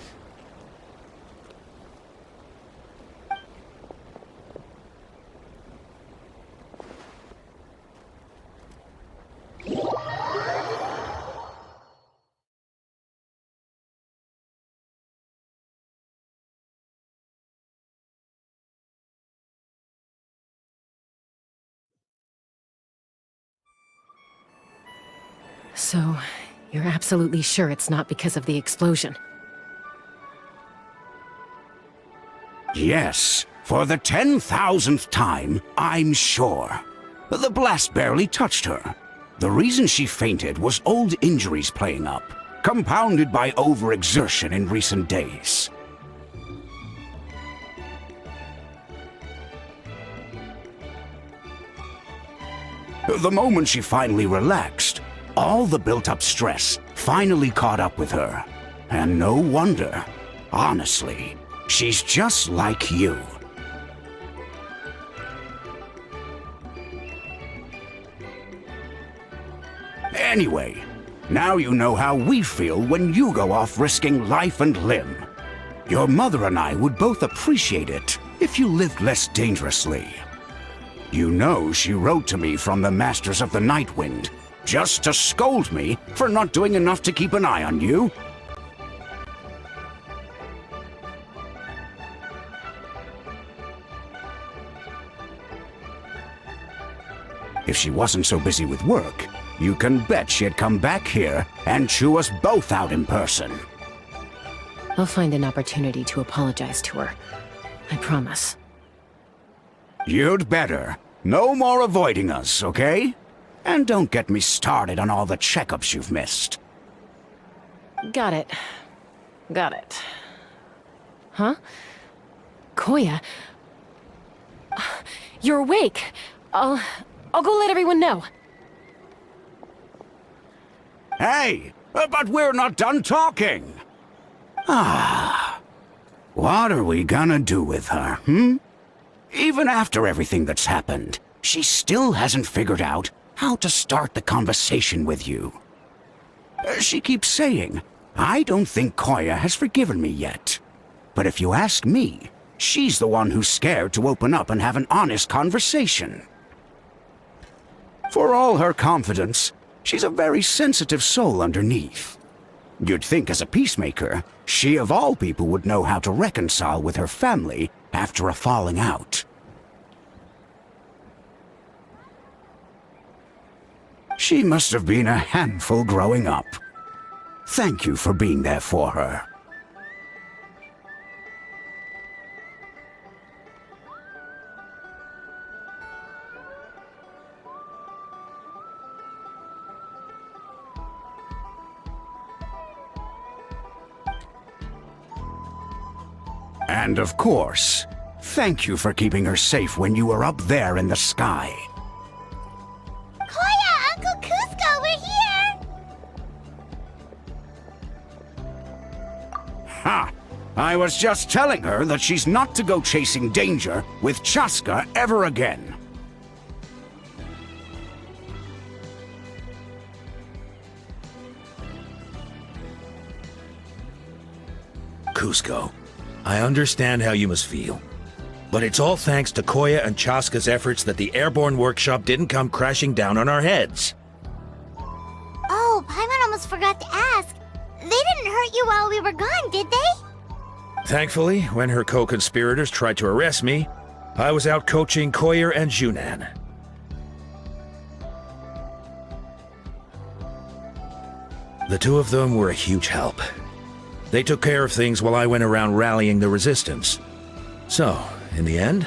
So, you're absolutely sure it's not because of the explosion? Yes, for the 10,000th time, I'm sure. The blast barely touched her. The reason she fainted was old injuries playing up, compounded by overexertion in recent days. The moment she finally relaxed, all the built-up stress finally caught up with her. And no wonder. Honestly, she's just like you. Anyway, now you know how we feel when you go off risking life and limb. Your mother and I would both appreciate it if you lived less dangerously. You know she wrote to me from the Masters of the Night Wind, just to scold me for not doing enough to keep an eye on you. If she wasn't so busy with work, you can bet she'd come back here and chew us both out in person. I'll find an opportunity to apologize to her. I promise. You'd better. No more avoiding us, okay? And don't get me started on all the checkups you've missed. Got it. Got it. Huh? Koya? You're awake. I'll go let everyone know. Hey, but we're not done talking. What are we gonna do with her, Even after everything that's happened, she still hasn't figured out how to start the conversation with you. She keeps saying, I don't think Koya has forgiven me yet. But if you ask me, she's the one who's scared to open up and have an honest conversation. For all her confidence, she's a very sensitive soul underneath. You'd think as a peacemaker, she of all people would know how to reconcile with her family after a falling out. She must have been a handful growing up. Thank you for being there for her. And of course, thank you for keeping her safe when you were up there in the sky. Koya, Uncle Cusco, we're here! Ha! I was just telling her that she's not to go chasing danger with Chasca ever again. Cusco, I understand how you must feel. But it's all thanks to Koya and Chasca's efforts that the airborne workshop didn't come crashing down on our heads. Oh, Paimon almost forgot to ask. They didn't hurt you while we were gone, did they? Thankfully, when her co-conspirators tried to arrest me, I was out coaching Koya and Junan. The two of them were a huge help. They took care of things while I went around rallying the resistance. So, in the end,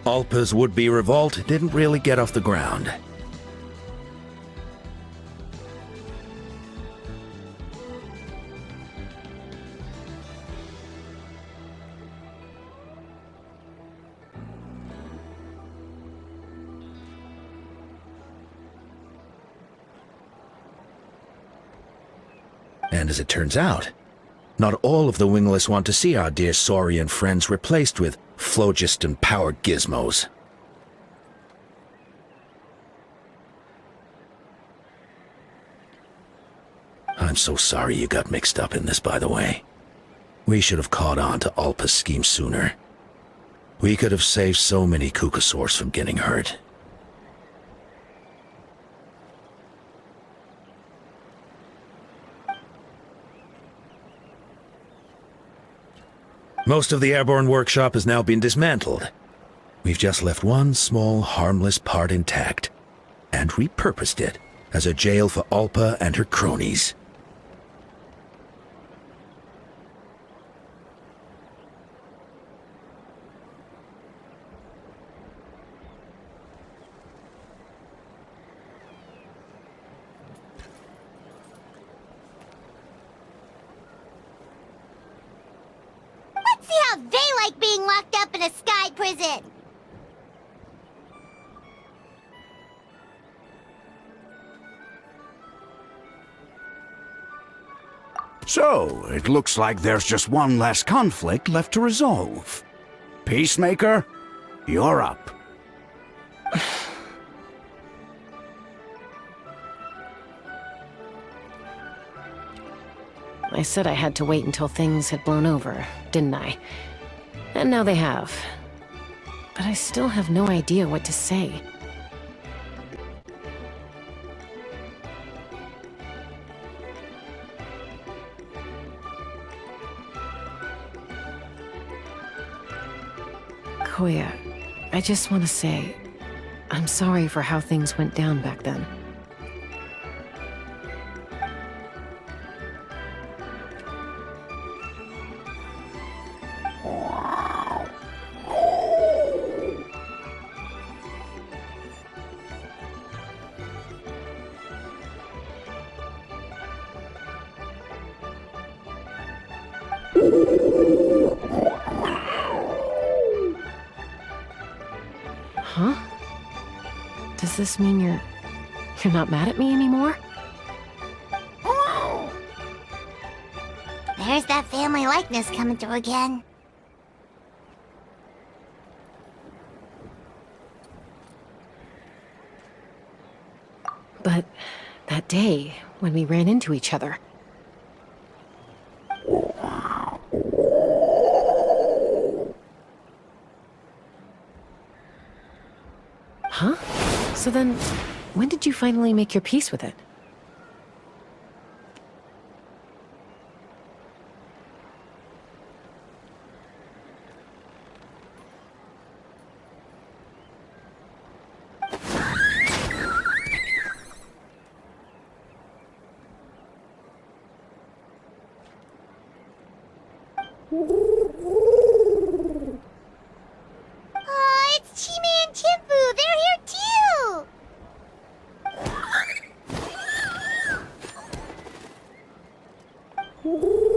Alpa's would-be revolt didn't really get off the ground. And as it turns out, not all of the wingless want to see our dear Saurian friends replaced with phlogiston-powered gizmos. I'm so sorry you got mixed up in this, by the way. We should have caught on to Alpa's scheme sooner. We could have saved so many Kukasaurs from getting hurt. Most of the airborne workshop has now been dismantled. We've just left one small, harmless part intact, and repurposed it as a jail for Alpa and her cronies. See how they like being locked up in a sky prison! So, it looks like there's just one last conflict left to resolve. Peacemaker, you're up. I said I had to wait until things had blown over, didn't I? And now they have. But I still have no idea what to say. Koya, I just want to say, I'm sorry for how things went down back then. Huh? Does this mean you're not mad at me anymore? There's that family likeness coming through again. But that day, when we ran into each other... Huh? So then, When did you finally make your peace with it? Oh, it's Chima and Chimpu. They're here too.